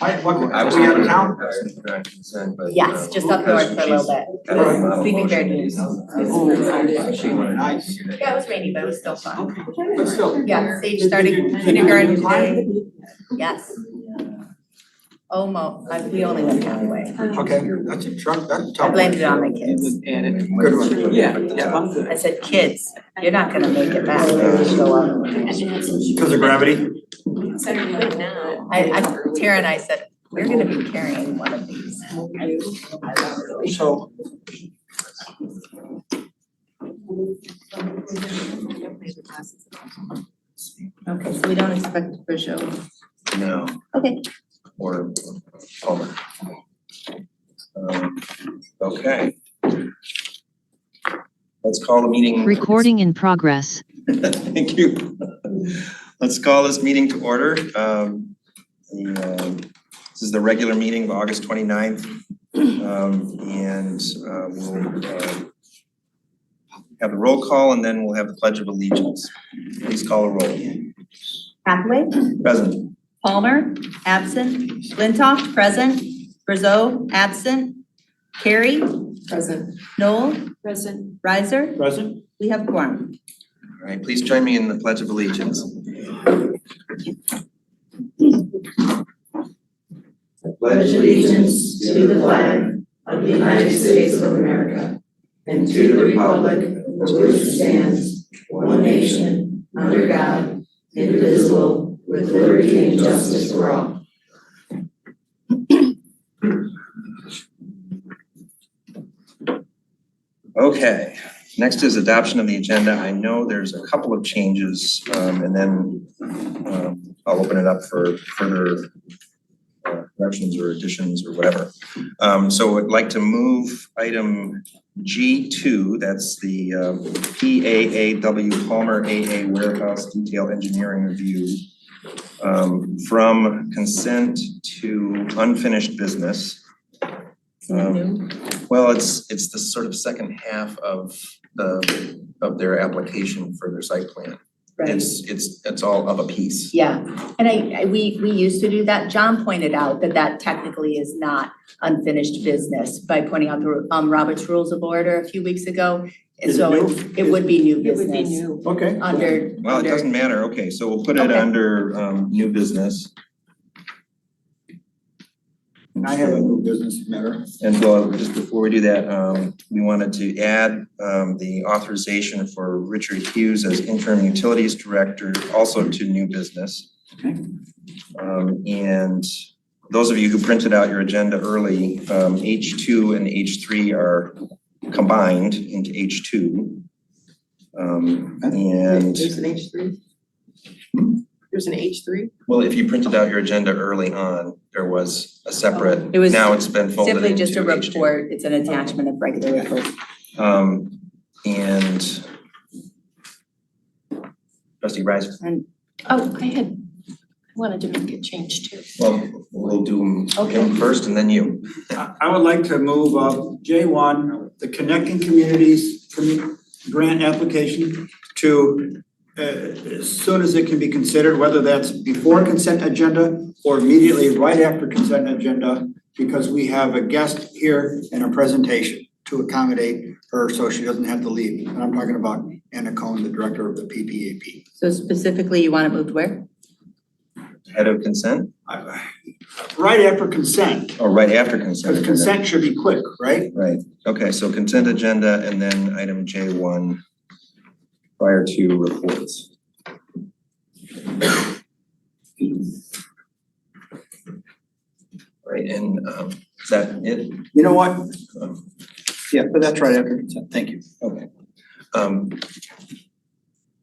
I was on town. Consent, but. Yes, just up north for a little bit. Sleeping Bear News. Nice. Yeah, it was rainy, but it was still fun. But still. Yeah, Sage started kindergarten today. Yes. Almost, we only went halfway. Okay, that's a truck, that's I tough. blamed it on my kids. Good one. Yeah. I said, kids, you're not gonna make it back. Show up. Because of gravity? Tara and I said, we're gonna be carrying one of these. So. Okay, so we don't expect for show. No, Okay. or Palmer. Okay. Let's call the meeting. Recording in progress. Thank you. Let's call this meeting to order. This is the regular meeting of August 29th. And we'll have the roll call and then we'll have the Pledge of Allegiance. Please call a roll. Hathaway, Present. Palmer, absent. Flintoff, present. Brazeau, absent. Carey, Present. Noel, Present. Riser. Present? We have quorum. All right, please join me in the Pledge of Allegiance. Pledge allegiance to the flag of the United States of America and to the republic for which it stands, one nation, under God, indivisible, with liberty and justice for all. Okay, next is adoption of the agenda. I know there's a couple of changes, and then I'll open it up for further corrections or additions or whatever. So I'd like to move item G2, that's the PAAW Palmer AA Warehouse Detail Engineering Review, from consent to unfinished business. Well, it's the sort of second half of their application for their site plan. Right. It's all of a piece. Yeah, and we used to do that. John pointed out that technically is not unfinished business by pointing out the Robert's Rules of Order a few weeks ago. And Is it so new? it would be new It would be business new. Okay. under. Well, it doesn't matter. Okay, so we'll put it Okay. under new business. I have a new business matter. And well, just before we do that, we wanted to add the authorization for Richard Hughes as interim utilities director also to new business. Okay. And those of you who printed out your agenda early, H2 and H3 are combined into H2. And There's an H3. There's an H3. well, if you printed out your agenda early on, there was a separate, It was now it's been folded into Simply just a H2. report. It's an attachment of regular report. And Trustee Rice, Oh, I wanted to make a change too. well, we'll do him Okay. first and then you. I would like to move up J1, the Connecting Communities grant application to as soon as it can be considered, whether that's before consent agenda or immediately right after consent agenda, because we have a guest here and a presentation to accommodate her so she doesn't have to leave. And I'm talking about Anna Cohn, the director of the PPAP. So specifically, you want it moved where? Head of consent Right after consent, or right after consent? because consent should be quick, right? Right, okay, so consent agenda and then item J1 prior to reports. Right, and is that it? You know what? Yeah, but that's right after consent. Thank you. Okay.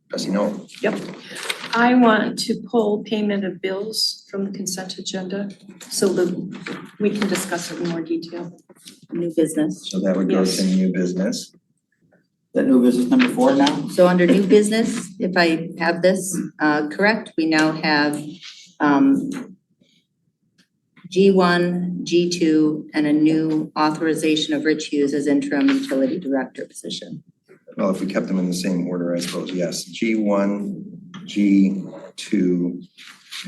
Trustee Noel. I want to pull payment of bills from the consent agenda so that we can discuss it in more detail. New business. So that would go to Yes. new business. That new business number 4 now? So under new business, if I have this correct, we now have G1, G2, and a new authorization of Rich Hughes as interim utility director position. Well, if we kept them in the same order, I suppose, yes. G1, G2,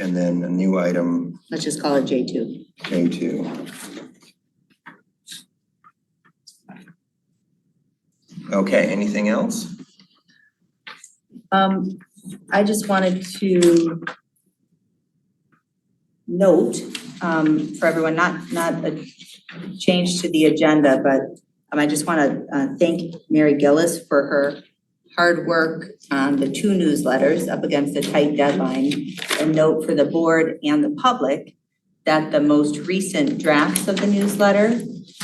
and then a new item, Let's just call it J2. J2. Okay, anything else? I just wanted to note, for everyone, not a change to the agenda, but I just want to thank Mary Gillis for her hard work on the 2 newsletters up against a tight deadline. And note for the board and the public that the most recent drafts of the newsletter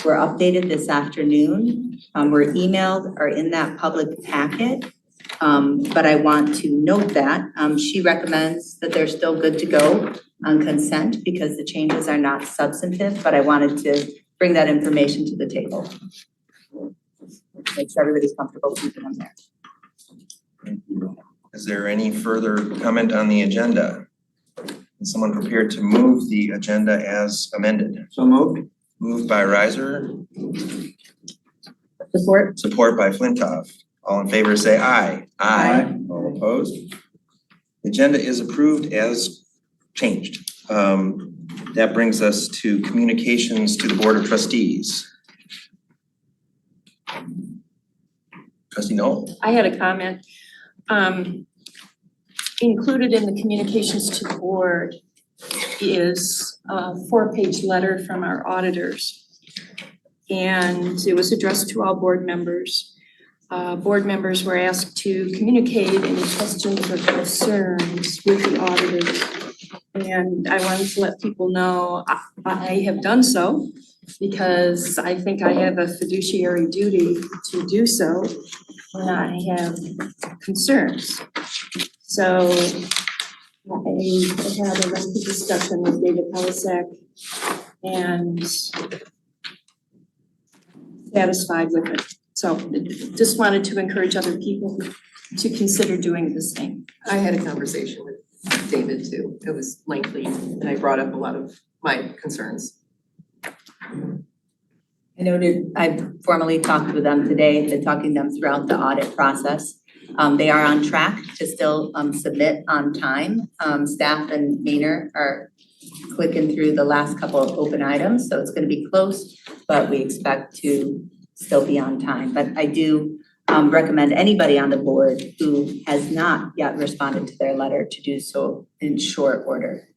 were updated this afternoon, were emailed, are in that public packet. But I want to note that she recommends that they're still good to go on consent because the changes are not substantive, but I wanted to bring that information to the table. Make sure everybody's comfortable keeping them there. Thank you. Is there any further comment on the agenda? Is someone prepared to move the agenda as amended? So moved. Moved by Riser, Support? support by Flintoff. All in favor say aye. Aye. All opposed? The agenda is approved as changed. That brings us to communications to the Board of Trustees. Trustee Noel. I had a comment. Included in the communications to the board is a 4-page letter from our auditors. And it was addressed to all board members. Board members were asked to communicate any questions or concerns with the auditors. And I wanted to let people know I have done so because I think I have a fiduciary duty to do so when I have concerns. So I had a lengthy discussion with David Pelisak and satisfied with it. So just wanted to encourage other people to consider doing the same. I had a conversation with David too. It was lengthy and I brought up a lot of my concerns. I noted, I formally talked with them today, been talking to them throughout the audit process. They are on track to still submit on time. Staff and Maynard are clicking through the last couple of open items, so it's gonna be close, but we expect to still be on time. But I do recommend anybody on the board who has not yet responded to their letter to do so in short order.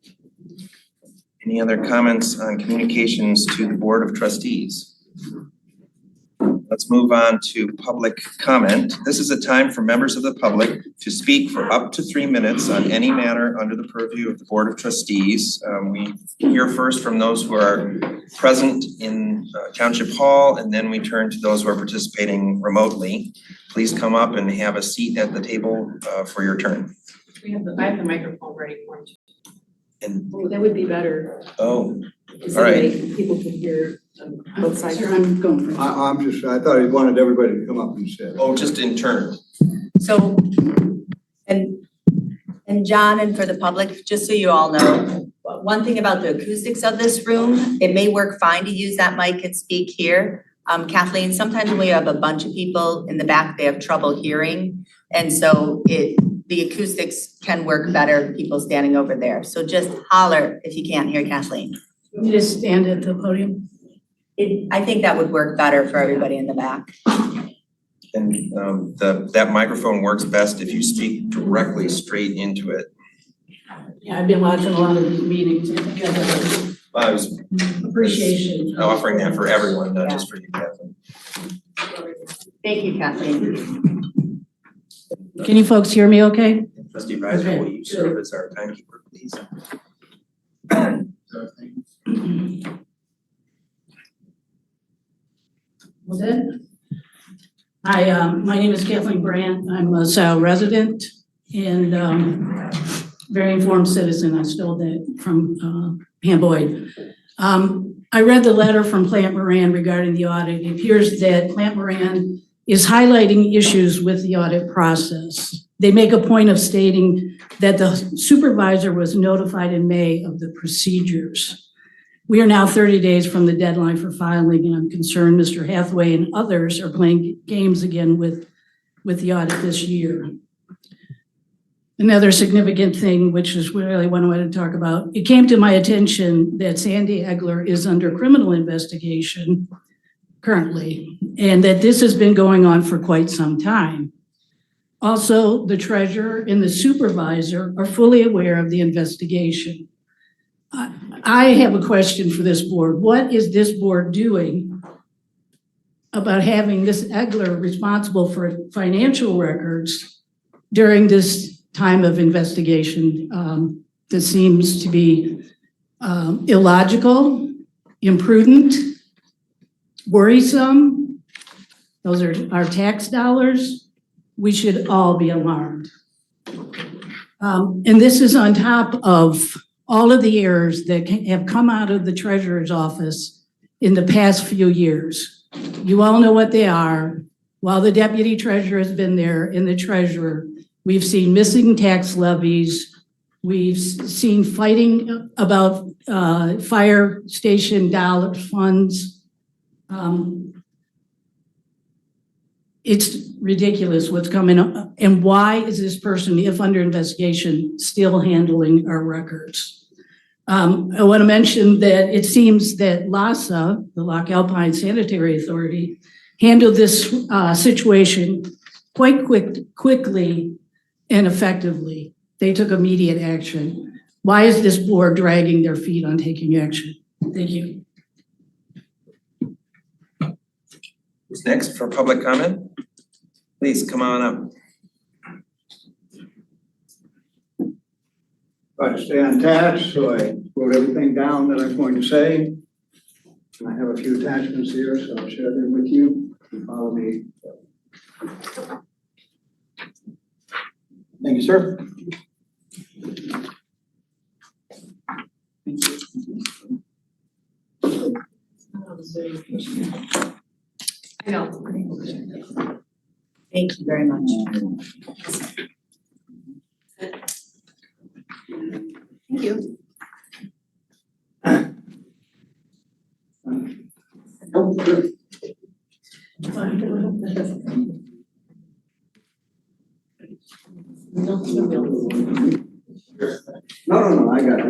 Any other comments on communications to the Board of Trustees? Let's move on to public comment. This is a time for members of the public to speak for up to 3 minutes on any matter under the purview of the Board of Trustees. We hear first from those who are present in Township Hall, and then we turn to those who are participating remotely. Please come up and have a seat at the table for your turn. I have the microphone ready for you. And, Oh, that would be better. oh, Is all that right. way people can hear both sides. I'm going for I thought he wanted everybody to come up and say. Oh, just in turn. So, and John, and for the public, just so you all know, one thing about the acoustics of this room, it may work fine to use that mic and speak here. Kathleen, sometimes when we have a bunch of people in the back, they have trouble hearing. And so the acoustics can work better, people standing over there. So just holler if you can't hear Kathleen. You just stand at the podium. I think that would work better for everybody in the back. And that microphone works best if you speak directly straight into it. Yeah, I've been watching a lot of these meetings and I was appreciation. offering that for everyone, not just for you, Kathleen. Thank you, Kathleen. Can you folks hear me okay? Trustee Riser, will you serve as our timekeeper, please? Was it? Hi, my name is Kathleen Brandt. I'm a Scio resident and very informed citizen. I stole that from Pam Boyd. I read the letter from Plant Moran regarding the audit. It appears that Plant Moran is highlighting issues with the audit process. They make a point of stating that the supervisor was notified in May of the procedures. We are now 30 days from the deadline for filing, and I'm concerned Mr. Hathaway and others are playing games again with the audit this year. another significant thing, which is really what I wanted to talk about. It came to my attention that Sandy Egler is under criminal investigation currently, and that this has been going on for quite some time. Also, the treasurer and the supervisor are fully aware of the investigation. I have a question for this board. What is this board doing about having Ms. Egler responsible for financial records during this time of investigation? This seems to be illogical, imprudent, worrisome. Those are our tax dollars. We should all be alarmed. And this is on top of all of the errors that have come out of the treasurer's office in the past few years. You all know what they are. While the deputy treasurer has been there and the treasurer, we've seen missing tax levies. We've seen fighting about fire station dollar funds. It's ridiculous what's coming up. And why is this person, if under investigation, still handling our records? I want to mention that it seems that LASA, the Loch Alpine Sanitary Authority, handled this situation quite quickly and effectively. They took immediate action. Why is this board dragging their feet on taking action? Thank you. Who's next for public comment? Please come on up. Try to stay on task, so I wrote everything down that I'm going to say. And I have a few attachments here, so I'll share them with you. Follow me. Thank you, sir. I know. Thank you very much. Thank you. Oh, sure. No, I got it.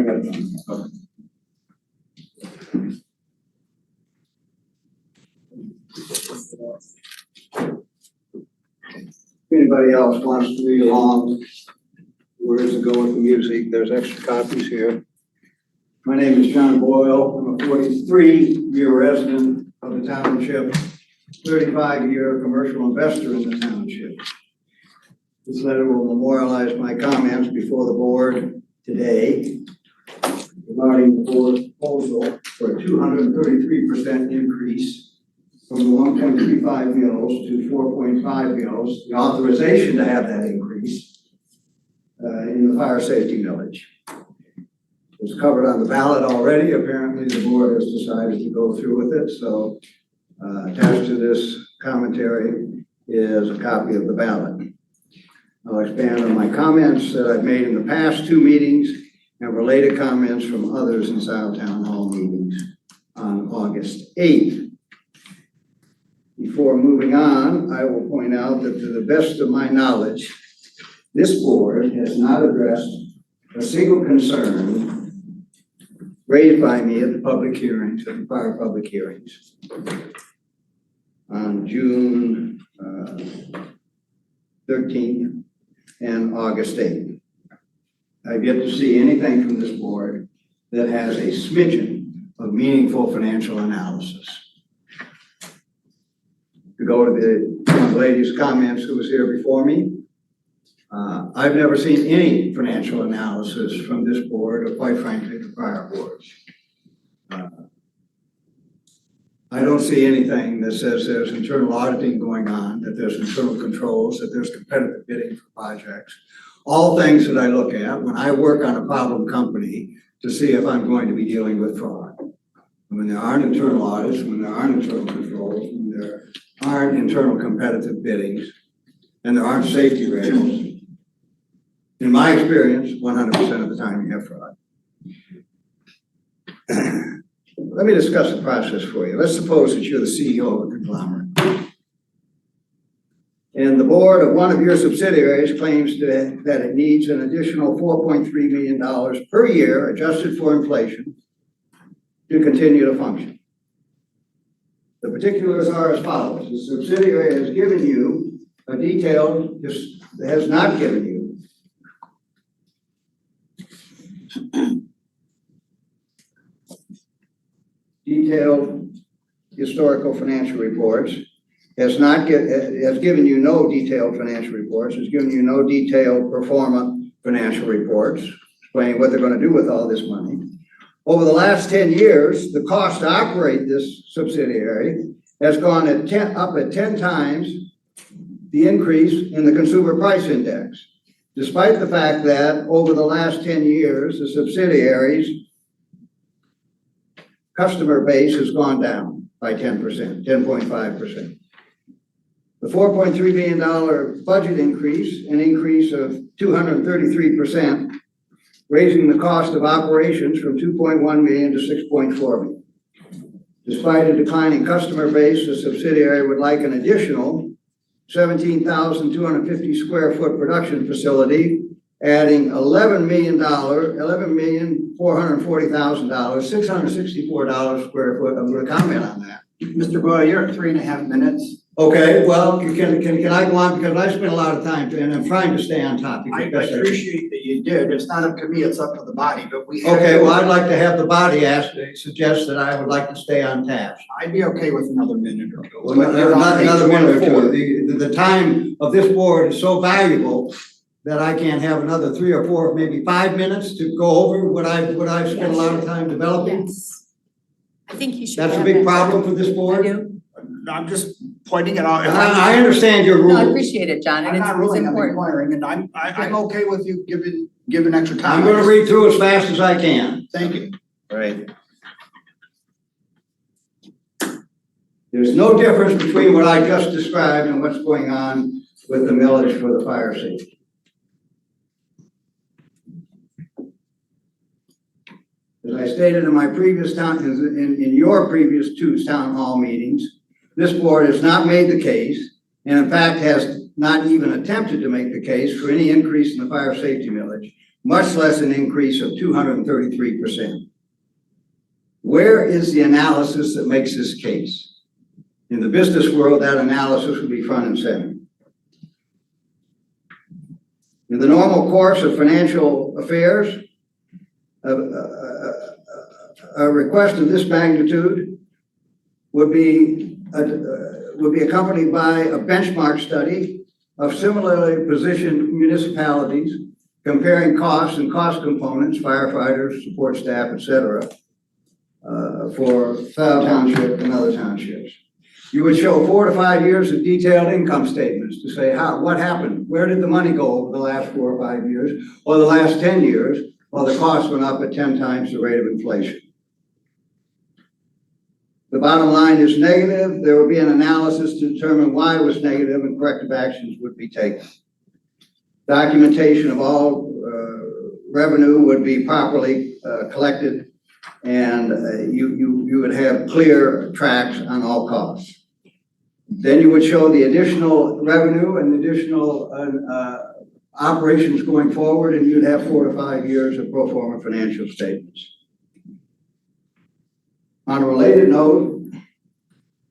If anybody else wants to read along, where does it go with the music? There's extra copies here. My name is John Boyle. I'm a 43-year resident of the township, 35-year commercial investor in the township. This letter will memorialize my comments before the board today regarding the board's proposal for a 233% increase from the 1.35 mils to 4.5 mils, the authorization to have that increase in the fire safety millage. It was covered on the ballot already. Apparently the board has decided to go through with it. So attached to this commentary is a copy of the ballot. I'll expand on my comments that I've made in the past two meetings and related comments from others in Scio Town Hall meetings on August 8th. Before moving on, I will point out that to the best of my knowledge, this board has not addressed a single concern raised by me at the public hearings, at the prior public hearings on June 13th and August 8th. I've yet to see anything from this board that has a smidgen of meaningful financial analysis. To go to the young lady's comments who was here before me, I've never seen any financial analysis from this board, or quite frankly, the prior boards. I don't see anything that says there's internal auditing going on, that there's internal controls, that there's competitive bidding for projects. All things that I look at when I work on a problem company to see if I'm going to be dealing with fraud. When there aren't internal audits, when there aren't internal controls, when there aren't internal competitive biddings, and there aren't safety rails, in my experience, 100% of the time you have fraud. Let me discuss the process for you. Let's suppose that you're the CEO of a conglomerate. And the board of one of your subsidiaries claims that it needs an additional $4.3 million per year, adjusted for inflation, to continue to function. The particulars are as follows. The subsidiary has given you a detailed, has not given you detailed historical financial reports, has given you no detailed financial reports, has given you no detailed pro forma financial reports, explaining what they're going to do with all this money. Over the last 10 years, the cost to operate this subsidiary has gone up at 10 times the increase in the consumer price index, despite the fact that over the last 10 years, the subsidiary's customer base has gone down by 10%, 10.5%. The $4.3 billion budget increase, an increase of 233%, raising the cost of operations from 2.1 million to 6.4 million. Despite a declining customer base, the subsidiary would like an additional 17,250 square foot production facility, adding $11,440,000, $664 square foot. I'm going to comment on that. Mr. Boyle, you're at 3.5 minutes. Okay, well, can I go on, because I spent a lot of time, and I'm trying to stay on topic. I appreciate that you did. It's not up to me, it's up to the body, but we have. Okay, well, I'd like to have the body suggest that I would like to stay on task. I'd be okay with another minute or two. Well, not another minute or two. The time of this board is so valuable that I can't have another 3 or 4, maybe 5 minutes to go over what I've spent a lot of time developing. Yes. I think you should. That's a have big that. problem for this I board. do. I'm just pointing it out. And I understand your No, I rules. appreciate it, John, and I'm not it's ruling, I'm important. inquiring, and I'm okay with you giving extra time. I'm gonna read through as fast as I can. Thank you. Right. There's no difference between what I just described and what's going on with the millage for the fire safety. As I stated in my previous in your previous 2 town hall meetings, this board has not made the case, and in fact has not even attempted to make the case for any increase in the fire safety millage, much less an increase of 233%. Where is the analysis that makes this case? In the business world, that analysis would be front and center. In the normal course of financial affairs, a request of this magnitude would be accompanied by a benchmark study of similarly positioned municipalities, comparing costs and cost components, firefighters, support staff, etc., for Scio Township and other townships. You would show 4 to 5 years of detailed income statements to say what happened, where did the money go over the last 4 or 5 years, or the last 10 years, while the costs went up at 10 times the rate of inflation. The bottom line is negative. There will be an analysis to determine why it was negative, and corrective actions would be taken. Documentation of all revenue would be properly collected, and you would have clear tracks on all costs. Then you would show the additional revenue and additional operations going forward, and you'd have 4 to 5 years of pro forma financial statements. On a related note,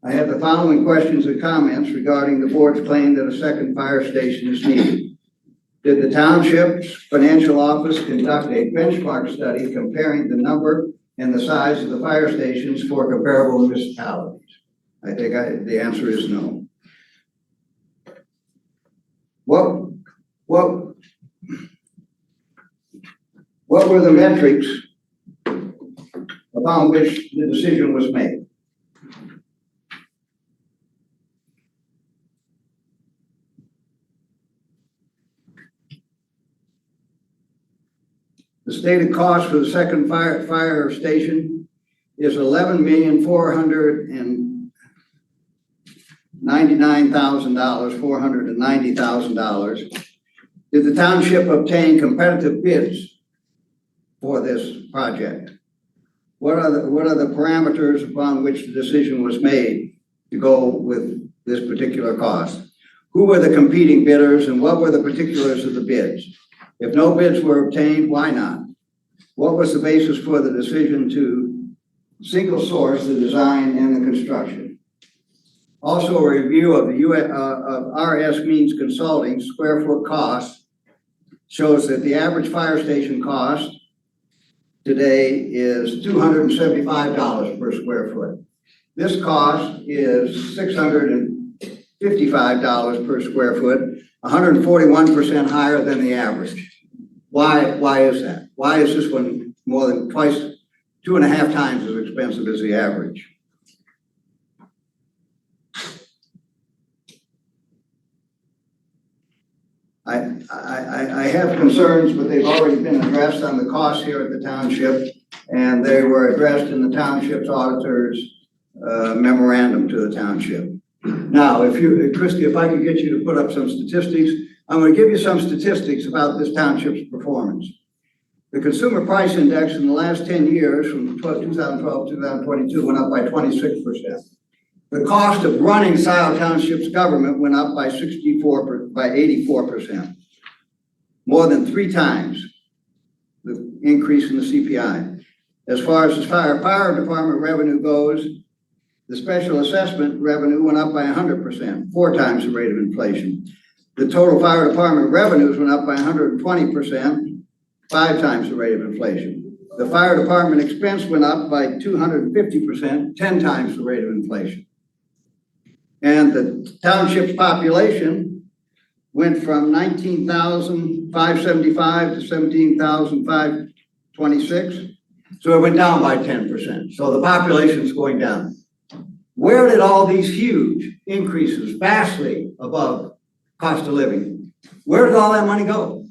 I have the following questions and comments regarding the board's claim that a second fire station is needed. Did the township's financial office conduct a benchmark study comparing the number and the size of the fire stations for comparable municipalities? I think the answer is no. What were the metrics upon which the decision was made? The stated cost for the second fire station is $490,000. Did the township obtain competitive bids for this project? What are the parameters upon which the decision was made to go with this particular cost? Who were the competing bidders and what were the particulars of the bids? If no bids were obtained, why not? What was the basis for the decision to single source the design and the construction? Also, a review of the RS Means Consulting square foot cost shows that the average fire station cost today is $275 per square foot. This cost is $655 per square foot, 141% higher than the average. Why is that? Why is this one more than twice, 2.5 times as expensive as the average? I have concerns, but they've already been addressed on the costs here at the township, and they were addressed in the township's auditor's memorandum to the township. Now, Christie, if I could get you to put up some statistics, I'm going to give you some statistics about this township's performance. The consumer price index in the last 10 years, from 2012 to 2022, went up by 26%. The cost of running Scio Township's government went up by 84%, more than 3 times the increase in the CPI. As far as the fire department revenue goes, the special assessment revenue went up by 100%, 4 times the rate of inflation. The total fire department revenues went up by 120%, 5 times the rate of inflation. The fire department expense went up by 250%, 10 times the rate of inflation. And the township's population went from 19,575 to 17,526. So it went down by 10%. So the population's going down. Where did all these huge increases, vastly above cost of living, where did all that money go?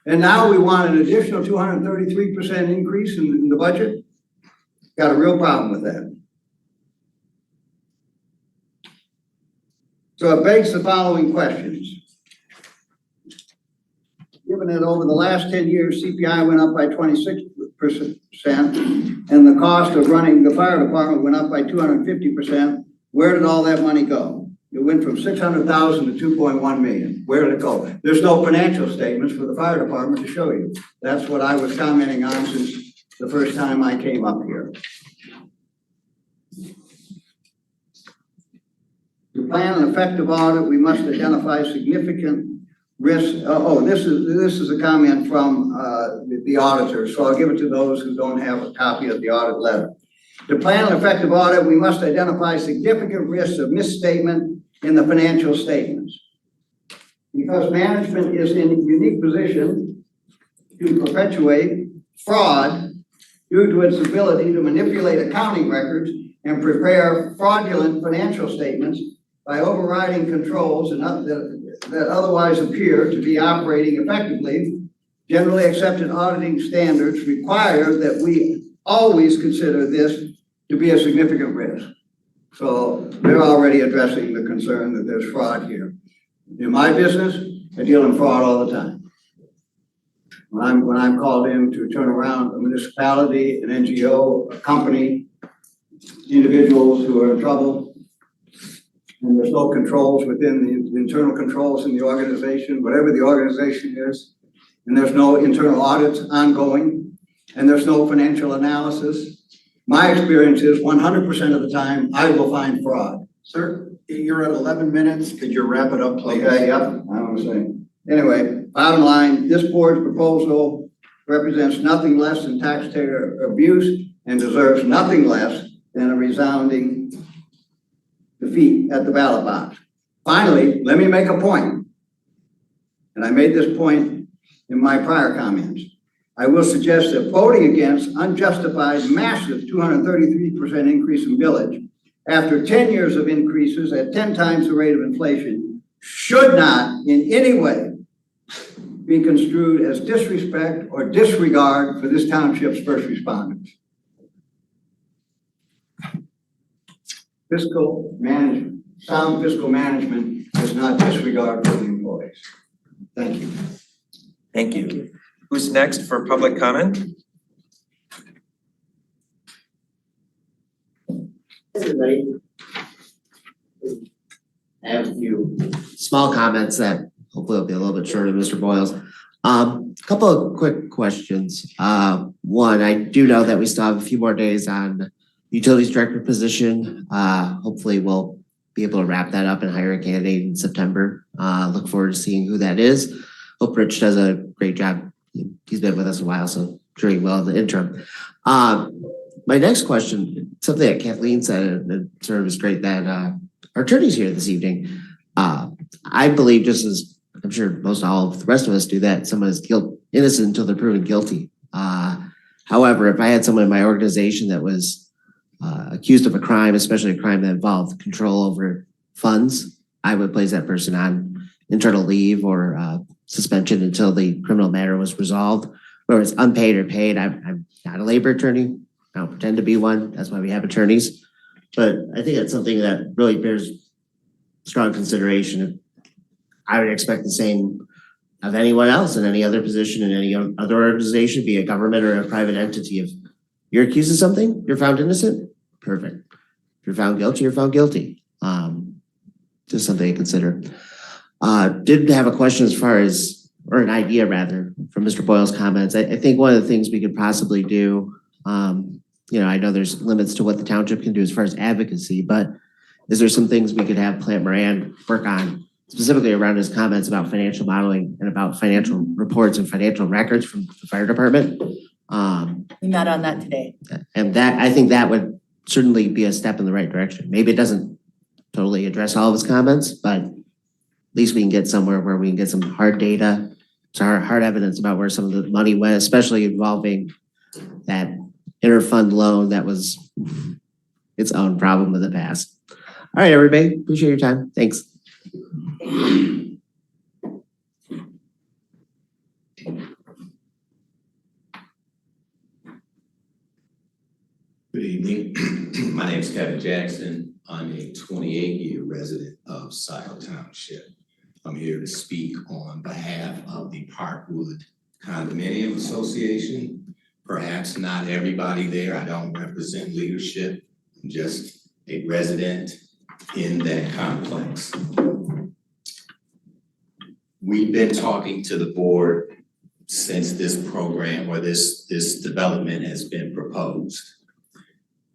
And now we want an additional 233% increase in the budget? Got a real problem with that. So it begs the following questions. Given that over the last 10 years, CPI went up by 26%, and the cost of running the fire department went up by 250%, where did all that money go? It went from 600,000 to 2.1 million. Where did it go? There's no financial statements for the fire department to show you. That's what I was commenting on since the first time I came up here. To plan an effective audit, we must identify significant risks. This is a comment from the auditor, so I'll give it to those who don't have a copy of the audit letter. To plan an effective audit, we must identify significant risks of misstatement in the financial statements. Because management is in a unique position to perpetuate fraud due to its ability to manipulate accounting records and prepare fraudulent financial statements by overriding controls that otherwise appear to be operating effectively. Generally accepted auditing standards require that we always consider this to be a significant risk. So they're already addressing the concern that there's fraud here. In my business, I deal in fraud all the time. When I'm called in to turn around a municipality, an NGO, a company, individuals who are in trouble, and there's no controls within the internal controls in the organization, whatever the organization is, and there's no internal audits ongoing, and there's no financial analysis, my experience is 100% of the time, I will find fraud. Sir, you're at 11 minutes. Could you wrap it up, please? Okay, yep, I was saying. Anyway, bottom line, this board's proposal represents nothing less than taxpayer abuse and deserves nothing less than a resounding defeat at the ballot box. Finally, let me make a point. And I made this point in my prior comments. I will suggest that voting against unjustified massive 233% increase in millage after 10 years of increases at 10 times the rate of inflation should not in any way be construed as disrespect or disregard for this township's first responders. Fiscal management, sound fiscal management is not disregard for the employees. Thank you. Thank you. Who's next for public comment? Everybody. I have a few small comments that hopefully will be a little bit shorter than Mr. Boyle's. Couple of quick questions. One, I do know that we still have a few more days on utilities director position. Hopefully we'll be able to wrap that up and hire a candidate in September. Look forward to seeing who that is. Hope Rich does a great job. He's been with us a while, so I'm sure he will in the interim. My next question, something that Kathleen said, and it sort of was great that our attorney's here this evening. I believe, just as I'm sure most all of the rest of us do, that someone is innocent until they're proven guilty. However, if I had someone in my organization that was accused of a crime, especially a crime that involved control over funds, I would place that person on internal leave or suspension until the criminal matter was resolved, whether it's unpaid or paid. I'm not a labor attorney. I don't pretend to be one. That's why we have attorneys. But I think that's something that really bears strong consideration. I would expect the same of anyone else in any other position in any other organization, be a government or a private entity. If you're accused of something, you're found innocent, perfect. If you're found guilty, you're found guilty. Just something to consider. Did have a question as far as, or an idea rather, from Mr. Boyle's comments. I think one of the things we could possibly do, I know there's limits to what the township can do as far as advocacy, but is there some things we could have Plant Moran work on, specifically around his comments about financial modeling and about financial reports and financial records from the fire department? We met on that today. And that, I think that would certainly be a step in the right direction. Maybe it doesn't totally address all of his comments, but at least we can get somewhere where we can get some hard data, some hard evidence about where some of the money went, especially involving that interfund loan that was its own problem in the past. All right, everybody, appreciate your time. Thanks. Good evening. My name is Kevin Jackson. I'm a 28-year resident of Scio Township. I'm here to speak on behalf of the Parkwood Condominium Association. Perhaps not everybody there. I don't represent leadership. I'm just a resident in that complex. We've been talking to the board since this program or this development has been proposed.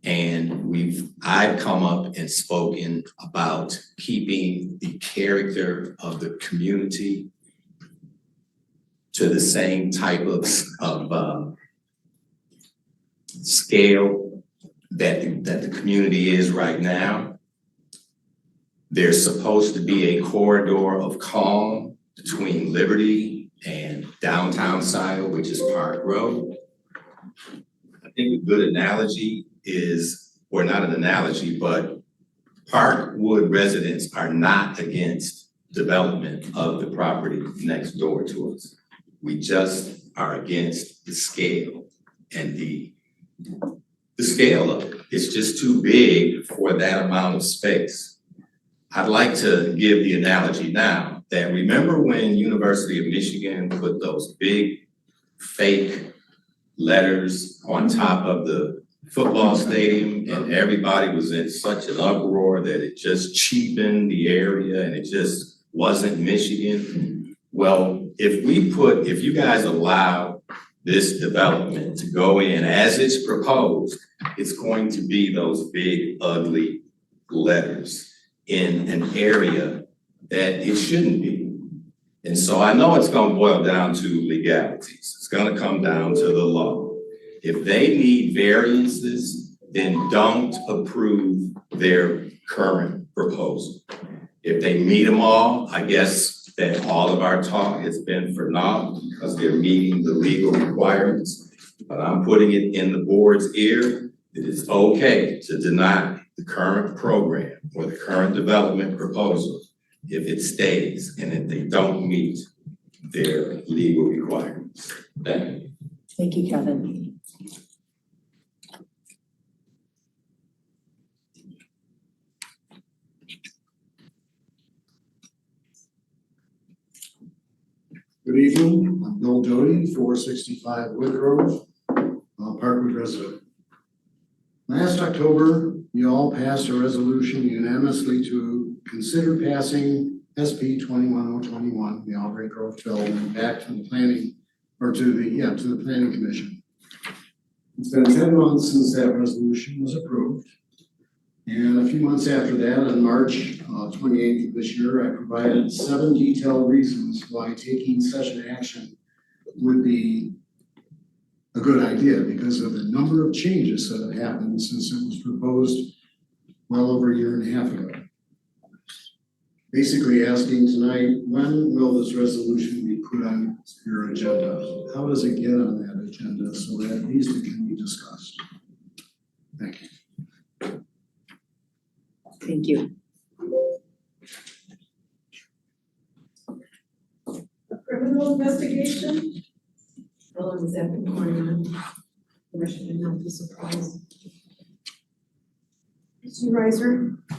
And I've come up and spoken about keeping the character of the community to the same type of scale that the community is right now. There's supposed to be a corridor of calm between Liberty and downtown Scio, which is Park Road. I think a good analogy is, or not an analogy, but Parkwood residents are not against development of the property next door to us. We just are against the scale and the scale of it. It's just too big for that amount of space. I'd like to give the analogy now that remember when University of Michigan put those big fake letters on top of the football stadium and everybody was in such an uproar that it just cheapened the area and it just wasn't Michigan. Well, if you guys allow this development to go in as it's proposed, it's going to be those big, ugly letters in an area that it shouldn't be. And so I know it's gonna boil down to legalities. It's gonna come down to the law. If they need variances, then don't approve their current proposal. If they meet them all, I guess that all of our talk has been for naught because they're meeting the legal requirements. But I'm putting it in the board's ear that it's okay to deny the current program or the current development proposal if it stays and if they don't meet their legal requirements. Thank you. Thank you, Kevin. Good evening, I'm Bill Doty, 465 Woodgrove, Parkwood resident. Last October, you all passed a resolution unanimously to consider passing SB 21021, the Albright Grove bill, and back to the planning, or to the planning commission. It's been 10 months since that resolution was approved. And a few months after that, on March 28th of this year, I provided 7 detailed reasons why taking such an action would be a good idea because of the number of changes that have happened since it was proposed well over a year and a half ago. Basically asking tonight, when will this resolution be put on your agenda? How does it get on that agenda so that at least it can be discussed? Thank you. Thank you. A criminal investigation? How long has that been going on? Commissioner, not be surprised. Supervisor, I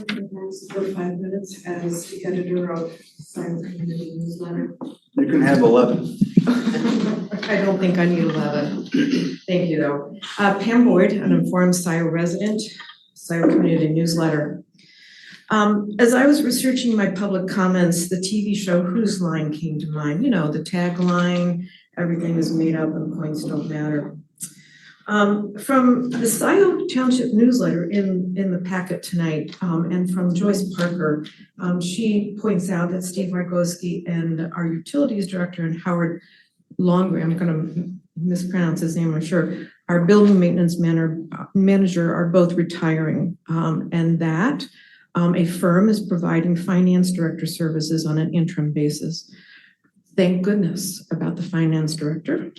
think that's for 5 minutes as the editor of Scio Community Newsletter. You can have 11. I don't think I need 11. Thank you, though. Pam Boyd, an informed Scio resident, Scio Community Newsletter. As I was researching my public comments, the TV show Whose Line came to mind. You know, the tagline, everything is made up and points don't matter. From the Scio Township newsletter in the packet tonight, and from Joyce Parker, she points out that Steve Markowski and our utilities director and Howard Longbray, I'm gonna mispronounce his name, I'm sure, our building maintenance manager are both retiring, and that a firm is providing finance director services on an interim basis. Thank goodness about the finance director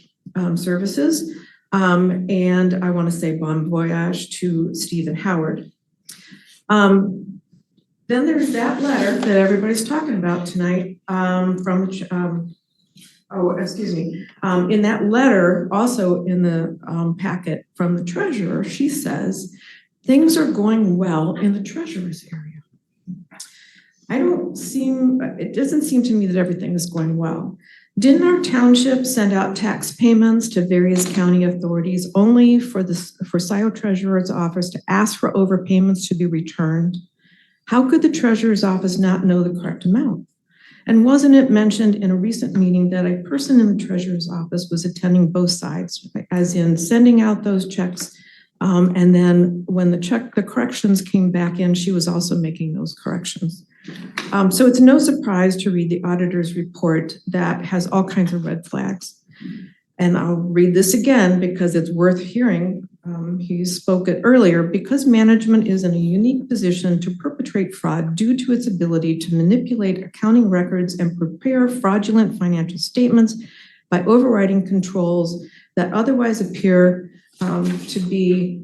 services. And I want to say bon voyage to Steve and Howard. Then there's that letter that everybody's talking about tonight from, in that letter, also in the packet from the treasurer, she says, things are going well in the treasurer's area. It doesn't seem to me that everything is going well. Didn't our township send out tax payments to various county authorities only for Scio Treasurer's office to ask for overpayments to be returned? How could the treasurer's office not know the correct amount? And wasn't it mentioned in a recent meeting that a person in the treasurer's office was attending both sides, as in sending out those checks, and then when the corrections came back in, she was also making those corrections. So it's no surprise to read the auditor's report that has all kinds of red flags. And I'll read this again because it's worth hearing. He spoke it earlier. Because management is in a unique position to perpetrate fraud due to its ability to manipulate accounting records and prepare fraudulent financial statements by overriding controls that otherwise appear to be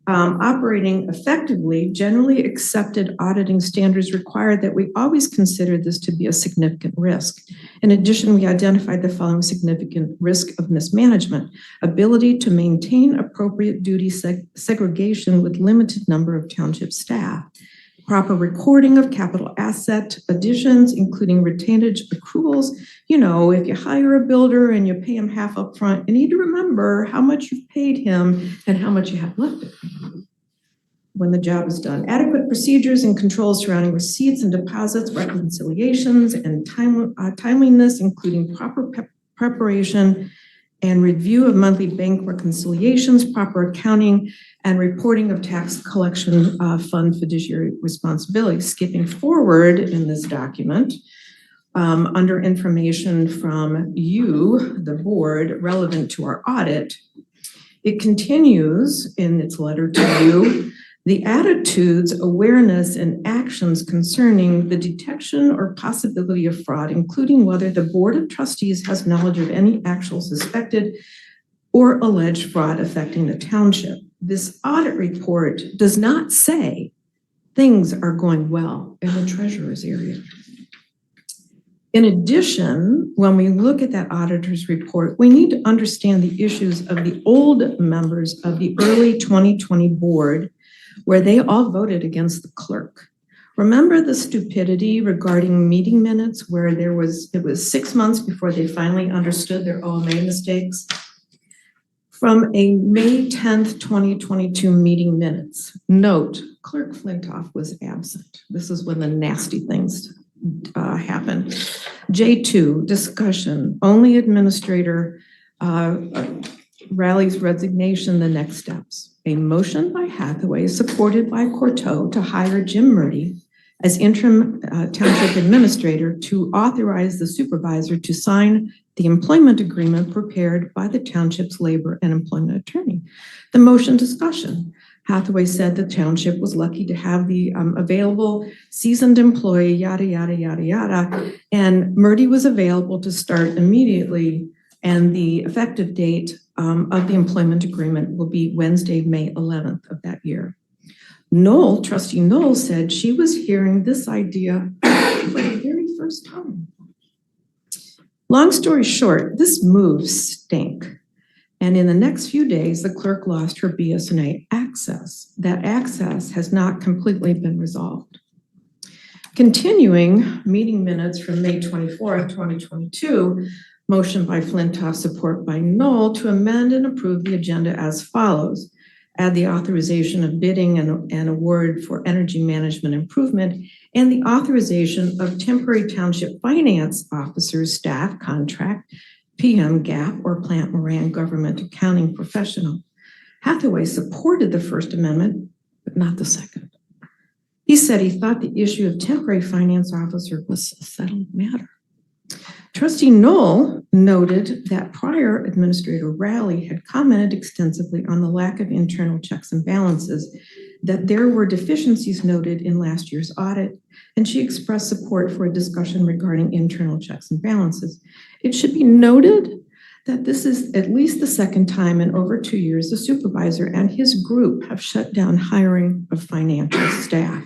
operating effectively, generally accepted auditing standards require that we always consider this to be a significant risk. In addition, we identified the following significant risk of mismanagement: ability to maintain appropriate duty segregation with limited number of township staff, proper recording of capital asset additions, including retainage accruals. You know, if you hire a builder and you pay him half up front, you need to remember how much you've paid him and how much you have left when the job is done. Adequate procedures and controls surrounding receipts and deposits, reconciliations, and timeliness, including proper preparation and review of monthly bank reconciliations, proper accounting and reporting of tax collection fund fiduciary responsibilities. Skipping forward in this document, under information from you, the board, relevant to our audit, it continues in its letter to you, the attitudes, awareness, and actions concerning the detection or possibility of fraud, including whether the Board of Trustees has knowledge of any actual suspected or alleged fraud affecting the township. This audit report does not say things are going well in the treasurer's area. In addition, when we look at that auditor's report, we need to understand the issues of the old members of the early 2020 board, where they all voted against the clerk. Remember the stupidity regarding meeting minutes where it was 6 months before they finally understood their OMA mistakes? From a May 10th, 2022 meeting minutes. Note, Clerk Flintoff was absent. This is when the nasty things happened. J2, discussion, only Administrator Rally's resignation, the next steps. A motion by Hathaway, supported by Courteau, to hire Jim Murdy as interim Township Administrator to authorize the supervisor to sign the employment agreement prepared by the Township's labor and employment attorney. The motion discussion. Hathaway said the Township was lucky to have the available seasoned employee, yada, yada, yada, yada. And Murdy was available to start immediately, and the effective date of the employment agreement will be Wednesday, May 11th of that year. Trustee Knoll said she was hearing this idea for the very first time. Long story short, this move stink. And in the next few days, the clerk lost her BSNA access. That access has not completely been resolved. Continuing, meeting minutes from May 24th, 2022, motion by Flintoff, support by Knoll, to amend and approve the agenda as follows. Add the authorization of bidding and award for energy management improvement and the authorization of temporary township finance officers staff contract, PM GAP or Plant Moran government accounting professional. Hathaway supported the First Amendment, but not the second. He said he thought the issue of temporary finance officer was a settled matter. Trustee Knoll noted that prior Administrator Rally had commented extensively on the lack of internal checks and balances, that there were deficiencies noted in last year's audit, and she expressed support for a discussion regarding internal checks and balances. It should be noted that this is at least the second time in over 2 years the supervisor and his group have shut down hiring of financial staff.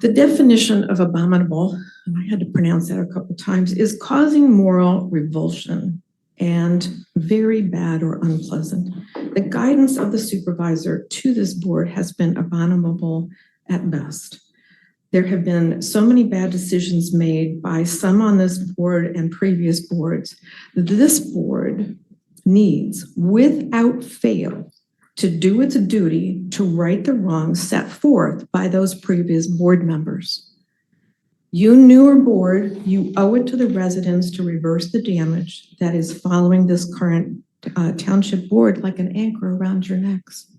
The definition of abominable, and I had to pronounce that a couple of times, is causing moral revulsion and very bad or unpleasant. The guidance of the supervisor to this board has been abominable at best. There have been so many bad decisions made by some on this board and previous boards that this board needs, without fail, to do its duty to right the wrongs set forth by those previous board members. You newer board, you owe it to the residents to reverse the damage that is following this current township board like an anchor around your necks.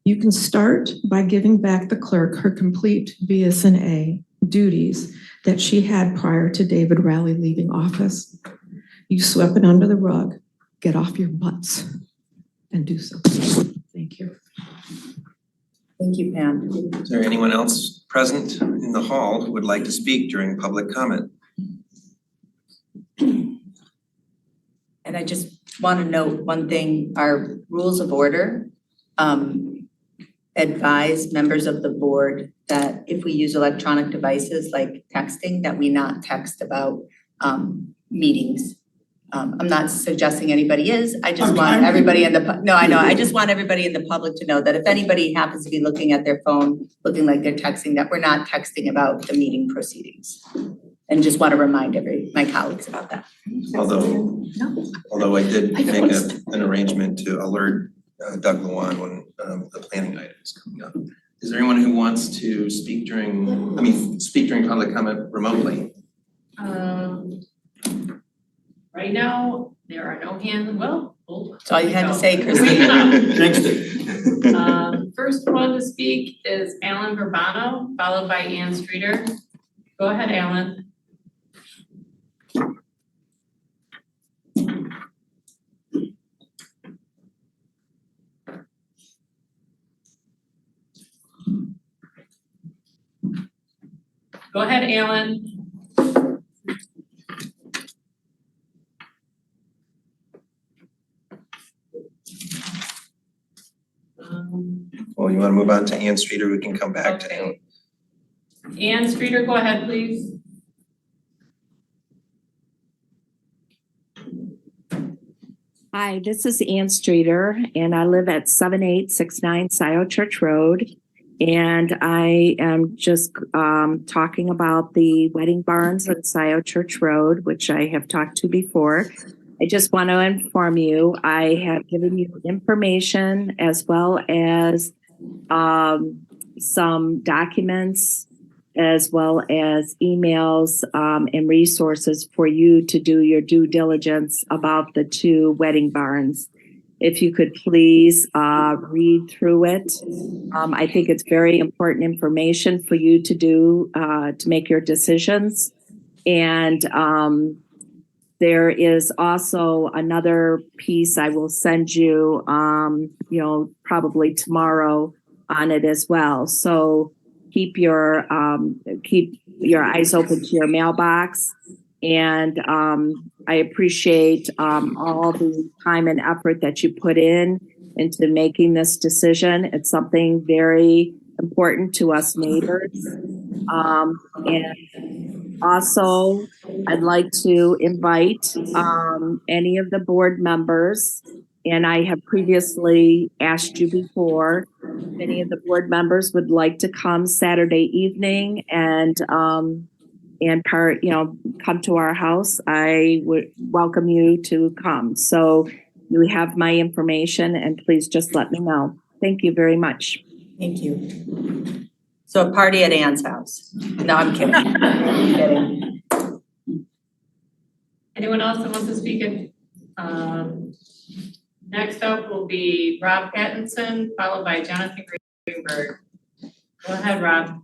You can start by giving back the clerk her complete BSNA duties that she had prior to David Rally leaving office. You swept it under the rug. Get off your butts and do so. Thank you. Thank you, Pam. Is there anyone else present in the hall who would like to speak during public comment? And I just want to note one thing, our rules of order advise members of the board that if we use electronic devices like texting, that we not text about meetings. I'm not suggesting anybody is, I just want everybody in the, no, I know, I just want everybody in the public to know that if anybody happens to be looking at their phone, looking like they're texting, that we're not texting about the meeting proceedings. And just want to remind my colleagues about that. Although I did make an arrangement to alert Doug Luan when the planning item is coming up. Is there anyone who wants to speak during public comment remotely? Right now, there are no hands, well, hold on. That's all you had to say, Christine. Jinxed it. First one to speak is Alan Verbano, followed by Ann Streeter. Go ahead, Alan. Go ahead, Alan. Well, you want to move on to Ann Streeter, we can come back to him. Ann Streeter, go ahead, please. Hi, this is Ann Streeter, and I live at 7869 Scio Church Road. And I am just talking about the wedding barns on Scio Church Road, which I have talked to before. I just want to inform you, I have given you information as well as some documents as well as emails and resources for you to do your due diligence about the 2 wedding barns. If you could please read through it. I think it's very important information for you to do to make your decisions. And there is also another piece I will send you, probably tomorrow on it as well. So keep your eyes open to your mailbox. And I appreciate all the time and effort that you put into making this decision. It's something very important to us neighbors. And also, I'd like to invite any of the board members, and I have previously asked you before, if any of the board members would like to come Saturday evening and come to our house, I would welcome you to come. So you have my information, and please just let me know. Thank you very much. Thank you. So a party at Ann's house. No, I'm kidding. I'm kidding. Anyone else that wants to speak? Next up will be Rob Pattinson, followed by Jonathan Greenberg. Go ahead, Rob.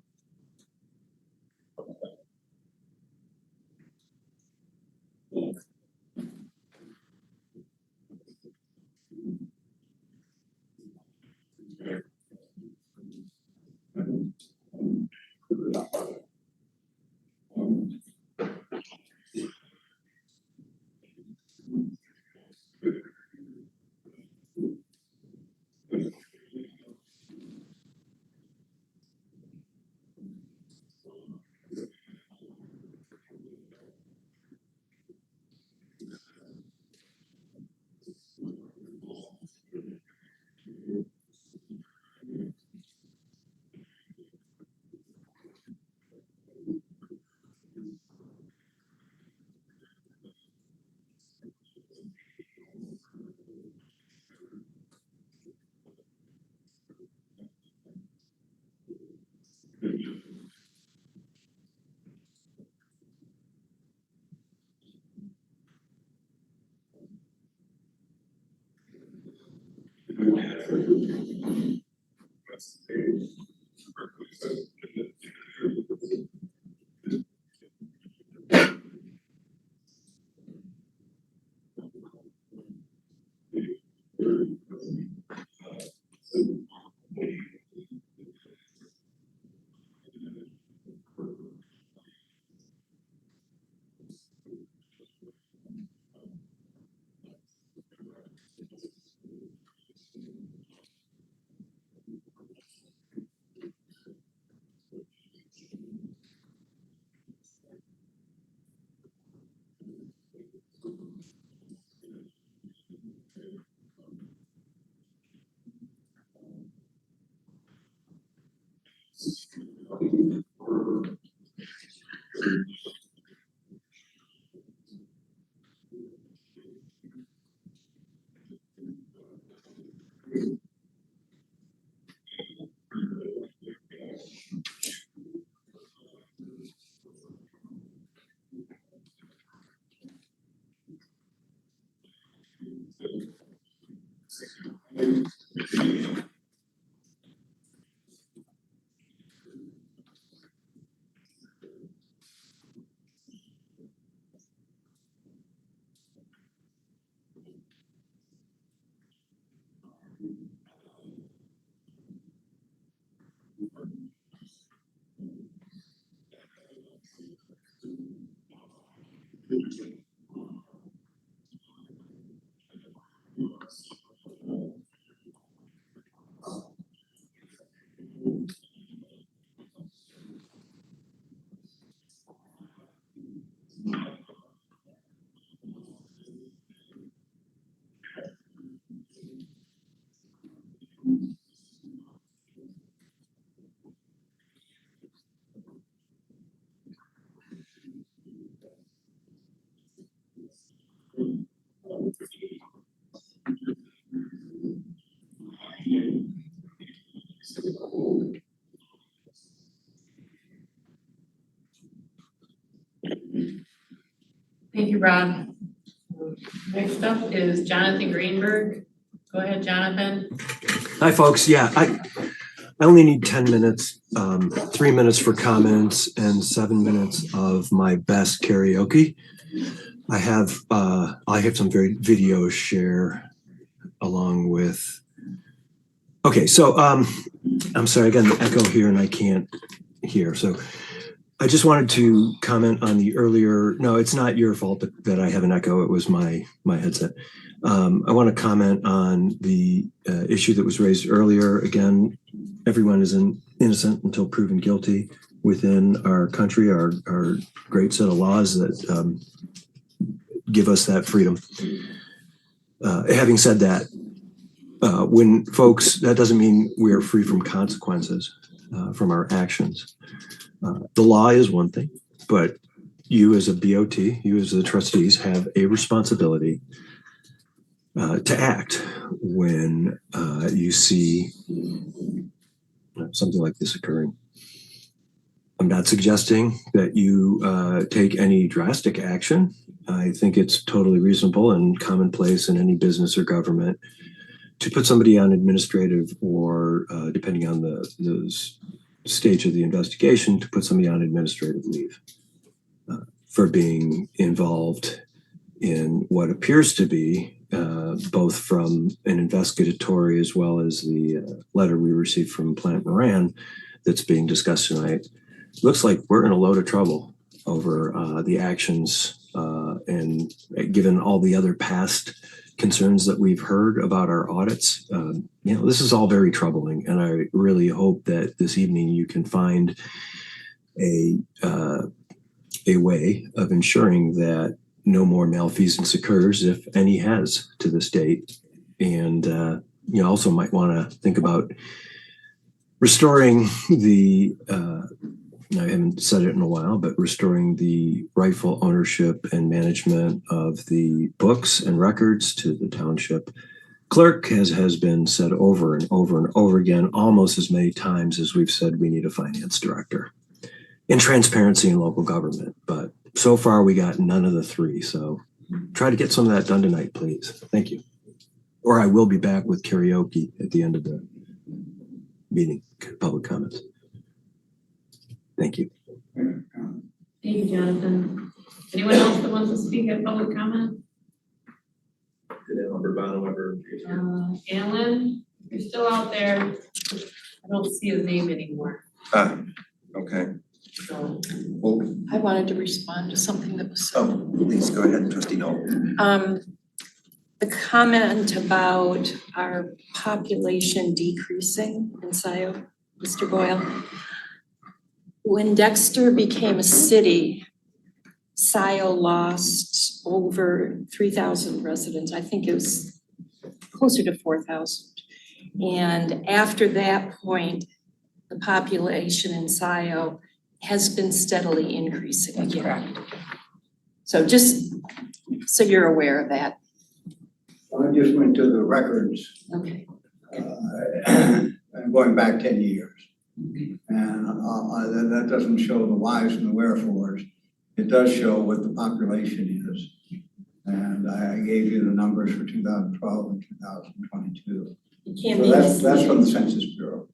Rob. Next up is Jonathan Greenberg. Go ahead, Jonathan. Hi, folks. Yeah, I only need 10 minutes, 3 minutes for comments and 7 minutes of my best karaoke. I have some very video share along with, okay, so I'm sorry, I got an echo here and I can't hear. So I just wanted to comment on the earlier, no, it's not your fault that I have an echo. It was my headset. I want to comment on the issue that was raised earlier. Again, everyone is innocent until proven guilty within our country, our great set of laws that give us that freedom. Having said that, when folks, that doesn't mean we are free from consequences from our actions. The law is one thing, but you as a BOT, you as the trustees have a responsibility to act when you see something like this occurring. I'm not suggesting that you take any drastic action. I think it's totally reasonable and commonplace in any business or government to put somebody on administrative or, depending on the stage of the investigation, to put somebody on administrative leave for being involved in what appears to be both from an investigatory as well as the letter we received from Plant Moran that's being discussed tonight. Looks like we're in a load of trouble over the actions and given all the other past concerns that we've heard about our audits. This is all very troubling, and I really hope that this evening you can find a way of ensuring that no more malfeasance occurs, if any has to this date. And you also might want to think about restoring the, I haven't said it in a while, but restoring the rightful ownership and management of the books and records to the township clerk, as has been said over and over and over again, almost as many times as we've said we need a finance director. And transparency in local government, but so far we got none of the three. So try to get some of that done tonight, please. Thank you. Or I will be back with karaoke at the end of the meeting, public comments. Thank you. Thank you, Jonathan. Anyone else that wants to speak at public comment? Alan, you're still out there. I don't see his name anymore. Okay. So. Well, I wanted to respond to something that was said. oh, please go ahead, Trustee Noel. The comment about our population decreasing in Scio, Mr. Boyle. When Dexter became a city, Scio lost over 3,000 residents. I think it was closer to 4,000. And after that point, the population in Scio has been steadily increasing again. Correct. So just so you're aware of that. I just went to the records. Okay. Going back 10 years. And that doesn't show the whys and the wherefores. It does show what the population is. And I gave you the numbers for 2012 and 2022. You can't So be that's from the Census Bureau.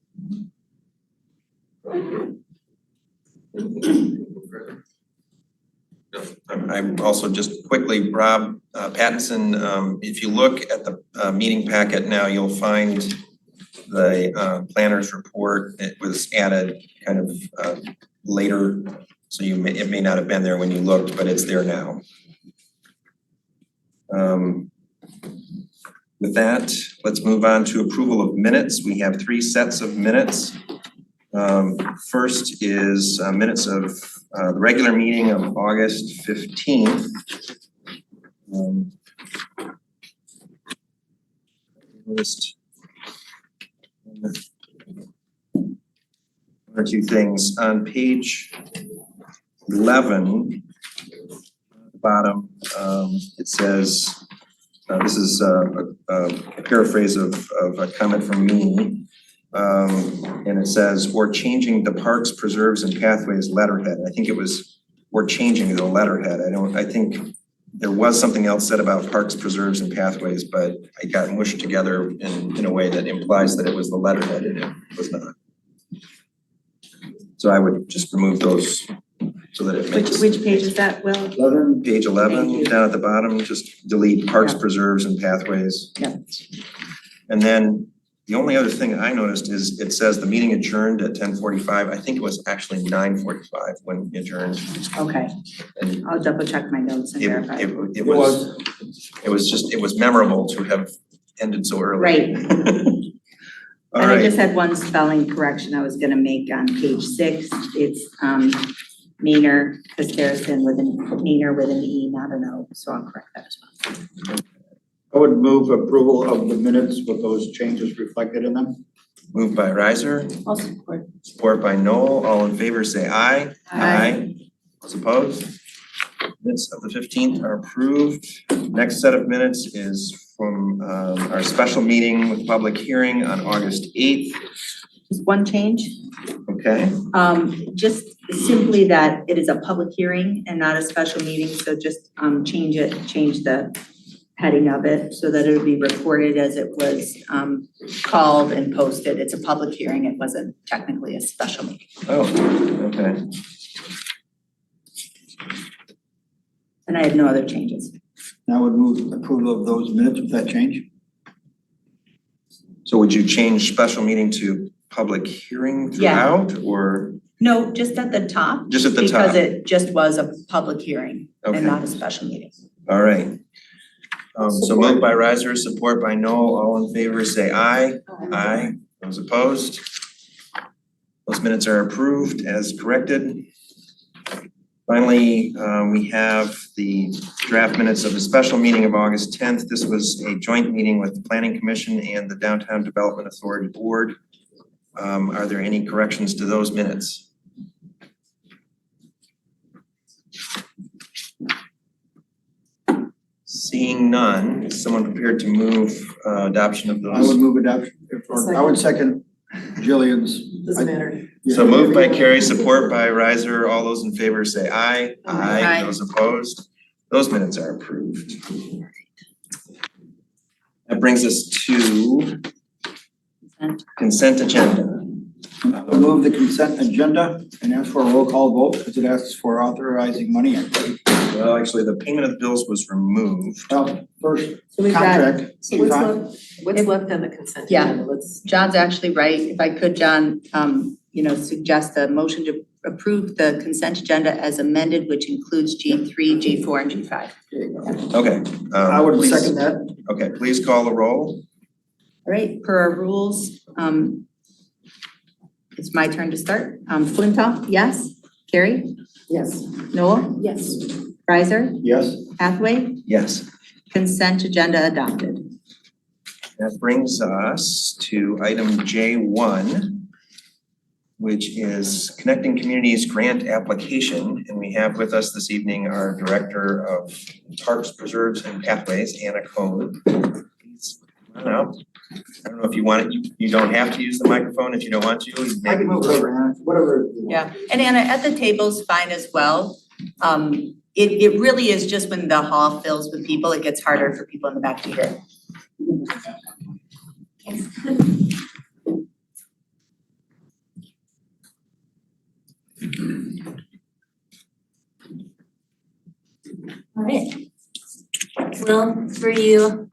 I'm also just quickly, Rob Pattinson, if you look at the meeting packet now, you'll find the planner's report. It was added kind of later, so it may not have been there when you looked, but it's there now. With that, let's move on to approval of minutes. We have 3 sets of minutes. First is minutes of the regular meeting of August 15th. Just one or two things. On page 11, at the bottom, it says, this is a paraphrase of a comment from me. And it says, we're changing the parks, preserves, and pathways letterhead. I think it was, we're changing the letterhead. I think there was something else said about parks, preserves and pathways, but I got mushed together in a way that implies that it was the letterhead and it was not. So I would just remove those so that it makes. Which page is that, Will? Page 11, down at the bottom, just delete parks, preserves and pathways. Yeah. And then the only other thing I noticed is it says the meeting adjourned at 10:45. I think it was actually 9:45 when it adjourned. Okay, And I'll double check my notes and verify. it was memorable to have ended so early. Right. All And I right, just had one spelling correction I was gonna make on page 6. It's Maynard, Casterison with an Maynard with an E, not an O, so I'll correct that as well. I would move approval of the minutes with those changes reflected in them. moved by Riser, I'll support. support by Noel. All in favor, say aye. Aye. Those opposed? Minutes of the 15th are approved. Next set of minutes is from our special meeting with public hearing on August 8th. Just one change, Okay, just simply that it is a public hearing and not a special meeting, so just change the heading of it so that it would be recorded as it was called and posted. It's a public hearing, it wasn't technically a special meeting. oh, okay. And I had no other changes. I would move approval of those minutes with that change. So would you change special meeting to public hearing throughout or No, just at the top. just at the Because top? it just was a public hearing Okay. and not a special meeting. All right. So moved by Riser, support by Noel. All in favor, say aye. Aye. Those opposed? Those minutes are approved as corrected. Finally, we have the draft minutes of the special meeting of August 10th. This was a joint meeting with the Planning Commission and the Downtown Development Authority Board. Are there any corrections to those minutes? Seeing none, is someone prepared to move adoption of those? I would move adoption, I would second Jillian's. Doesn't matter. So moved by Carrie, support by Riser. All those in favor say aye. Aye. Those opposed? Those minutes are approved. That brings us to consent agenda. I would move the consent agenda and ask for a roll call vote because it asks for authorizing money. Well, actually, the payment of the bills was removed. Well, first, So we've got, contract. so what's What's left on the consent Yeah. agenda? Let's. John's actually right. If I could, John, suggest a motion to approve the consent agenda as amended, which includes G3, G4, and G5. Okay. I would please- second that. Okay, please call the roll. All right, per our rules, it's my turn to start. Flintoff, yes. Carrie? Yes. Noel? Yes. Riser? Yes. Hathaway? Yes. Consent agenda adopted. That brings us to item J1, which is Connecting Communities Grant Application. And we have with us this evening our Director of Parks, Preserves, and Pathways, Anna Cohn. Please, come on up. I don't know if you want it, you don't have to use the microphone if you don't want to. I can move over, Hannah, whatever. you want. Yeah, and Anna, at the table's fine as well. It really is just when the hall fills with people, it gets harder for people in the back to hear. All right. Will, were you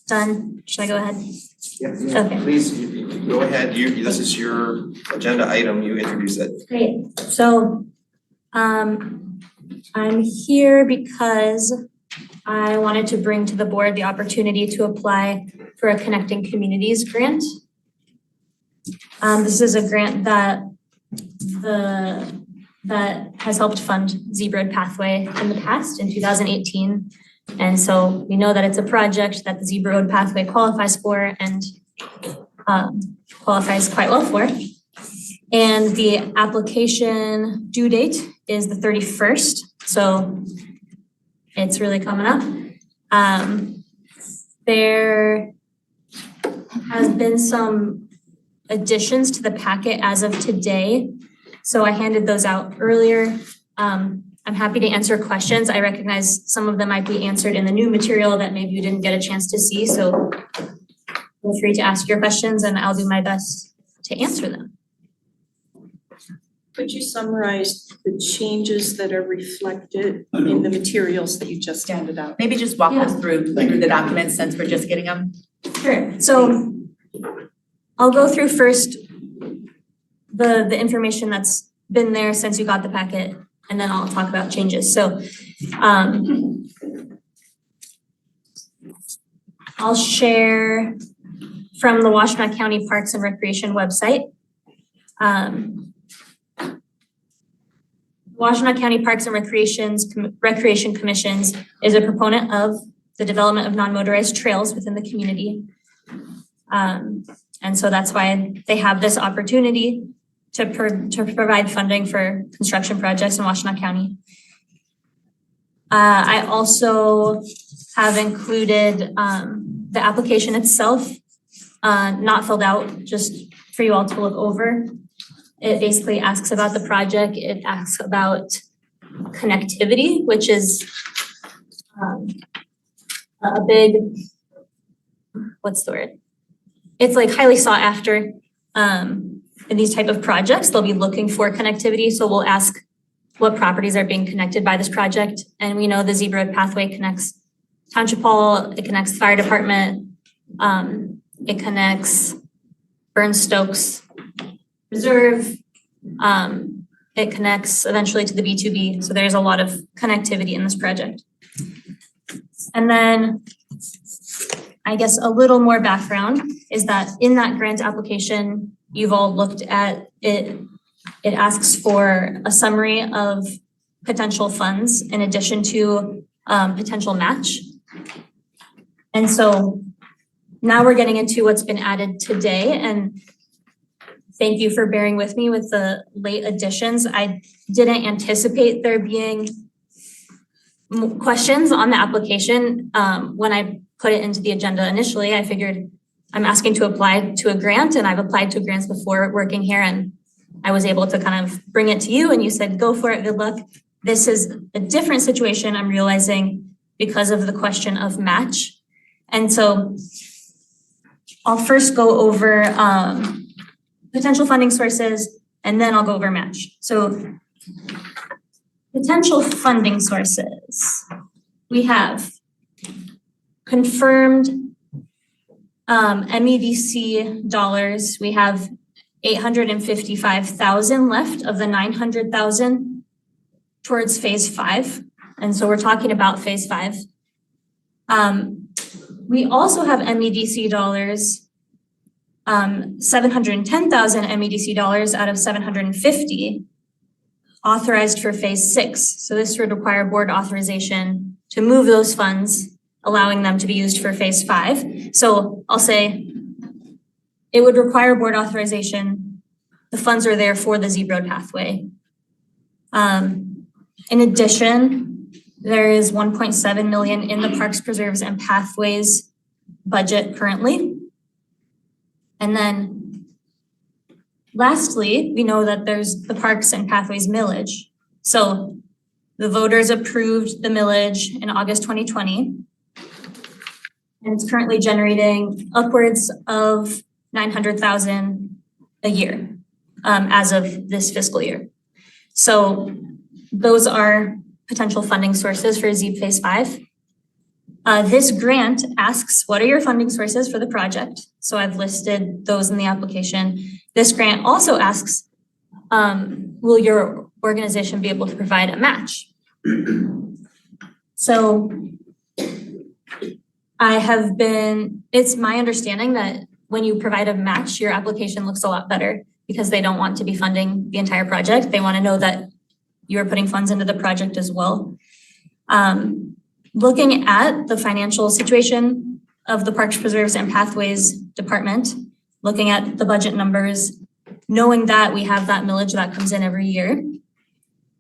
done? Should I go ahead? Yeah, Okay. please, you go ahead. This is your agenda item. You introduce it. Great. So, I'm here because I wanted to bring to the board the opportunity to apply for a Connecting Communities grant. This is a grant that has helped fund Z-Road Pathway in the past in 2018. And so we know that it's a project that the Z-Road Pathway qualifies for and qualifies quite well for. And the application due date is the 31st, so it's really coming up. There has been some additions to the packet as of today. So I handed those out earlier. I'm happy to answer questions. I recognize some of them might be answered in the new material that maybe you didn't get a chance to see, so feel free to ask your questions and I'll do my best to answer them. Could you summarize the changes that are reflected in the materials that you just handed out? Maybe just walk us through the documents since we're just getting them. Sure, so I'll go through first the information that's been there since you got the packet, and then I'll talk about changes. So I'll share from the Washtenaw County Parks and Recreation website. Washtenaw County Parks and Recreation Commissions is a proponent of the development of non-motorized trails within the community. And so that's why they have this opportunity to provide funding for construction projects in Washtenaw County. I also have included the application itself, not filled out, just for you all to look over. It basically asks about the project. It asks about connectivity, which is a big, what's the word? It's like highly sought after in these type of projects. They'll be looking for connectivity. So we'll ask what properties are being connected by this project. And we know the Zebra Road pathway connects Township Hall, it connects the fire department, it connects Burns Stokes Reserve, it connects eventually to the B2B. So there's a lot of connectivity in this project. And then I guess a little more background is that in that grant application, you've all looked at it. It asks for a summary of potential funds in addition to potential match. And so now we're getting into what's been added today, and thank you for bearing with me with the late additions. I didn't anticipate there being questions on the application. When I put it into the agenda initially, I figured I'm asking to apply to a grant, and I've applied to grants before working here, and I was able to kind of bring it to you and you said, go for it, good luck. This is a different situation, I'm realizing, because of the question of match. And so I'll first go over potential funding sources, and then I'll go over match. So potential funding sources. We have confirmed MEDC dollars. We have 855,000 left of the 900,000 towards phase 5. And so we're talking about phase 5. We also have MEDC dollars, 710,000 MEDC dollars out of 750 authorized for phase 6. So this would require board authorization to move those funds, allowing them to be used for phase 5. So I'll say it would require board authorization. The funds are there for the Zebra Road pathway. In addition, there is 1.7 million in the Parks, Preserves, and Pathways budget currently. And then lastly, we know that there's the Parks and Pathways millage. So the voters approved the millage in August 2020. And it's currently generating upwards of 900,000 a year as of this fiscal year. So those are potential funding sources for ZEEP Phase 5. This grant asks, what are your funding sources for the project? So I've listed those in the application. This grant also asks, will your organization be able to provide a match? So it's my understanding that when you provide a match, your application looks a lot better because they don't want to be funding the entire project. They want to know that you're putting funds into the project as well. Looking at the financial situation of the Parks, Preserves, and Pathways Department, looking at the budget numbers, knowing that we have that millage that comes in every year,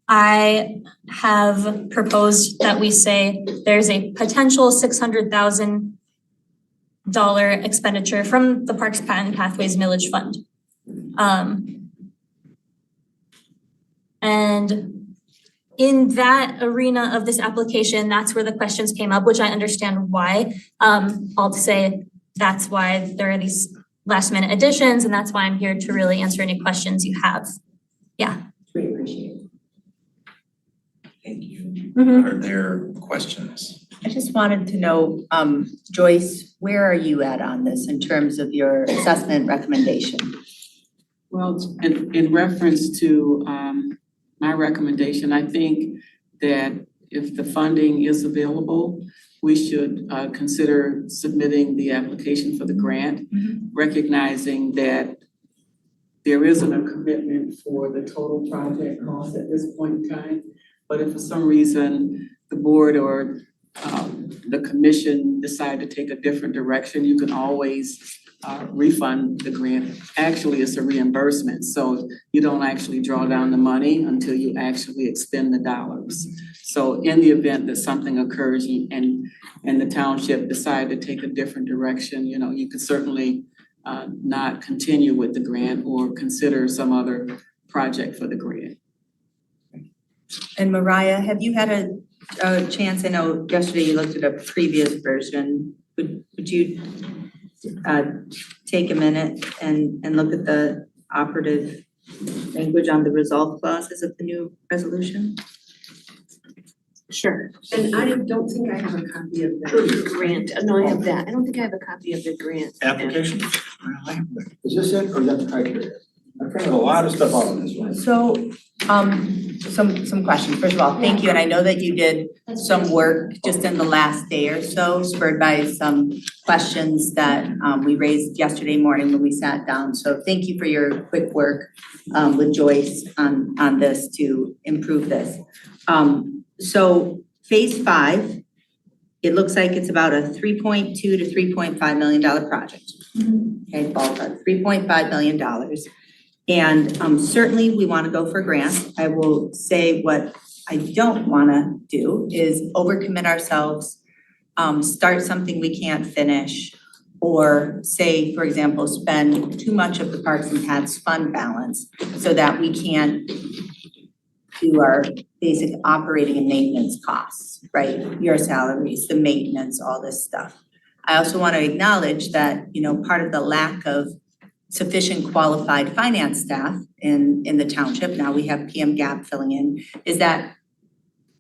I have proposed that we say there's a potential $600,000 expenditure from the Parks and Pathways Millage Fund. And in that arena of this application, that's where the questions came up, which I understand why. I'll say that's why there are these last minute additions, and that's why I'm here to really answer any questions you have. Yeah. We appreciate it. Thank you. Mhm. Are there questions? I just wanted to know, Joyce, where are you at on this in terms of your assessment recommendation? Well, in reference to my recommendation, I think that if the funding is available, we should consider submitting the application for the grant, recognizing that there isn't a commitment for the total project cost at this point in time. But if for some reason the board or the commission decide to take a different direction, you can always refund the grant. Actually, it's a reimbursement, so you don't actually draw down the money until you actually expend the dollars. So in the event that something occurs and the township decide to take a different direction, you know, you could certainly not continue with the grant or consider some other project for the grant. And Mariah, have you had a chance, I know yesterday you looked at a previous version, would you take a minute and look at the operative language on the resolve clauses of the new resolution? Sure. And I don't think I have a copy of the grant. No, I have that. I don't think I have a copy of the grant. Application? Is this it or is that the criteria? I printed a lot of stuff out on this one. So, some questions. First of all, thank you. And I know that you did some work just in the last day or so, spurred by some questions that we raised yesterday morning when we sat down. So thank you for your quick work with Joyce on this to improve this. So phase 5, it looks like it's about a $3.2 to $3.5 million project. Okay, ballpark, $3.5 million. And certainly we want to go for grants. I will say what I don't want to do is overcommit ourselves, start something we can't finish, or say, for example, spend too much of the Parks and Paths fund balance so that we can't do our basic operating and maintenance costs, right? Your salaries, the maintenance, all this stuff. I also want to acknowledge that, you know, part of the lack of sufficient qualified finance staff in the township, now we have PM Gap filling in, is that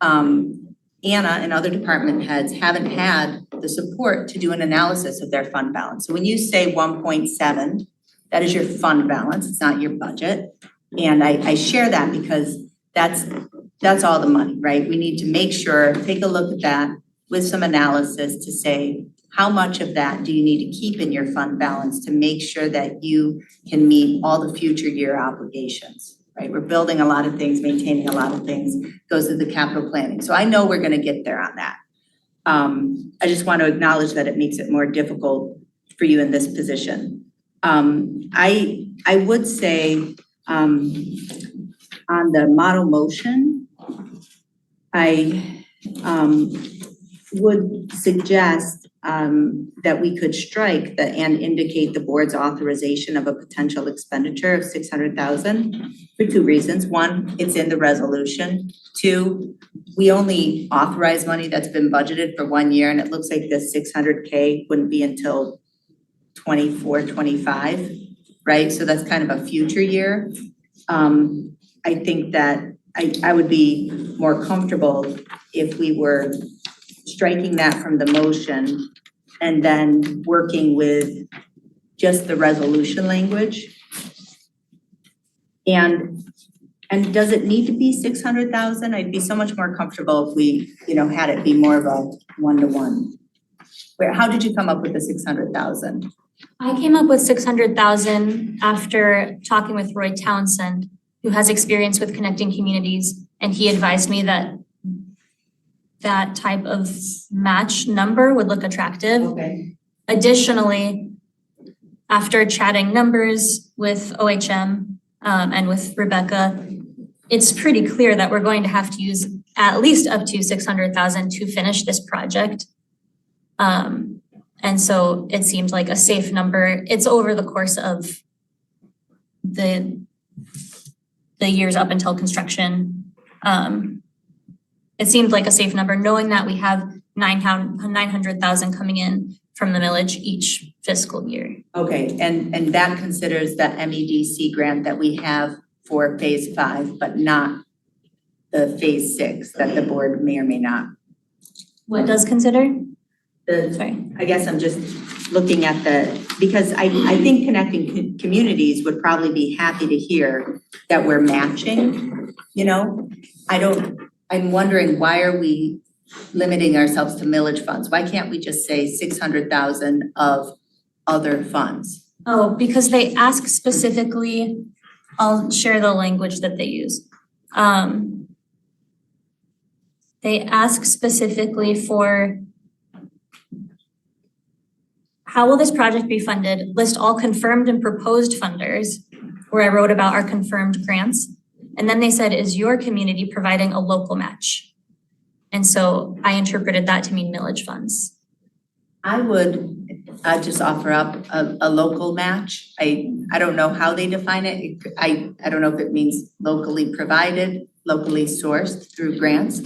Anna and other department heads haven't had the support to do an analysis of their fund balance. So when you say 1.7, that is your fund balance, it's not your budget. And I share that because that's all the money, right? We need to make sure, take a look at that with some analysis to say, how much of that do you need to keep in your fund balance to make sure that you can meet all the future year obligations, right? We're building a lot of things, maintaining a lot of things, goes to the capital planning. So I know we're gonna get there on that. I just want to acknowledge that it makes it more difficult for you in this position. I would say on the model motion, I would suggest that we could strike the and indicate the board's authorization of a potential expenditure of $600,000 for 2 reasons. 1, it's in the resolution. 2, we only authorize money that's been budgeted for 1 year, and it looks like this $600K wouldn't be until 24, 25, right? So that's kind of a future year. I think that I would be more comfortable if we were striking that from the motion and then working with just the resolution language. And does it need to be 600,000? I'd be so much more comfortable if we, had it be more of a 1-to-1. How did you come up with the 600,000? I came up with 600,000 after talking with Roy Townsend, who has experience with connecting communities, and he advised me that that type of match number would look attractive. Okay. Additionally, after chatting numbers with OHM and with Rebecca, it's pretty clear that we're going to have to use at least up to 600,000 to finish this project. And so it seemed like a safe number. It's over the course of the years up until construction. It seemed like a safe number, knowing that we have 900,000 coming in from the millage each fiscal year. Okay, and that considers the MEDC grant that we have for phase 5, but not the phase 6 that the board may or may not. What does consider? Sorry. I guess I'm just looking at because I think Connecting Communities would probably be happy to hear that we're matching, you know? I'm wondering, why are we limiting ourselves to millage funds? Why can't we just say 600,000 of other funds? Oh, because they ask specifically, I'll share the language that they use. They ask specifically for how will this project be funded? List all confirmed and proposed funders, where I wrote about our confirmed grants. And then they said, is your community providing a local match? And so I interpreted that to mean millage funds. I'd just offer up a local match. I don't know how they define it. I don't know if it means locally provided, locally sourced through grants,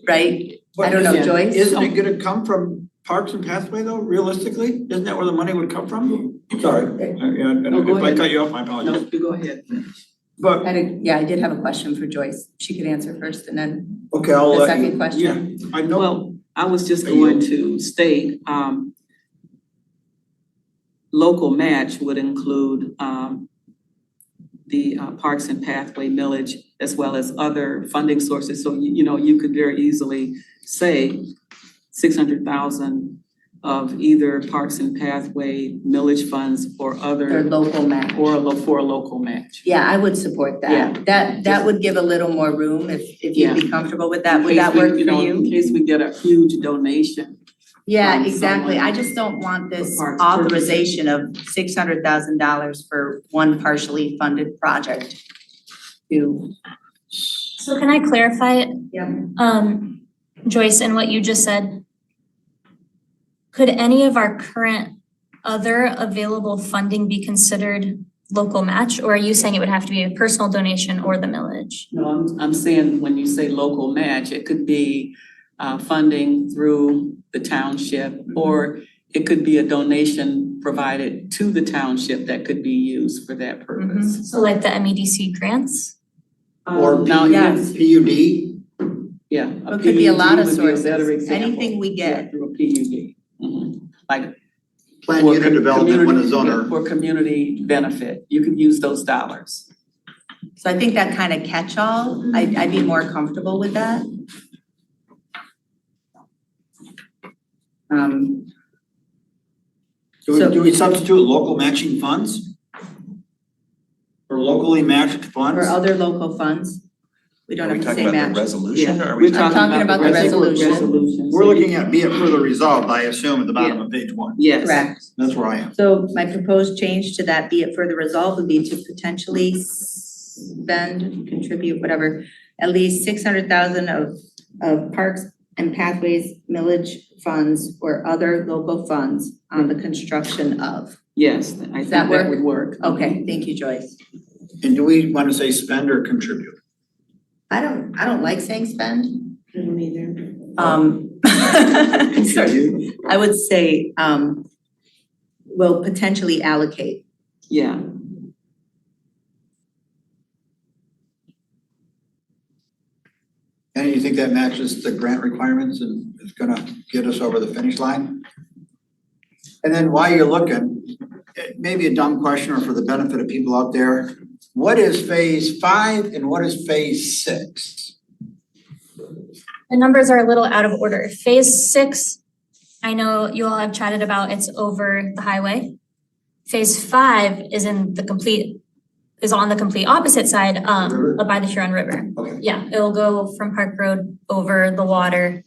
right? I don't know, Joyce? Isn't it gonna come from Parks and Pathway though, realistically? Isn't that where the money would come from? Sorry, No, go if I ahead. cut you off, I apologize. No, you go ahead. But, I did have a question for Joyce. She could answer first and then okay, I'll the let you. second question. Yeah, I know. Well, I was just going to state, local match would include, the Parks and Pathway millage as well as other funding sources. So, you know, you could very easily say 600,000 of either Parks and Pathway millage funds or other. Or local match. For a local match. Yeah, I would support that. Yeah. That would give a little more room if you'd be comfortable with that. In Would case that we- work for In you? case we get a huge donation. Yeah, from exactly. someone. I just don't want this For parks authorization of $600,000 for one partially funded project. So can I clarify it? Yeah. Joyce, in what you just said, could any of our current other available funding be considered local match? Or are you saying it would have to be a personal donation or the millage? No, I'm saying when you say local match, it could be funding through the township, or it could be a donation provided to the township that could be used for that purpose. So like the MEDC grants? Or Now, yes. PUD? Yeah. It could be a lot of PUD would be a better sources. example. Anything we Yeah, get. through a PUD. Like. Planned for unit development when a zoner. For community benefit, you could use those dollars. So I think that kind of catch-all, I'd be more comfortable with that. Do we substitute local matching funds? Or locally matched funds? Or other local funds. We don't Are we have to talking say about the match. resolution, or are We're we I'm talking about the resolution. resolution. We're looking at be it further resolved, I assume, at the bottom of page 1. Yes. Correct. That's where I am. So my proposed change to that, be it further resolved, would be to potentially spend, contribute, whatever, at least 600,000 of Parks and Pathways millage funds or other local funds on the construction of. Yes, I think that that work? would work. Okay, thank you, Joyce. And do we want to say spend or contribute? I don't like saying spend. I don't either. Sorry, I would say, will potentially allocate. Yeah. And you think that matches the grant requirements and is gonna get us over the finish line? And then while you're looking, it may be a dumb question or for the benefit of people out there, what is phase 5 and what is phase 6? The numbers are a little out of order. Phase 6, I know you all have chatted about, it's over the highway. Phase 5 is on the complete opposite side, up by the Huron River. Okay. Yeah, it'll go from Park Road over the water,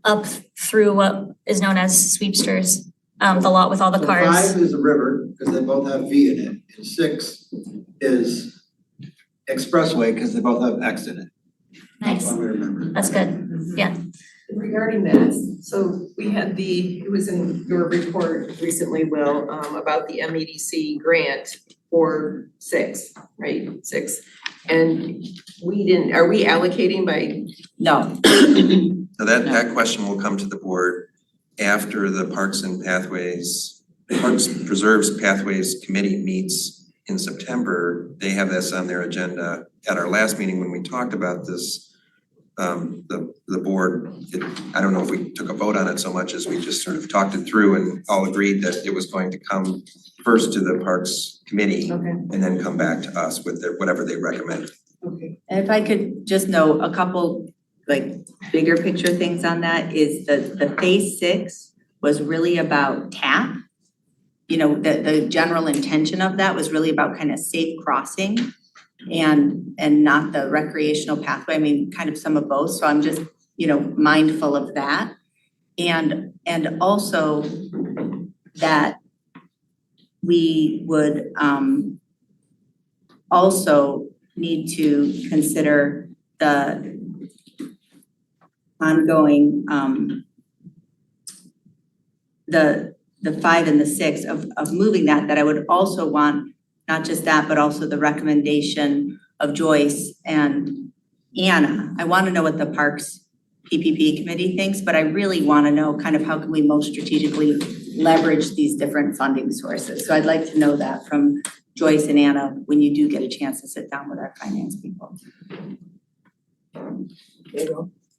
up through what is known as Sweepsters, the lot with all the So cars. 5 is the river, because they both have V in it, and 6 is expressway, because they both have X in it. Nice, That's what I remember. that's good, yeah. Regarding that, so we had it was in your report recently, Will, about the MEDC grant for 6, right? 6. And are we allocating by? No. So that question will come to the board after the Parks Preserves Pathways Committee meets in September. They have this on their agenda. At our last meeting, when we talked about this, the board, I don't know if we took a vote on it so much as we just sort of talked it through and all agreed that it was going to come first to the Parks Committee and then come back to us with whatever they recommend. Okay. And if I could just know a couple like bigger picture things on that is the phase 6 was really about TAP. You know, the general intention of that was really about kind of safe crossing and not the recreational pathway. I mean, kind of some of both. So I'm just, mindful of that. And also that we would also need to consider the ongoing the 5 and the 6 of moving that I would also want not just that, but also the recommendation of Joyce and Anna. I want to know what the Parks PPP committee thinks, but I really want to know kind of how can we most strategically leverage these different funding sources. So I'd like to know that from Joyce and Anna when you do get a chance to sit down with our finance people.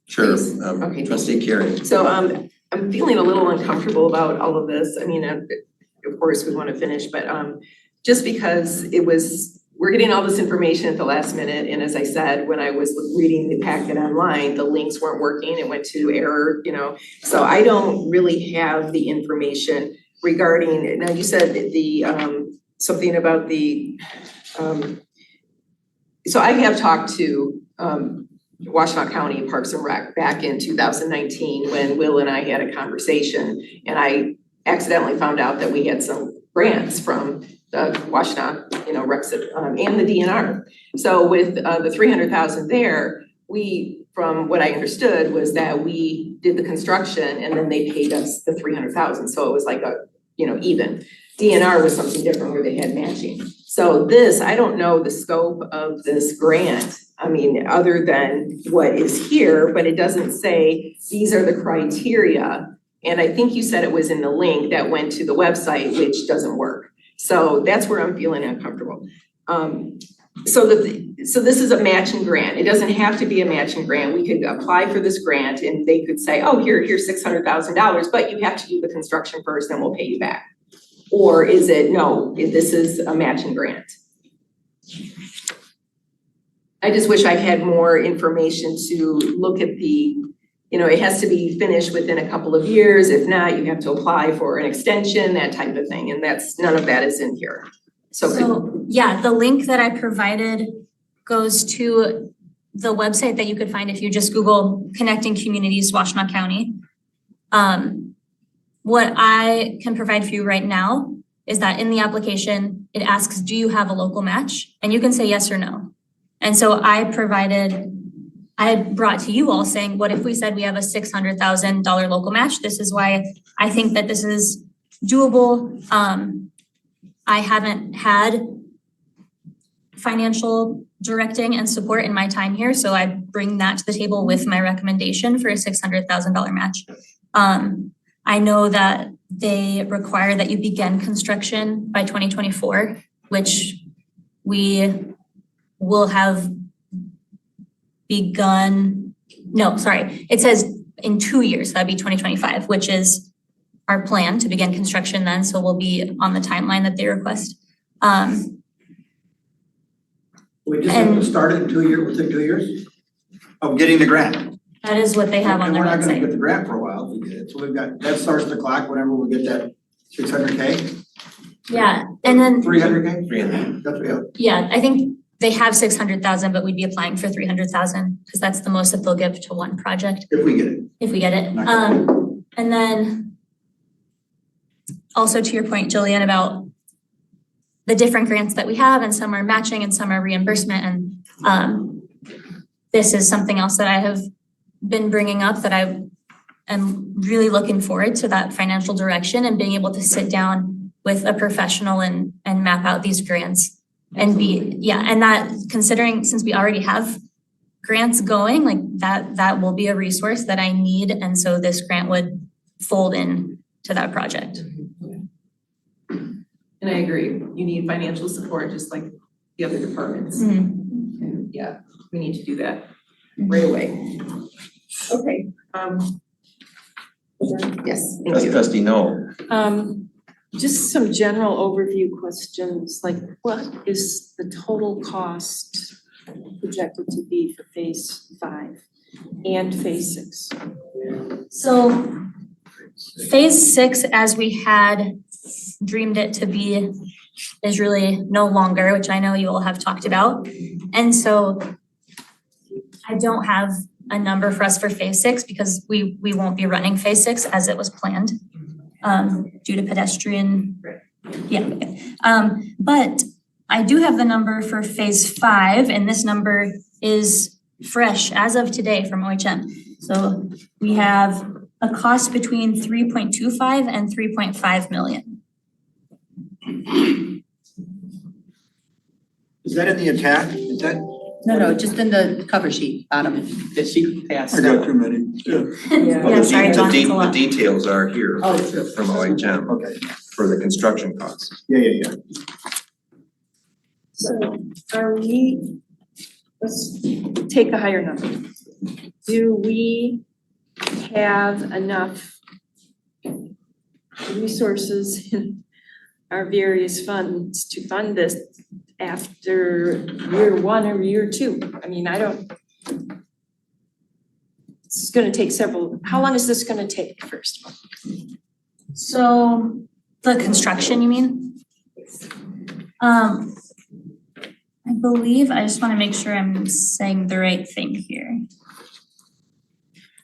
Sure, Okay. Trustee Carey. So I'm feeling a little uncomfortable about all of this. I mean, of course we want to finish, but just because we're getting all this information at the last minute, and as I said, when I was reading the packet online, the links weren't working, it went to error, so I don't really have the information regarding, now you said the something about the so I have talked to Washtenaw County Parks and Rec back in 2019 when Will and I had a conversation, and I accidentally found out that we had some grants from the Washtenaw, Recs, and the DNR. So with the 300,000 there, we, from what I understood, was that we did the construction and then they paid us the 300,000. So it was like a, even. DNR was something different where they had matching. So this, I don't know the scope of this grant. I mean, other than what is here, but it doesn't say these are the criteria. And I think you said it was in the link that went to the website, which doesn't work. So that's where I'm feeling uncomfortable. So this is a matching grant. It doesn't have to be a matching grant. We could apply for this grant and they could say, oh, here's $600,000, but you have to do the construction first, then we'll pay you back. Or is it, no, this is a matching grant? I just wish I had more information to look at the, it has to be finished within a couple of years. If not, you have to apply for an extension, that type of thing. And none of that is in here. So yeah, the link that I provided goes to the website that you could find if you just Google Connecting Communities, Washtenaw County. What I can provide for you right now is that in the application, it asks, do you have a local match? And you can say yes or no. And so I brought to you all saying, what if we said we have a $600,000 local match? This is why I think that this is doable. I haven't had financial directing and support in my time here, so I bring that to the table with my recommendation for a $600,000 match. I know that they require that you begin construction by 2024, which we will have begun, no, sorry, it says in 2 years, that'd be 2025, which is our plan to begin construction then, so we'll be on the timeline that they request. We just have to start it within 2 years of getting the grant. That is what they have on their And we're not gonna website. get the grant for a while if we get it, so that starts the clock whenever we get that 600K, Yeah, and then, 300K? That's what we have. yeah, I think they have 600,000, but we'd be applying for 300,000 because that's the most that they'll give to one project. If we get it. If we get it. And then also to your point, Jillian, about the different grants that we have, and some are matching and some are reimbursement. And this is something else that I have been bringing up, that I am really looking forward to, that financial direction and being able to sit down with a professional and map out these grants And and that considering since we already have grants going, like that will be a resource that I need. And so this grant would fold in to that project. And I agree, you need financial support just like the other departments. Mm-hmm. And yeah, we need to do that right away. Okay, yes, thank you. Trustee Noel. Just some general overview questions, like what is the total cost projected to be for phase 5 and phase 6? So phase 6, as we had dreamed it to be, is really no longer, which I know you all have talked about. And so I don't have a number for us for phase 6 because we won't be running phase 6 as it was planned due to pedestrian. But I do have the number for phase 5, and this number is fresh as of today from OHM. So we have a cost between 3.25 and 3.5 million. Is that in the attack? Is that? No, just in the cover sheet, bottom. That she passed. I got too many. Yeah, sorry, John, it's a lot. The details are here Oh, sure. from OHM Okay. for the construction costs. Yeah. So let's take a higher number. Do we have enough resources in our various funds to fund this after year 1 or year 2? I mean, this is gonna take how long is this gonna take first of all? So the construction, you mean? I believe, I just wanna make sure I'm saying the right thing here.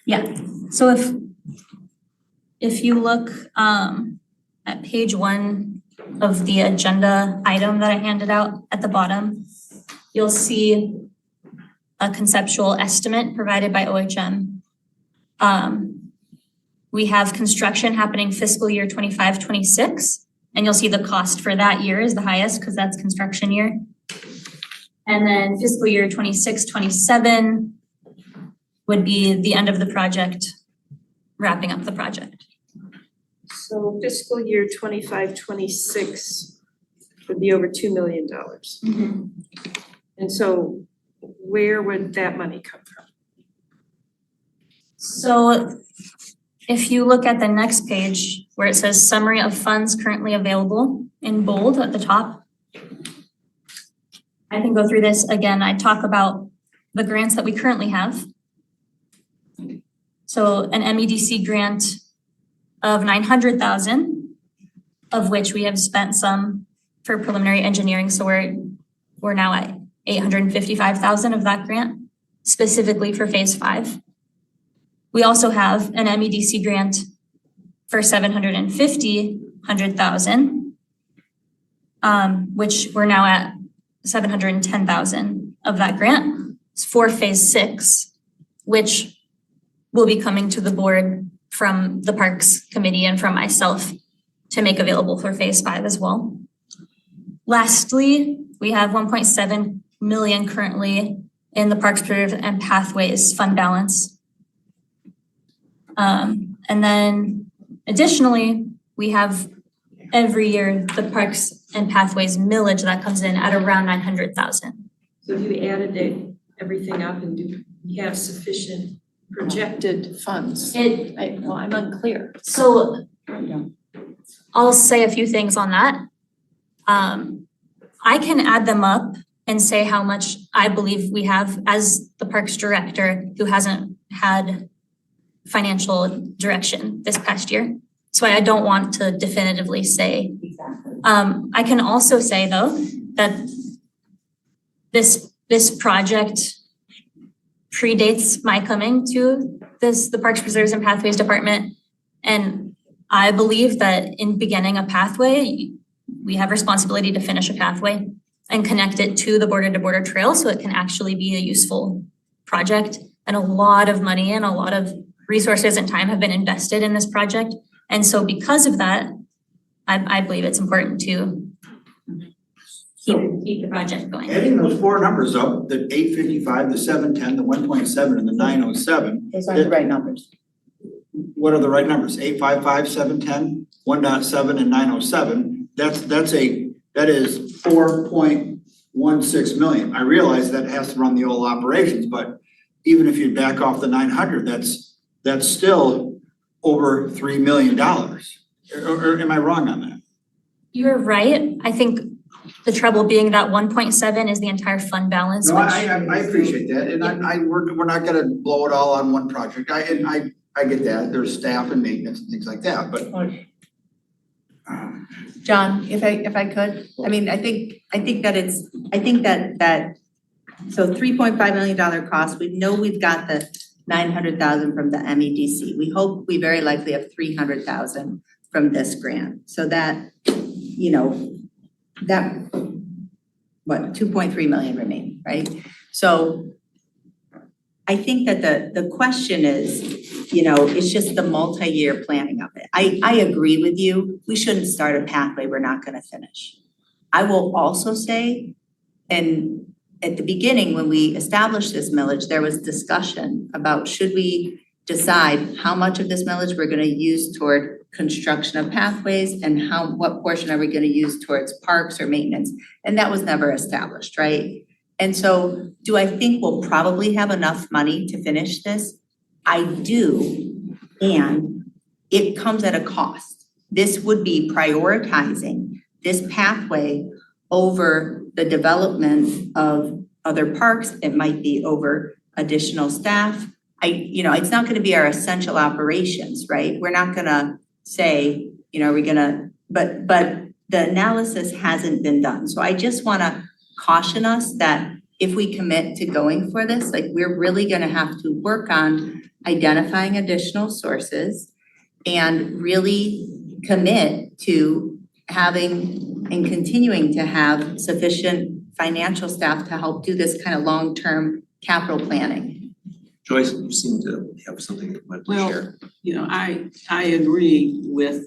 Yeah, so if you look at page 1 of the agenda item that I handed out at the bottom, you'll see a conceptual estimate provided by OHM. We have construction happening fiscal year 25-26, and you'll see the cost for that year is the highest because that's construction year. And then fiscal year 26-27 would be the end of the project, wrapping up the project. So fiscal year 25-26 would be over $2 million. Mm-hmm. And so where would that money come from? So if you look at the next page where it says summary of funds currently available in bold at the top, I can go through this again. I talk about the grants that we currently have. So an MEDC grant of 900,000, of which we have spent some for preliminary engineering. So we're now at 855,000 of that grant, specifically for phase 5. We also have an MEDC grant for 750,000, which we're now at 710,000 of that grant for phase 6, which will be coming to the board from the Parks Committee and from myself to make available for phase 5 as well. Lastly, we have 1.7 million currently in the Parks Preserve and Pathways fund balance. And then additionally, we have every year the Parks and Pathways millage that comes in at around 900,000. So if you added everything up and do you have sufficient projected funds? I'm unclear. So I'll say a few things on that. I can add them up and say how much I believe we have as the Parks Director who hasn't had financial direction this past year. So I don't want to definitively say. I can also say though, that this project predates my coming to the Parks, Preserves and Pathways Department. And I believe that in beginning a pathway, we have responsibility to finish a pathway and connect it to the border to border trail so it can actually be a useful project. And a lot of money and a lot of resources and time have been invested in this project. And so because of that, I believe it's important to keep the project going. Adding those four numbers up, the 855, the 710, the 1.7, and the 907. Those aren't the right numbers. What are the right numbers? 855, 710, 1.7, and 907. That is 4.16 million. I realize that has to run the old operations, but even if you back off the 900, that's still over $3 million. Or am I wrong on that? You're right. I think the trouble being that 1.7 is the entire fund balance. No, which- I appreciate that, and we're not gonna blow it all on one project. I get that. There's staff and maintenance and things like that, but John, if I could, I mean, I think that so $3.5 million cost, we know we've got the 900,000 from the MEDC. We hope we very likely have 300,000 from this grant. So that, you know, that, what, 2.3 million remaining, right? So I think that the question is, you know, it's just the multi-year planning of it. I agree with you. We shouldn't start a pathway we're not gonna finish. I will also say, and at the beginning, when we established this millage, there was discussion about should we decide how much of this millage we're gonna use toward construction of pathways and what portion are we gonna use towards parks or maintenance? And that was never established, right? And so do I think we'll probably have enough money to finish this? I do, and it comes at a cost. This would be prioritizing this pathway over the development of other parks. It might be over additional staff. It's not gonna be our essential operations, right? We're not gonna say, but the analysis hasn't been done. So I just wanna caution us that if we commit to going for this, like we're really gonna have to work on identifying additional sources and really commit to having and continuing to have sufficient financial staff to help do this kind of long-term capital planning. Joyce, you seem to have something that you might Well, share. You know, I agree with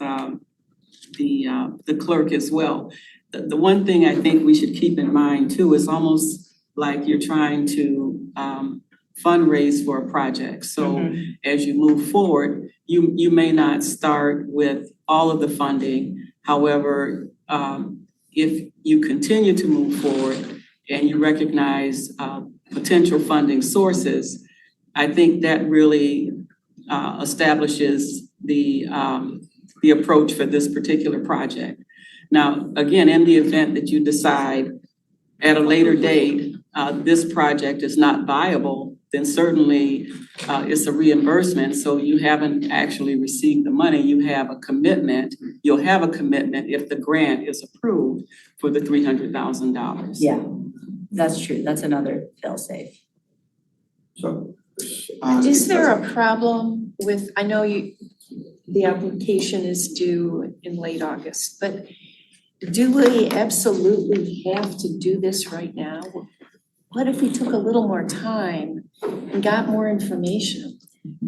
the clerk as well. The one thing I think we should keep in mind too is almost like you're trying to fundraise for a project. So as you move forward, you may not start with all of the funding. However, if you continue to move forward and you recognize potential funding sources, I think that really establishes the approach for this particular project. Now, again, in the event that you decide at a later date, this project is not viable, then certainly it's a reimbursement. So you haven't actually received the money. You have a commitment. You'll have a commitment if the grant is approved for the $300,000. Yeah, that's true. That's another fail-safe. So. Is there a problem with, I know the application is due in late August, but do we absolutely have to do this right now? What if we took a little more time and got more information?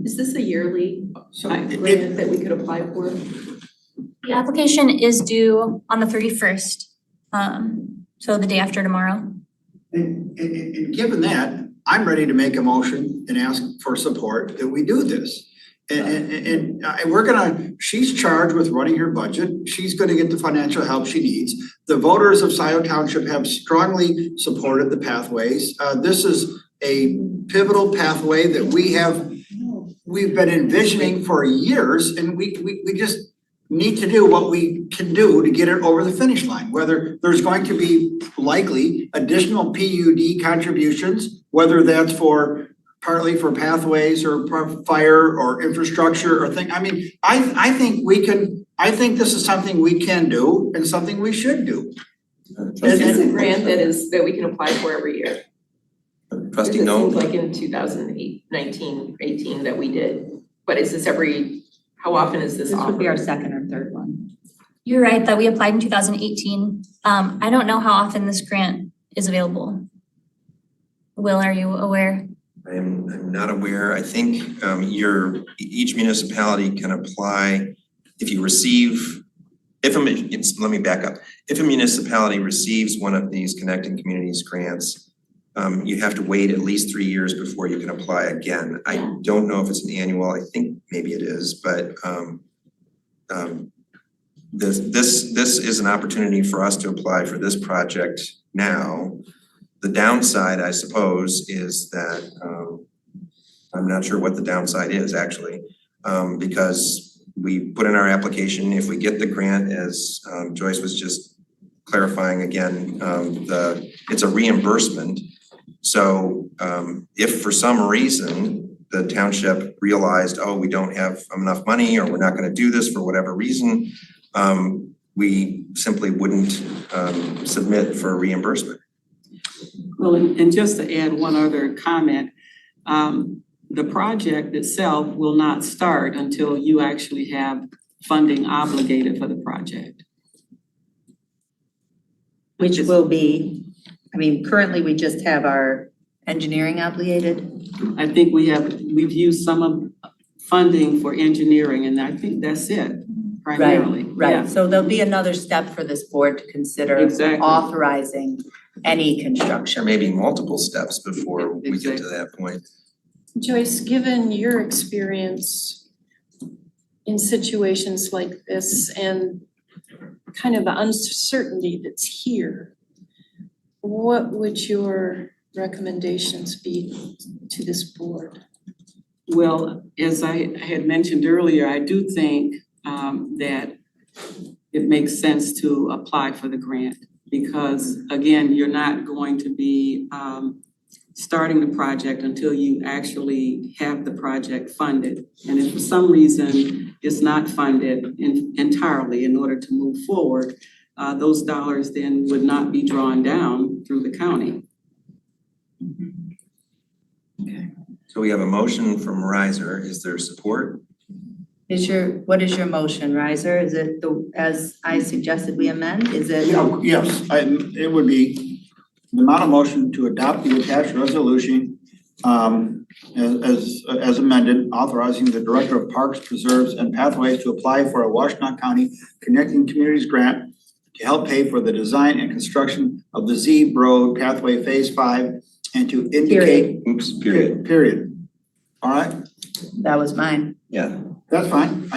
Is this a yearly grant that we could apply for? The application is due on the 31st, so the day after tomorrow. And given that, I'm ready to make a motion and ask for support that we do this. And she's charged with running her budget. She's gonna get the financial help she needs. The voters of Scio Township have strongly supported the pathways. This is a pivotal pathway that we've been envisioning for years, and we just need to do what we can do to get it over the finish line. Whether there's going to be likely additional PUD contributions, whether that's partly for pathways or fire or infrastructure or I think this is something we can do and something we should do. This is a grant that we can apply for every year. Trustee It No. seems like in 2019, 18 that we did, but is this how often is this offered? This would be our second or third one. You're right that we applied in 2018. I don't know how often this grant is available. Will, are you aware? I'm not aware. I think each municipality can apply if you receive let me back up. If a municipality receives one of these Connecting Communities grants, you have to wait at least 3 years before you can apply again. I don't know if it's an annual, I think maybe it is, but this is an opportunity for us to apply for this project now. The downside, I suppose, is that I'm not sure what the downside is actually, because we put in our application, if we get the grant, as Joyce was just clarifying again, it's a reimbursement. So if for some reason the township realized, oh, we don't have enough money, or we're not gonna do this for whatever reason, we simply wouldn't submit for reimbursement. Well, and just to add one other comment, the project itself will not start until you actually have funding obligated for the project. Which will be, I mean, currently we just have our engineering obligated. I think we've used some of funding for engineering, and I think that's it primarily. Right, so there'll be another step for this board to consider Exactly. authorizing any construction. There may be multiple steps before we get to that point. Joyce, given your experience in situations like this and kind of the uncertainty that's here, what would your recommendations be to this board? Well, as I had mentioned earlier, I do think that it makes sense to apply for the grant because, again, you're not going to be starting the project until you actually have the project funded. And if for some reason it's not funded entirely in order to move forward, those dollars then would not be drawn down through the county. So we have a motion from Riser. Is there support? What is your motion, Riser? Is it as I suggested we amend? Is it? Yes, it would be the amount of motion to adopt the attached resolution as amended, authorizing the Director of Parks, Preserves, and Pathways to apply for a Washtenaw County Connecting Communities grant to help pay for the design and construction of the Z Road Pathway Phase 5 and to indicate. Period. All right? That was mine. Yeah. That's fine.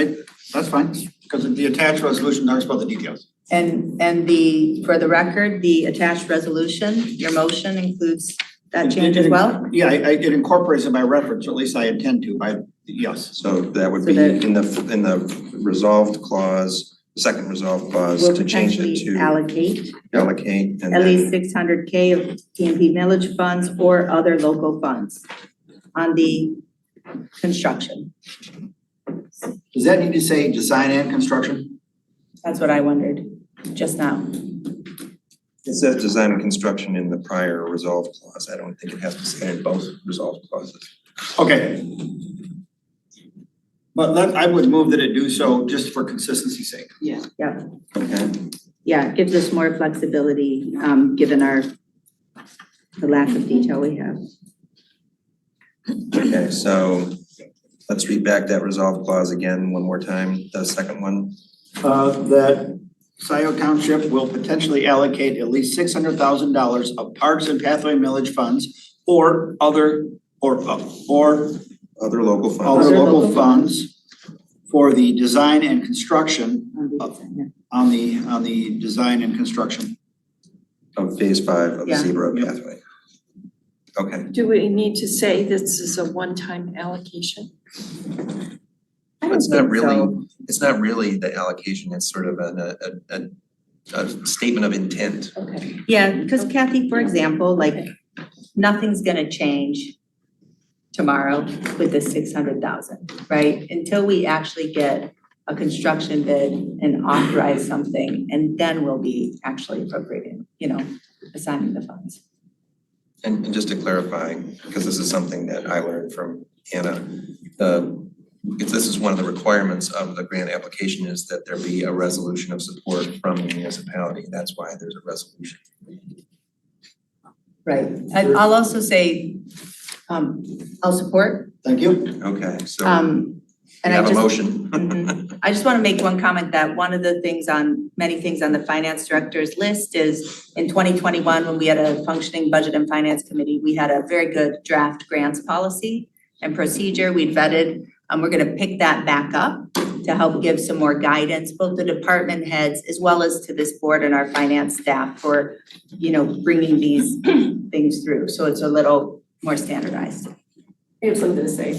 That's fine, because the attached resolution talks about the details. And for the record, the attached resolution, your motion includes that change as well? Yeah, it incorporates it by reference, or at least I intend to, yes. So that would be in the resolved clause, the second resolved clause Will to change it potentially to allocate and at then least 600K of TMP millage funds or other local funds on the construction. Does that need to say design and construction? That's what I wondered just now. it says design and construction in the prior resolved clause. I don't think it has to say it in both resolved clauses. Okay. But I would move that it do so just for consistency's sake. Yeah. Yeah. Okay. Yeah, it gives us more flexibility, given the lack of detail we have. Okay, so let's read back that resolved clause again one more time, the second one. That Scio Township will potentially allocate at least $600,000 of parks and pathway millage funds or other local funds for the design and construction on the design and construction Of phase 5 of the Yeah. Zebra Pathway. Okay. Do we need to say this is a one-time allocation? It's not really the allocation, it's sort of a statement of intent. Okay. Yeah, because Kathy, for example, like nothing's gonna change tomorrow with the 600,000, right? Until we actually get a construction bid and authorize something, and then we'll be actually appropriating, assigning the funds. And just to clarify, because this is something that I learned from Anna, this is one of the requirements of the grant application is that there be a resolution of support from the municipality. That's why there's a resolution. Right. I'll also say, I'll support. Thank you. Okay, so And we I have a just, motion. I just want to make one comment that one of the things many things on the finance director's list is in 2021, when we had a functioning budget and finance committee, we had a very good draft grants policy and procedure we'd vetted. We're going to pick that back up to help give some more guidance, both the department heads as well as to this board and our finance staff for, bringing these things through. So it's a little more standardized. I have something to say.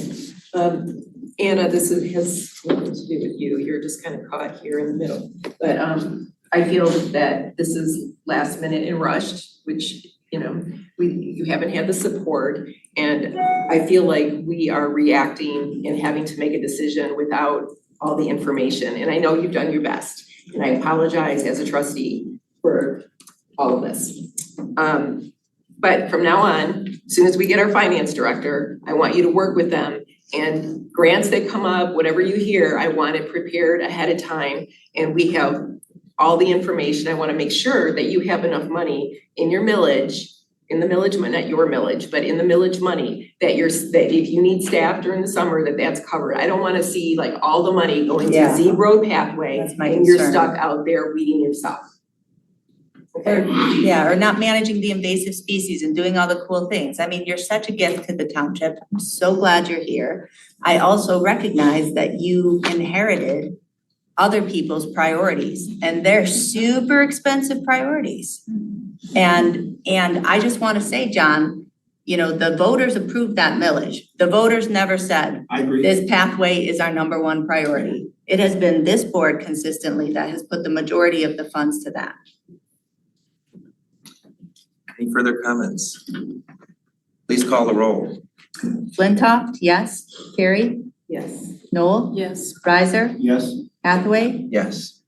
Anna, this has nothing to do with you. You're just kind of caught here in the middle. But I feel that this is last minute and rushed, which, you haven't had the support. And I feel like we are reacting and having to make a decision without all the information. And I know you've done your best. And I apologize as a trustee for all of this. But from now on, as soon as we get our finance director, I want you to work with them, and grants that come up, whatever you hear, I want it prepared ahead of time, and we have all the information. I want to make sure that you have enough money in your millage, not your millage, but in the millage money, that if you need staff during the summer, that's covered. I don't want to see like all the money going to Z Road pathway and you're stuck out there weeding yourself. Or not managing the invasive species and doing all the cool things. I mean, you're such a gift to the township. I'm so glad you're here. I also recognize that you inherited other people's priorities, and they're super expensive priorities. And I just want to say, John, the voters approved that millage. The voters never said, I agree. This pathway is our number one priority. It has been this board consistently that has put the majority of the funds to that. Any further comments? Please call the roll. Flintoff, yes. Carrie? Yes. Noel? Yes. Riser? Yes. Hathaway? Yes.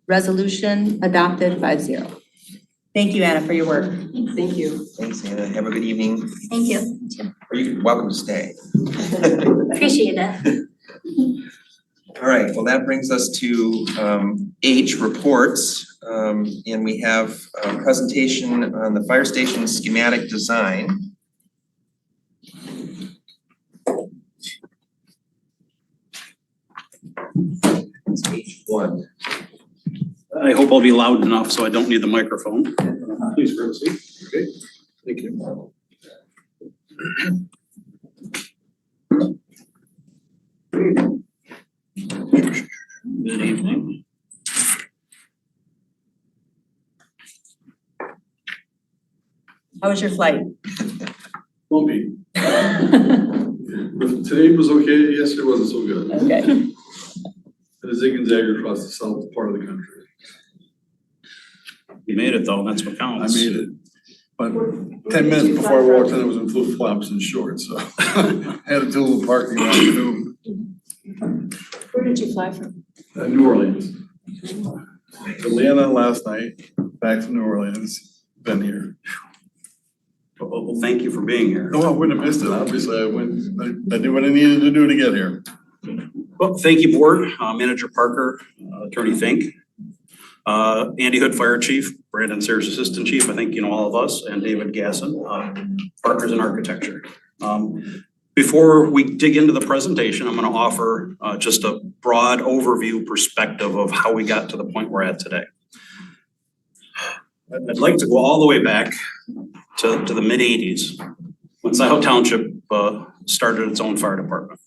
Resolution adopted 5-0. Thank you, Anna, for your work. Thank you. Thanks, Anna. Have a good evening. Thank you. Or you're welcome to stay. Appreciate it. All right, well, that brings us to H, reports. And we have a presentation on the fire station schematic design. It's H1. I hope I'll be loud enough so I don't need the microphone. Please proceed. Okay, thank you. Good evening. How was your flight? Bumpy. Today was okay, yesterday wasn't so good. Okay. And a zig and zag across the south part of the country. You made it though, that's what I counts. made it. But 10 minutes before I walked in, I was in flip flops and shorts, so had to do the parking lot too. Where did you fly from? New Orleans. Atlanta last night, back to New Orleans, been here. Well, thank you for being here. No, I wouldn't have missed it, obviously, I did what I needed to do to get here. Well, thank you, board, Manager Parker, Attorney Fink, Andy Hood, Fire Chief, Brandon Sears, Assistant Chief, I think you know all of us, and David Gasson, Partners in Architecture. Before we dig into the presentation, I'm gonna offer just a broad overview perspective of how we got to the point we're at today. I'd like to go all the way back to the mid-80s, when Scio Township started its own fire department.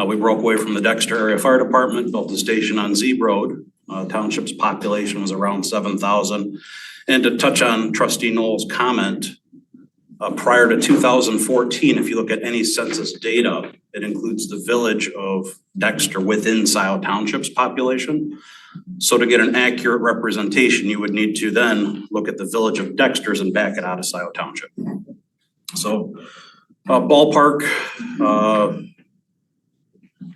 We broke away from the Dexter Area Fire Department, built a station on Z Road. Township's population was around 7,000. And to touch on Trustee Noel's comment, prior to 2014, if you look at any census data, it includes the village of Dexter within Scio Township's population. So to get an accurate representation, you would need to then look at the village of Dexter's and back it out of Scio Township. So ballpark,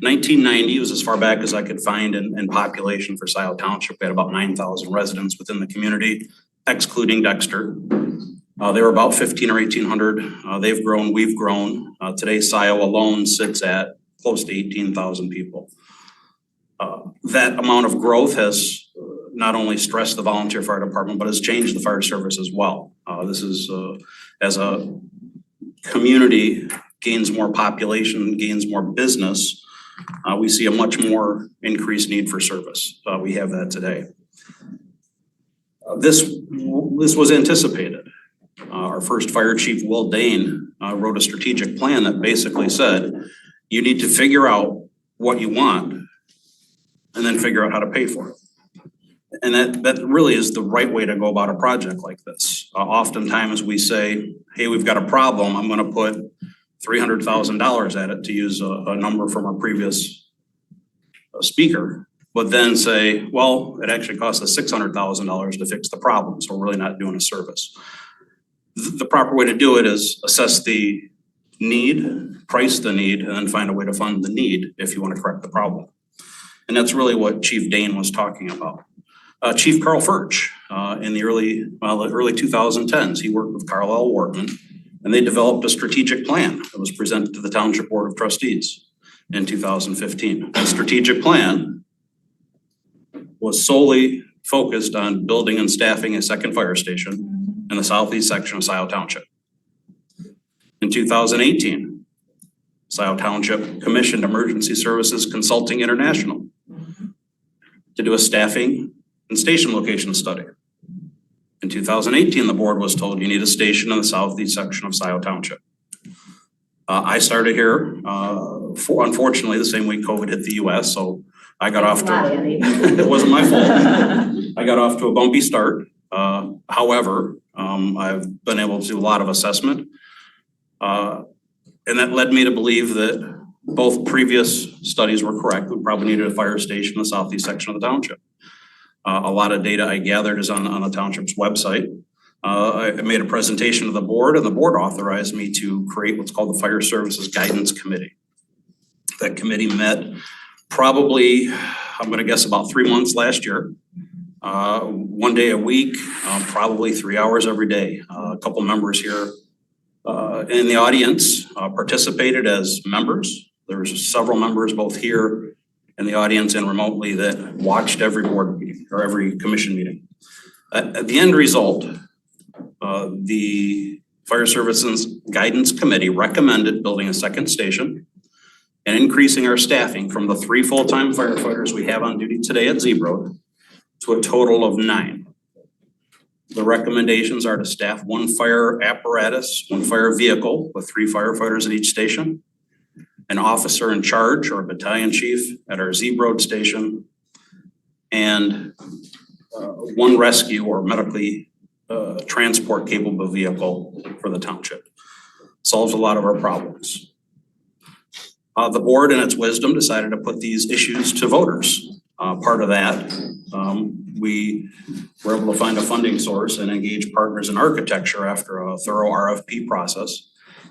1990 was as far back as I could find in population for Scio Township. We had about 9,000 residents within the community, excluding Dexter. They were about 1,500 or 1,800. They've grown, we've grown. Today, Scio alone sits at close to 18,000 people. That amount of growth has not only stressed the volunteer fire department, but has changed the fire service as well. This is, as a community gains more population, gains more business, we see a much more increased need for service. We have that today. This was anticipated. Our first fire chief, Will Dane, wrote a strategic plan that basically said, you need to figure out what you want and then figure out how to pay for it. And that really is the right way to go about a project like this. Oftentimes we say, hey, we've got a problem, I'm gonna put $300,000 at it, to use a number from our previous speaker, but then say, well, it actually costs us $600,000 to fix the problem, so we're really not doing a service. The proper way to do it is assess the need, price the need, and then find a way to fund the need if you want to correct the problem. And that's really what Chief Dane was talking about. Chief Carl Furch, in the early 2010s, he worked with Carl L. Wortman, and they developed a strategic plan that was presented to the Township Board of Trustees in 2015. The strategic plan was solely focused on building and staffing a second fire station in the southeast section of Scio Township. In 2018, Scio Township commissioned Emergency Services Consulting International to do a staffing and station location study. In 2018, the board was told you need a station in the southeast section of Scio Township. I started here, unfortunately, the same week COVID hit the US, so I got off to, it wasn't my fault. I got off to a bumpy start. However, I've been able to do a lot of assessment. And that led me to believe that both previous studies were correct. We probably needed a fire station in the southeast section of the township. A lot of data I gathered is on the township's website. I made a presentation to the board, and the board authorized me to create what's called the Fire Services Guidance Committee. That committee met probably, I'm gonna guess, about 3 months last year. 1 day a week, probably 3 hours every day. A couple members here in the audience participated as members. There was several members both here in the audience and remotely that watched every board meeting or every commission meeting. At the end result, the Fire Services Guidance Committee recommended building a second station and increasing our staffing from the 3 full-time firefighters we have on duty today at Zebro to a total of 9. The recommendations are to staff 1 fire apparatus, 1 fire vehicle with 3 firefighters at each station, an officer in charge or a battalion chief at our Zebro station, and 1 rescue or medically transport capable vehicle for the township. Solves a lot of our problems. The board in its wisdom decided to put these issues to voters. Part of that, we were able to find a funding source and engage partners in architecture after a thorough RFP process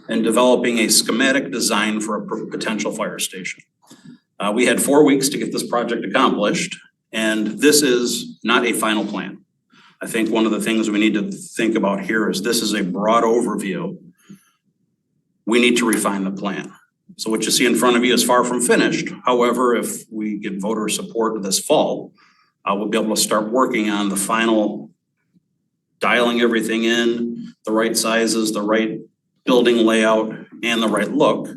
and developing a schematic design for a potential fire station. We had 4 weeks to get this project accomplished, and this is not a final plan. I think one of the things we need to think about here is this is a broad overview. We need to refine the plan. So what you see in front of you is far from finished. However, if we get voter support this fall, we'll be able to start working on the final, dialing everything in, the right sizes, the right building layout, and the right look,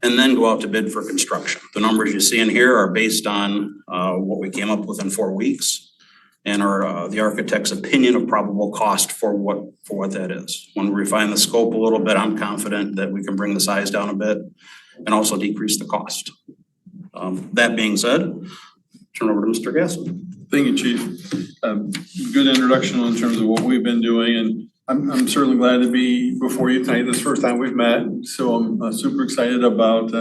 and then go out to bid for construction. The numbers you see in here are based on what we came up with in 4 weeks and are the architect's opinion of probable cost for what that is. When we refine the scope a little bit, I'm confident that we can bring the size down a bit and also decrease the cost. That being said, turn over to Mr. Gasson. Thank you, Chief. Good introduction in terms of what we've been doing, and I'm certainly glad to be before you tonight. This is the first time we've met, so I'm super excited about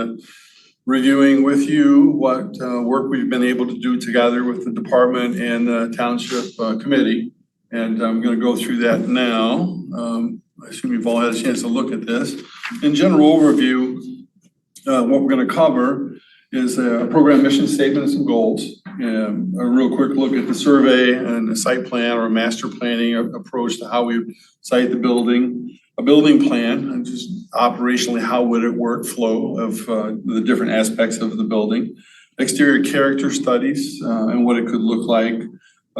reviewing with you what work we've been able to do together with the department and the township committee. And I'm gonna go through that now. I assume you've all had a chance to look at this. In general overview, what we're gonna cover is a program mission statements and goals. A real quick look at the survey and the site plan or master planning approach to how we site the building. A building plan and just operationally how would it work, flow of the different aspects of the building. Exterior character studies and what it could look like.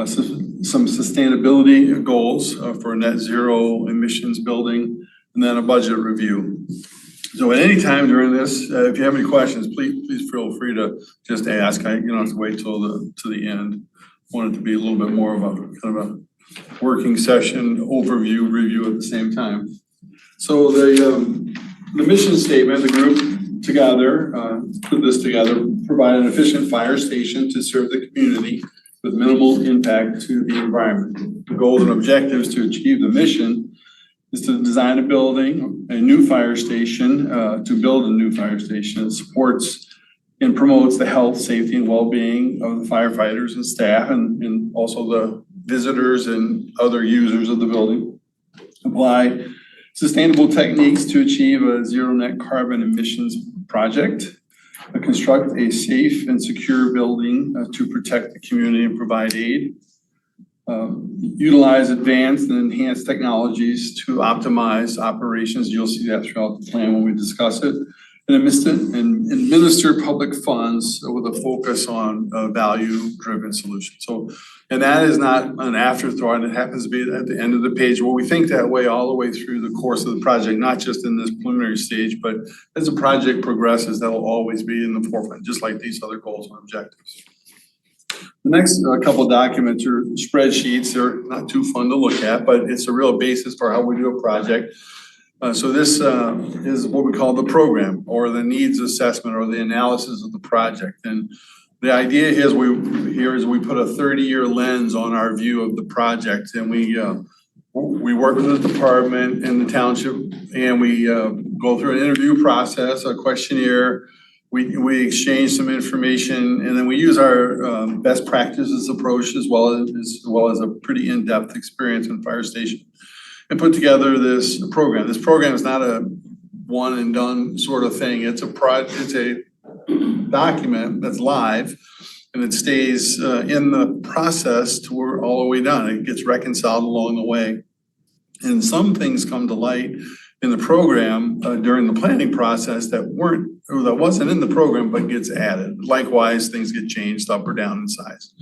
Some sustainability goals for a net zero emissions building, and then a budget review. So at any time during this, if you have any questions, please feel free to just ask. You don't have to wait till the end. Want it to be a little bit more of a kind of a working session overview review at the same time. So the mission statement, the group together, put this together, provide an efficient fire station to serve the community with minimal impact to the environment. The goals and objectives to achieve the mission is to design a new fire station, to build a new fire station that supports and promotes the health, safety, and well-being of the firefighters and staff, and also the visitors and other users of the building. Apply sustainable techniques to achieve a zero net carbon emissions project. Construct a safe and secure building to protect the community and provide aid. Utilize advanced and enhanced technologies to optimize operations. You'll see that throughout the plan when we discuss it. And administer public funds with a focus on value-driven solutions. So, and that is not an afterthought. It happens to be at the end of the page where we think that way all the way through the course of the project, not just in this preliminary stage, but as the project progresses, that'll always be in the forefront, just like these other goals and objectives. The next couple of documents are spreadsheets. They're not too fun to look at, but it's a real basis for how we do a project. So this is what we call the program or the needs assessment or the analysis of the project. And the idea here is we put a 30-year lens on our view of the project, and we work with the department and the township, and we go through an interview process, a questionnaire. We exchange some information, and then we use our best practices approach as well as a pretty in-depth experience in fire station, and put together this program. This program is not a one and done sort of thing. It's a document that's live, and it stays in the process to where all the way done. It gets reconciled along the way. And some things come to light in the program during the planning process that wasn't in the program but gets added. Likewise, things get changed up or down in size.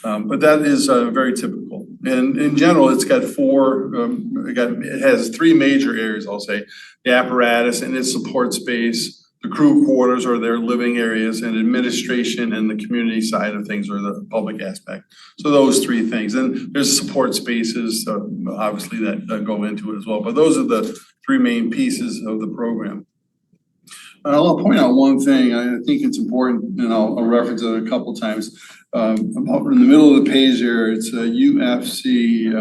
But that is very typical. And in general, it's got it has three major areas, I'll say. The apparatus and its support space, the crew quarters or their living areas, and administration and the community side of things or the public aspect. So those three things. And there's support spaces, obviously, that go into it as well. But those are the three main pieces of the program. I'll point out one thing. I think it's important, and I'll reference it a couple times. About in the middle of the page here, it's a UFC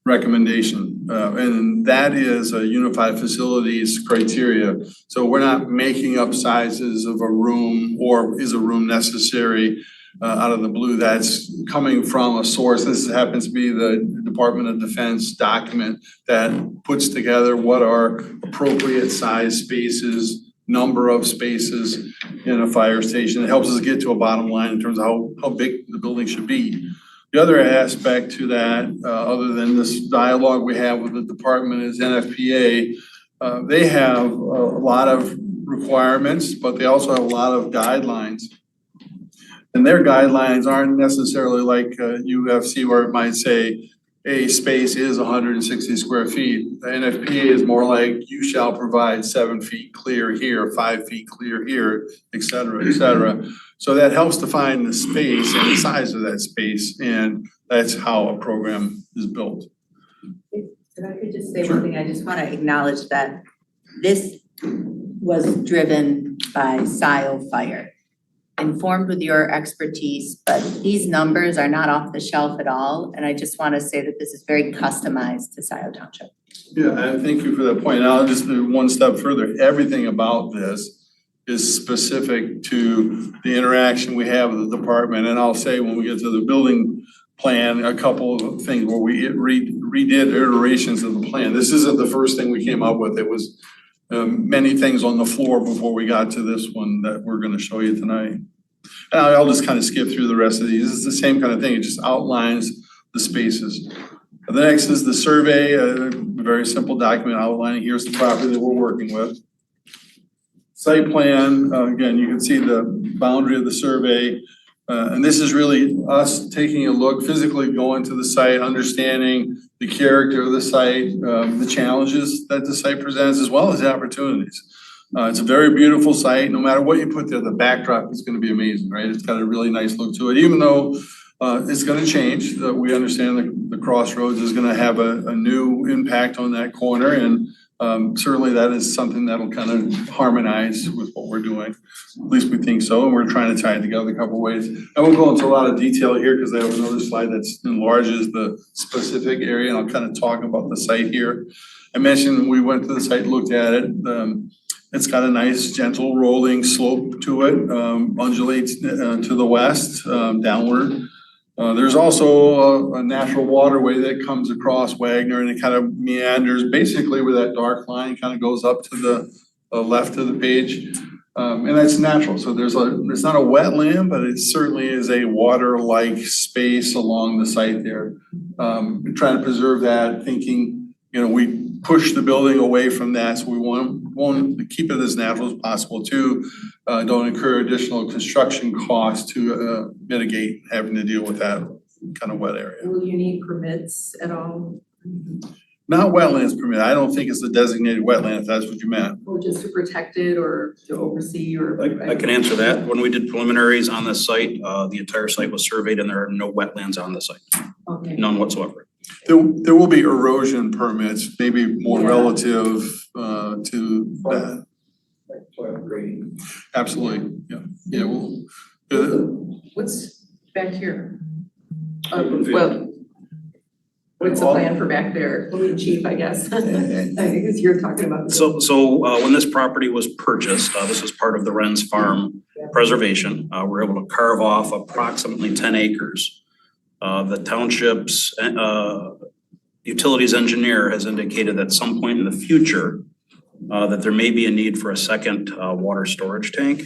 recommendation, and that is a unified facilities criteria. So we're not making up sizes of a room or is a room necessary out of the blue. That's coming from a source. This happens to be the Department of Defense document that puts together what are appropriate size spaces, number of spaces in a fire station. It helps us get to a bottom line in terms of how big the building should be. The other aspect to that, other than this dialogue we have with the department, is NFPA. They have a lot of requirements, but they also have a lot of guidelines. And their guidelines aren't necessarily like UFC, where it might say a space is 160 square feet. The NFPA is more like you shall provide 7 feet clear here, 5 feet clear here, et cetera, et cetera. So that helps define the space and the size of that space, and that's how a program is built. If I could just say one thing, I just want to acknowledge that this was driven by Scio Fire, informed with your expertise, but these numbers are not off the shelf at all. And I just want to say that this is very customized to Scio Township. Yeah, and thank you for that point. I'll just do one step further. Everything about this is specific to the interaction we have with the department. And I'll say when we get to the building plan, a couple of things where we redid iterations of the plan. This isn't the first thing we came up with. It was many things on the floor before we got to this one that we're going to show you tonight. And I'll just kind of skip through the rest of these. It's the same kind of thing. It just outlines the spaces. The next is the survey, a very simple document outlining here's the property that we're working with. Site plan, again, you can see the boundary of the survey. And this is really us taking a look, physically going to the site, understanding the character of the site, the challenges that the site presents, as well as the opportunities. It's a very beautiful site. No matter what you put there, the backdrop is gonna be amazing, right? It's got a really nice look to it, even though it's gonna change. We understand the crossroads is gonna have a new impact on that corner, and certainly that is something that'll kind of harmonize with what we're doing. At least we think so, and we're trying to tie it together a couple ways. I won't go into a lot of detail here because I have another slide that enlarges the specific area, and I'll kind of talk about the site here. I mentioned we went to the site, looked at it. It's got a nice gentle rolling slope to it, undulates to the west, downward. There's also a natural waterway that comes across Wagner, and it kind of meanders basically where that dark line kind of goes up to the left of the page. And that's natural. So it's not a wetland, but it certainly is a water-like space along the site there. We're trying to preserve that, thinking, we push the building away from that, so we want to keep it as natural as possible too. Don't incur additional construction costs to mitigate having to deal with that kind of wet area. Will you need permits at all? Not wetlands permit. I don't think it's a designated wetland, if that's what you meant. Or just to protect it or to oversee or? I can answer that. When we did preliminaries on this site, the entire site was surveyed and there are no wetlands on the site. Okay. None whatsoever. There will be erosion permits, maybe more relative to that. Soil grading. Absolutely, yeah, What's back here? Well, what's the plan for back there? Chief, I guess. I guess you're talking about. So when this property was purchased, this was part of the Wren's Farm preservation. We're able to carve off approximately 10 acres. The township's utilities engineer has indicated at some point in the future that there may be a need for a second water storage tank.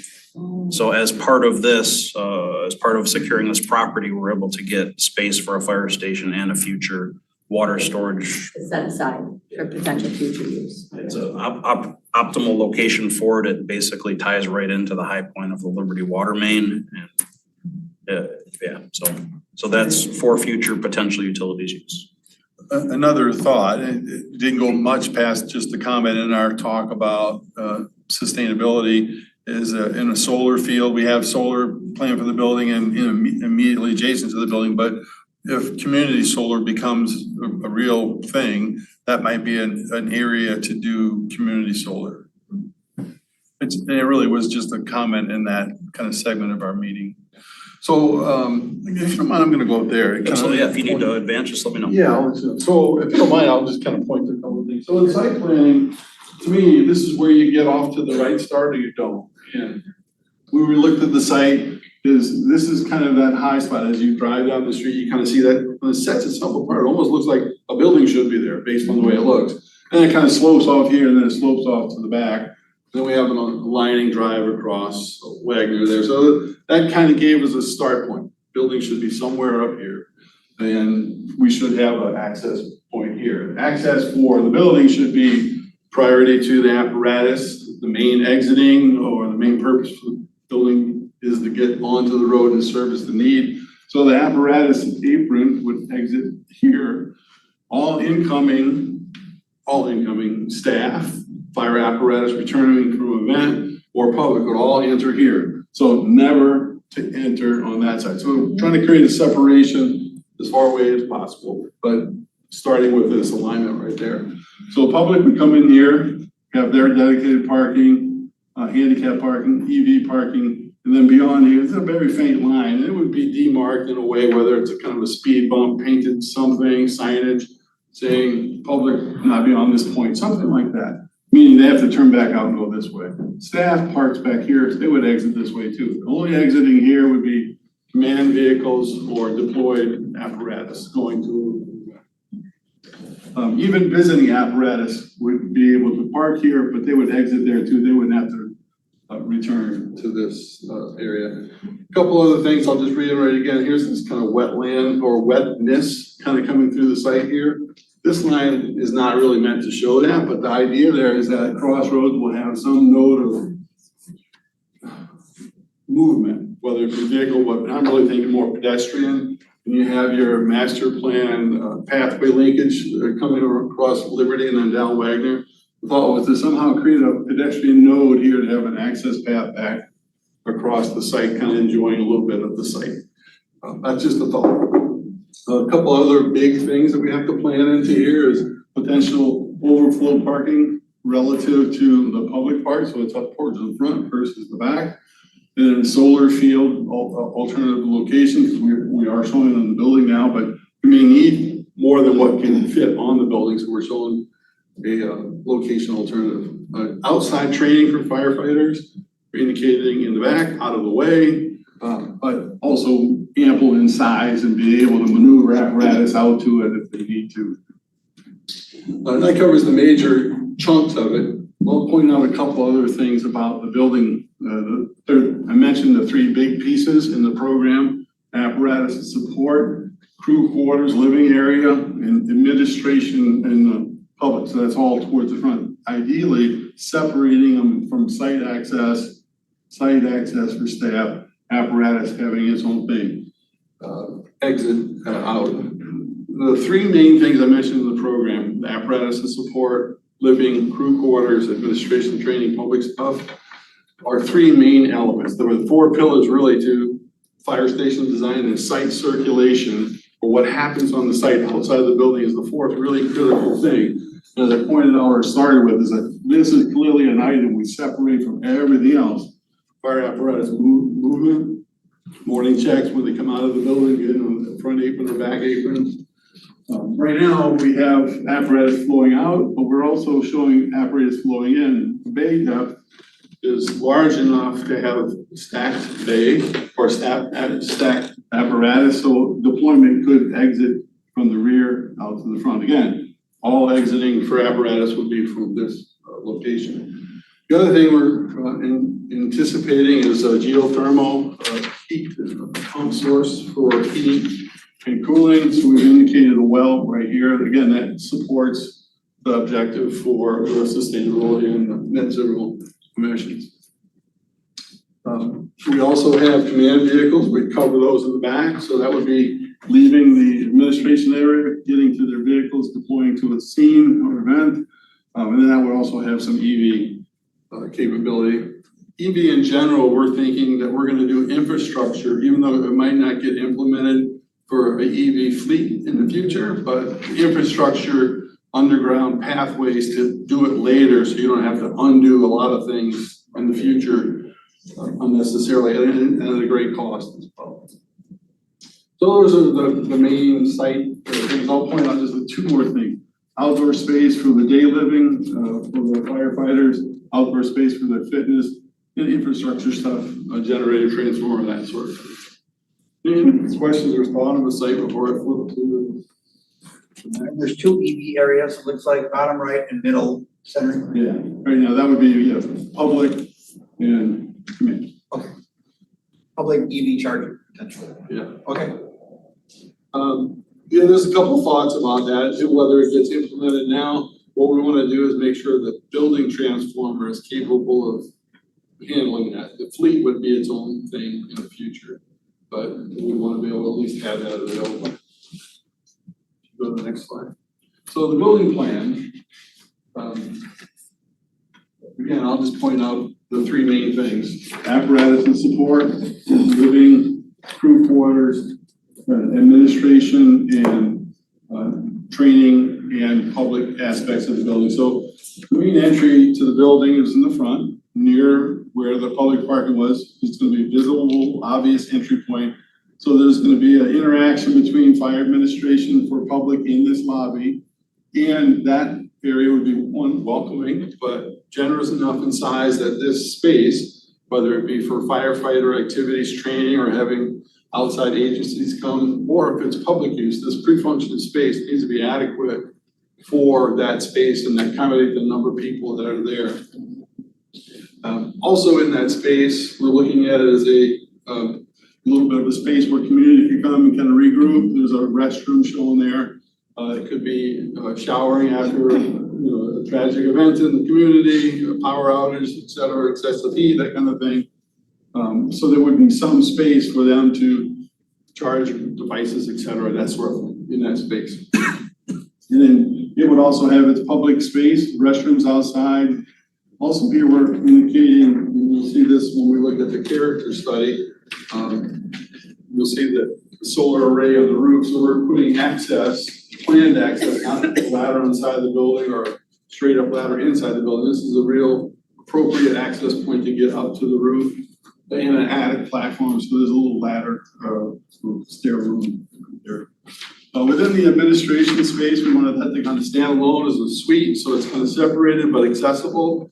So as part of this, as part of securing this property, we're able to get space for a fire station and a future water storage. Set aside for potential future use. It's an optimal location for it. It basically ties right into the high point of the Liberty water main. And so that's for future potential utilities use. Another thought, it didn't go much past just the comment in our talk about sustainability, is in a solar field. We have solar planned for the building and immediately adjacent to the building, but if community solar becomes a real thing, that might be an area to do community solar. It really was just a comment in that kind of segment of our meeting. So, if you don't mind, I'm gonna go up there. So if you need to advance, just let me know. Yeah, so if you don't mind, I'll just kind of point to a couple of things. So in site planning, to me, this is where you get off to the right start or you don't. And when we looked at the site, this is kind of that high spot. As you drive down the street, you kind of see that when it sets itself apart, it almost looks like a building should be there based on the way it looks. And it kind of slopes off here and then it slopes off to the back. Then we have a lining drive across Wagner there. So that kind of gave us a start point. Building should be somewhere up here. And we should have an access point here. Access for the building should be priority to the apparatus. The main exiting or the main purpose for the building is to get onto the road and service the need. So the apparatus apron would exit here. All incoming staff, fire apparatus returning from event or public would all enter here. So never to enter on that side. So we're trying to create a separation as far away as possible, but starting with this alignment right there. So public would come in here, have their dedicated parking, handicap parking, EV parking, and then beyond here, it's a very faint line. And it would be demarked in a way, whether it's a kind of a speed bump, painted something, signage saying public not beyond this point, something like that. Meaning they have to turn back out and go this way. Staff parks back here, they would exit this way too. Only exiting here would be command vehicles or deployed apparatus going to. Even visiting apparatus would be able to park here, but they would exit there too. They wouldn't have to return to this area. A couple other things I'll just reiterate again. Here's this kind of wetland or wetness kind of coming through the site here. This line is not really meant to show that, but the idea there is that crossroads will have some node of movement, whether it's a vehicle, but I'm really thinking more pedestrian. And you have your master plan pathway linkage coming across Liberty and then down Wagner. thought was to somehow create a pedestrian node here to have an access path back across the site, kind of enjoying a little bit of the site. That's just a thought. A couple other big things that we have to plan into here is potential overflow parking relative to the public part, so it's up towards the front versus the back. And then solar field alternative location, because we are showing on the building now, but we may need more than what can fit on the building, so we're showing a location alternative. Outside training for firefighters, we're indicating in the back, out of the way, but also ample in size and be able to maneuver apparatus out to it if they need to. That covers the major chunks of it. I'll point out a couple other things about the building. I mentioned the three big pieces in the program: apparatus and support, crew quarters, living area, and administration and the public. So that's all towards the front. Ideally, separating them from site access for staff, apparatus having its own thing, exit out. The three main things I mentioned in the program: the apparatus and support, living, crew quarters, administration, training, public stuff, are three main elements. There were four pillars really to fire station design, and site circulation, or what happens on the site outside of the building, is the fourth really critical thing. As I pointed out or started with, is that this is clearly an item we separate from everything else. Fire apparatus movement, morning checks when they come out of the building, getting on the front apron or back apron. Right now, we have apparatus flowing out, but we're also showing apparatus flowing in. The bay depth is large enough to have stacked bay or stacked apparatus, so deployment could exit from the rear out to the front. Again, all exiting for apparatus would be from this location. The other thing we're anticipating is a geothermal heat pump source for heating and cooling. So we've indicated a well right here. Again, that supports the objective for sustainability and net zero emissions. We also have command vehicles. We cover those in the back. So that would be leaving the administration area, getting to their vehicles, deploying to a scene or event. And then that would also have some EV capability. EV in general, we're thinking that we're going to do infrastructure, even though it might not get implemented for an EV fleet in the future, but infrastructure, underground pathways to do it later, so you don't have to undo a lot of things in the future unnecessarily, and at a great cost as well. So those are the main site things. I'll point out just two more things: outdoor space for the day living for the firefighters, outdoor space for their fitness, and infrastructure stuff, generator, transformer, that sort of thing. Any questions or thought on the site before I flip to There's two EV areas, it looks like, bottom right and middle center. Yeah, right now that would be public and command. Okay. Public EV charging potentially. Yeah. Okay. There's a couple thoughts about that, whether it gets implemented now. What we want to do is make sure the building transformer is capable of handling that. The fleet would be its own thing in the future, but we want to be able to at least have that available. Go to the next slide. So the building plan, again, I'll just point out the three main things: apparatus and support, living, crew quarters, administration, and training and public aspects of the building. So the main entry to the building is in the front, near where the public parking was. It's going to be visible, obvious entry point. So there's going to be an interaction between fire administration for public in this lobby, and that area would be one, welcoming, but generous enough in size that this space, whether it be for firefighter activities, training, or having outside agencies come, or if it's public use, this pre-function space needs to be adequate for that space and accommodate the number of people that are there. Also in that space, we're looking at it as a little bit of a space where community can come and kind of regroup. There's a restroom shown there. It could be showering after a tragic event in the community, a power outage, et cetera, excessive heat, that kind of thing. So there would be some space for them to charge devices, et cetera, that sort of thing in that space. And then It would also have its public space, restrooms outside. Also here, we're indicating, and you'll see this when we look at the character study, you'll see the solar array on the roof, so we're putting access, planned access, not a ladder inside the building or a straight up ladder inside the building. This is a real appropriate access point to get up to the roof and an attic platform, so there's a little ladder, stair room there. Within the administration space, we wanted that to kind of stand alone as a suite, so it's kind of separated but accessible.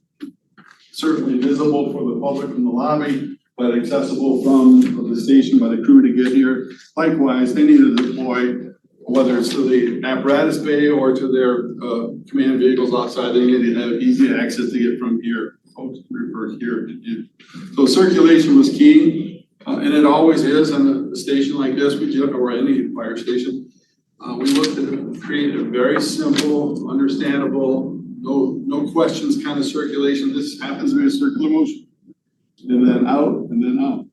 Certainly visible for the public from the lobby, but accessible from the station by the crew to get here. Likewise, they need to deploy, whether it's to the apparatus bay or to their command vehicles outside, they need to have easy access to get from here. Here. So circulation was key, and it always is on a station like this, or any fire station. We looked to create a very simple, understandable, no questions kind of circulation. This happens to be a circular motion. And then out, and then out.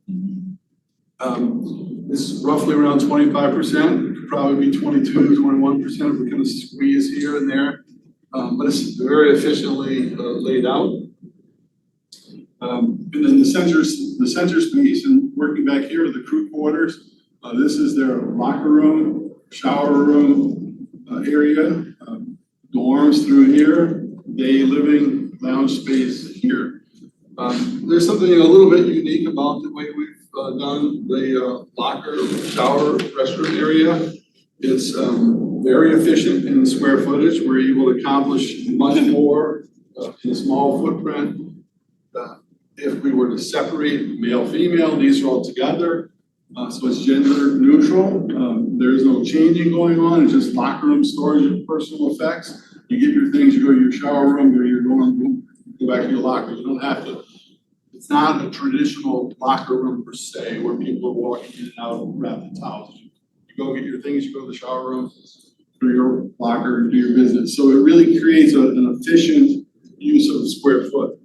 It's roughly around 25%, could probably be 22, 21% if we kind of squeeze here and there. But it's very efficiently laid out. And then the center space, and working back here, the crew quarters. This is their locker room, shower room area, dorms through here, day living, lounge space here. There's something a little bit unique about the way we've done the locker, shower, restroom area. It's very efficient in square footage. We're able to accomplish much more in a small footprint. If we were to separate male, female, these are all together. So it's gender neutral. There is no changing going on. It's just locker room storage and personal effects. You get your things, you go to your shower room, go to your dorm room, go back to your locker. You don't have to. It's not a traditional locker room per se, where people are walking in and out and grab the towels. You go get your things, you go to the shower room, do your locker, and do your business. So it really creates an efficient use of the square foot.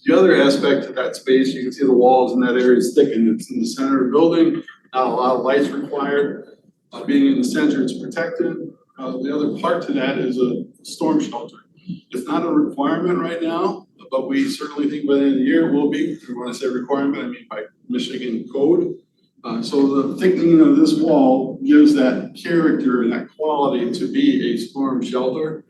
The other aspect of that space, you can see the walls in that area is thickened. It's in the center of the building, not a lot of lights required. Being in the center, it's protected. The other part to that is a storm shelter. It's not a requirement right now, but we certainly think by the end of the year it will be. When I say requirement, I mean by Michigan code. So the thickening of this wall gives that character and that quality to be a storm shelter.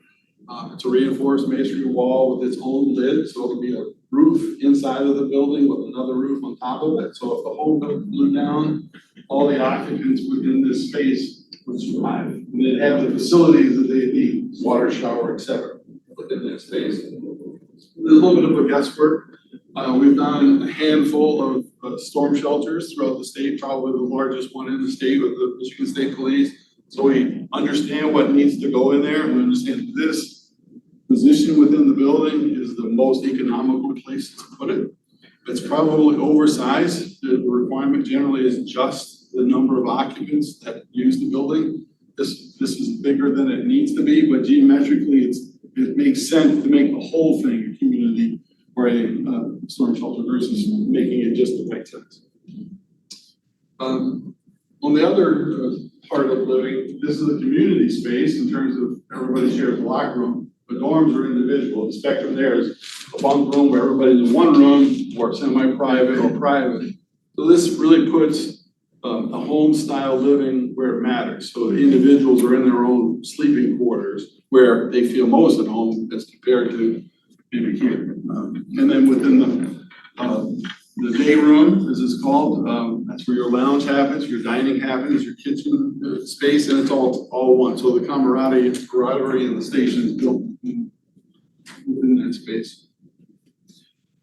It's a reinforced masonry wall with its own lid, so it'll be a roof inside of the building with another roof on top of it. So if the whole building blew down, all the occupants within this space would survive. And they'd have the facilities that they need, water, shower, etc. within that space. There's a little bit of a guesswork. We've done a handful of storm shelters throughout the state, probably the largest one in the state with the Michigan State Police. So we understand what needs to go in there, and we understand this position within the building is the most economical place to put it. It's probably oversized. The requirement generally is just the number of occupants that use the building. This is bigger than it needs to be, but geometrically it makes sense to make the whole thing a community or a storm shelter versus making it just the right size. On the other part of living, this is a community space in terms of everybody shares a locker room. The dorms are individual. The spectrum there is a bunk room where everybody's in one room, or semi-private or private. So this really puts a home style living where it matters. So the individuals are in their own sleeping quarters where they feel most at home as compared to maybe here. And then within the day room, as it's called, that's where your lounge happens, your dining happens, your kitchen space, and it's all one. So the camaraderie in the station is built within that space.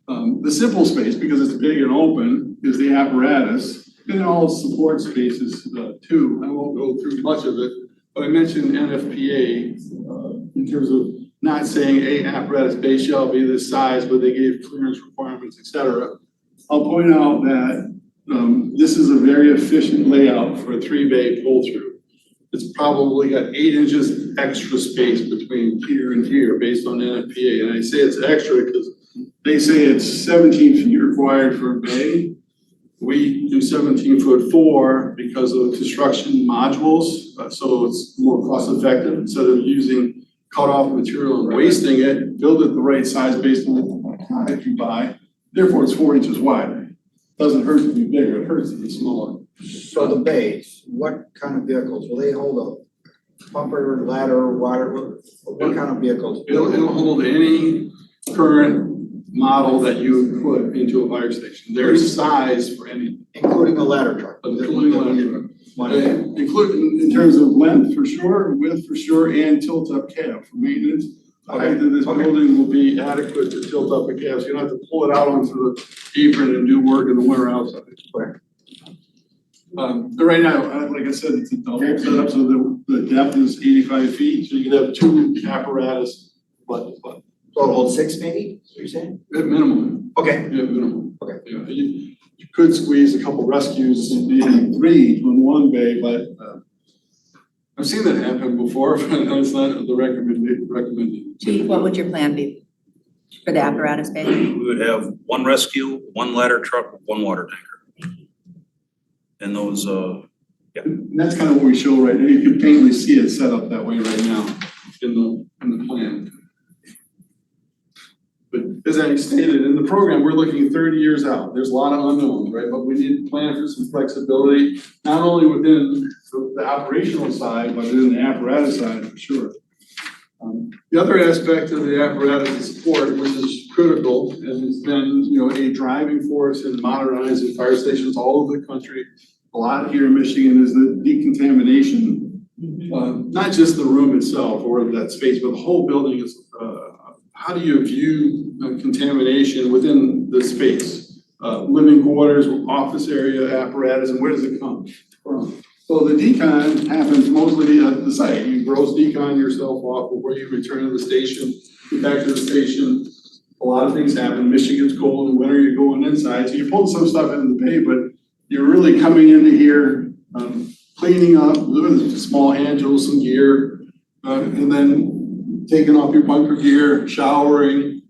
The simple space, because it's big and open, is the apparatus, and all support spaces too. I won't go through much of it, but I mentioned NFPA in terms of not saying a apparatus base shall be this size, but they gave clearance requirements, etc. I'll point out that this is a very efficient layout for a 3-bay pull-through. It's probably got 8 inches extra space between here and here based on NFPA. And I say it's extra because they say it's 17 feet required for a bay. We do 17'4" because of construction modules. So it's more cost effective instead of using cut off material and wasting it, build it the right size based on the product you buy. Therefore, it's 4 inches wide. Doesn't hurt to be bigger, it hurts to be smaller. So the bays, what kind of vehicles? Will they hold a pumper, ladder, water? What kind of vehicles? It'll hold any current model that you put into a fire station. There's size for any. Including a ladder truck? Including a ladder truck. Including in terms of length for sure, width for sure, and tilt up cab for maintenance. The height of this building will be adequate to tilt up a cab, so you don't have to pull it out onto the apron and do work in the winter outside. But right now, like I said, it's a double setup, so the depth is 85 feet, so you can have 2 apparatus button. So it'll hold 6 maybe, what you're saying? At minimum. Okay. Yeah, minimum. Okay. Yeah, you could squeeze a couple rescues and maybe 3 in one bay, but I've seen that happen before, but it's not the recommended. Chief, what would your plan be for the apparatus bay? We would have 1 rescue, 1 ladder truck, 1 water tanker. And those, And that's kind of what we show right now. You can faintly see it set up that way right now in the plan. But as I stated, in the program, we're looking 30 years out. There's a lot of unknowns, right? But we need to plan for some flexibility, not only within the operational side, but within the apparatus side for sure. The other aspect of the apparatus is support, which is critical, and it's been, a driving force in modernizing fire stations all over the country. A lot here in Michigan is the decontamination, not just the room itself or that space, but the whole building is, how do you view contamination within the space? Living quarters, office area, apparatus, and where does it come from? So the decon happens mostly at the site. You gross decon yourself off before you return to the station, get back to the station. A lot of things happen. Michigan's cold in the winter, you're going inside. So you pull some stuff in the bay, but you're really coming into here, cleaning up, with small hand tools, some gear, and then taking off your bunker gear, showering,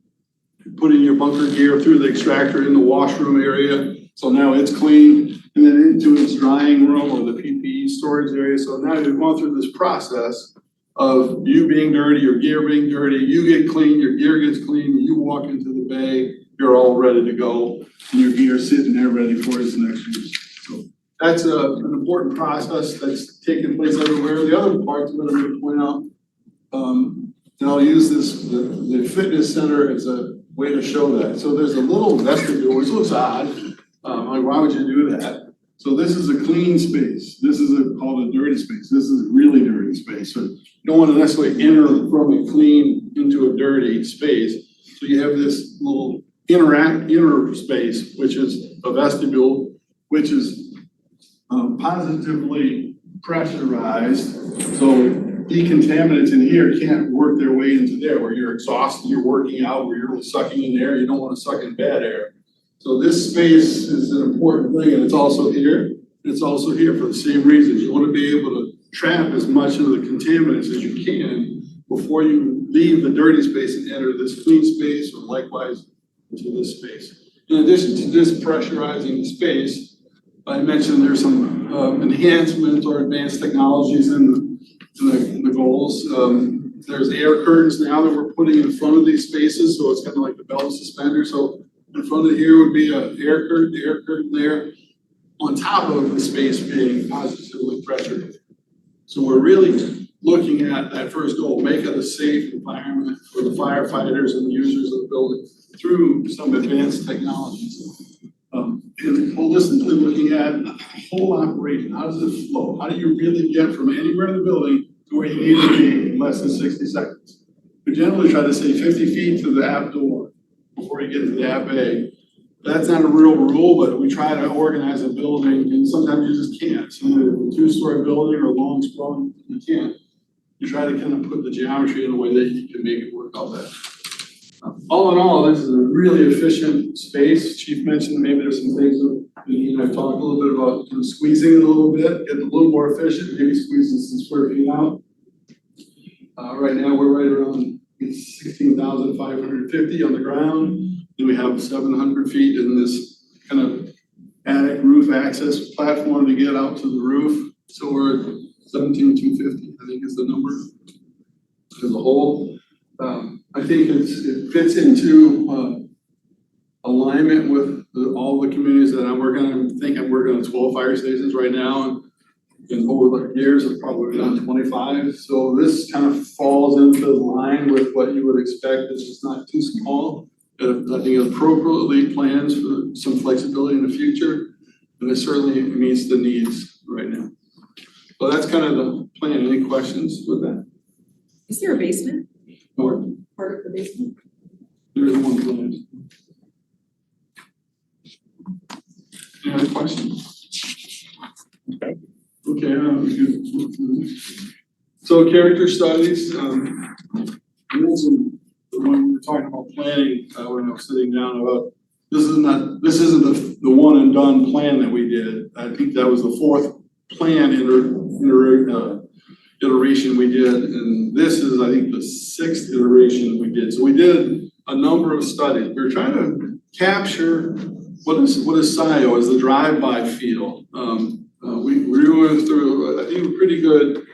putting your bunker gear through the extractor in the washroom area. So now it's clean, and then into its drying room or the PPE storage area. So now you've gone through this process of you being dirty, your gear being dirty, you get clean, your gear gets clean, you walk into the bay, you're all ready to go, and your gear's sitting there ready for its next use. So that's an important process that's taking place everywhere. The other part that I'm going to point out, and I'll use the fitness center as a way to show that. So there's a little vestibule, which looks odd. Like, why would you do that? So this is a clean space. This is called a dirty space. This is a really dirty space. So you don't want to necessarily enter from a clean into a dirty space. So you have this little inner space, which is a vestibule, which is positively pressurized. So decontaminants in here can't work their way into there where you're exhausted, you're working out, where you're sucking in air. You don't want to suck in bad air. So this space is an important thing, and it's also here. It's also here for the same reasons. You want to be able to trap as much of the contaminants as you can before you leave the dirty space and enter this clean space, or likewise into this space. In addition to just pressurizing the space, I mentioned there's some enhancements or advanced technologies in the goals. There's air curtains now that we're putting in front of these spaces, so it's kind of like the belt and suspender. So in front of here would be an air curtain, the air curtain there, on top of the space being positively pressured. So we're really looking at that first goal, make it a safe environment for the firefighters and the users of the building through some advanced technologies. And holistically looking at the whole operation. How does it flow? How do you really get from anywhere in the building to where you need to be in less than 60 seconds? We generally try to say 50 feet to the app door before you get to the app bay. That's not a real rule, but we try to organize a building, and sometimes you just can't. So a 2-story building or long sprawling, you can't. You try to kind of put the geometry in a way that you can make it work out better. All in all, this is a really efficient space. Chief mentioned maybe there's some things that he and I talked a little bit about, kind of squeezing it a little bit, getting a little more efficient, maybe squeezing some square feet out. Right now, we're right around 16,550 on the ground. Then we have 700 feet in this kind of attic roof access platform to get out to the roof. So we're at 17,250, I think is the number. as a whole. I think it fits into alignment with all the communities that I'm working on. I think I'm working on 12 fire stations right now. And over the years, I've probably done 25. So this kind of falls into line with what you would expect. It's just not too small. I think it appropriately plans for some flexibility in the future. And it certainly meets the needs right now. So that's kind of the plan. Any questions with that? Is there a basement or part of the basement? There is one plan. Any other questions? Okay, so character studies, I mentioned when we were talking about planning, when I was sitting down about, this isn't the one and done plan that we did. I think that was the fourth plan iteration we did, and this is, I think, the sixth iteration we did. So we did a number of studies. We were trying to capture what is Scio, as the drive-by feel. We went through, I think, a pretty good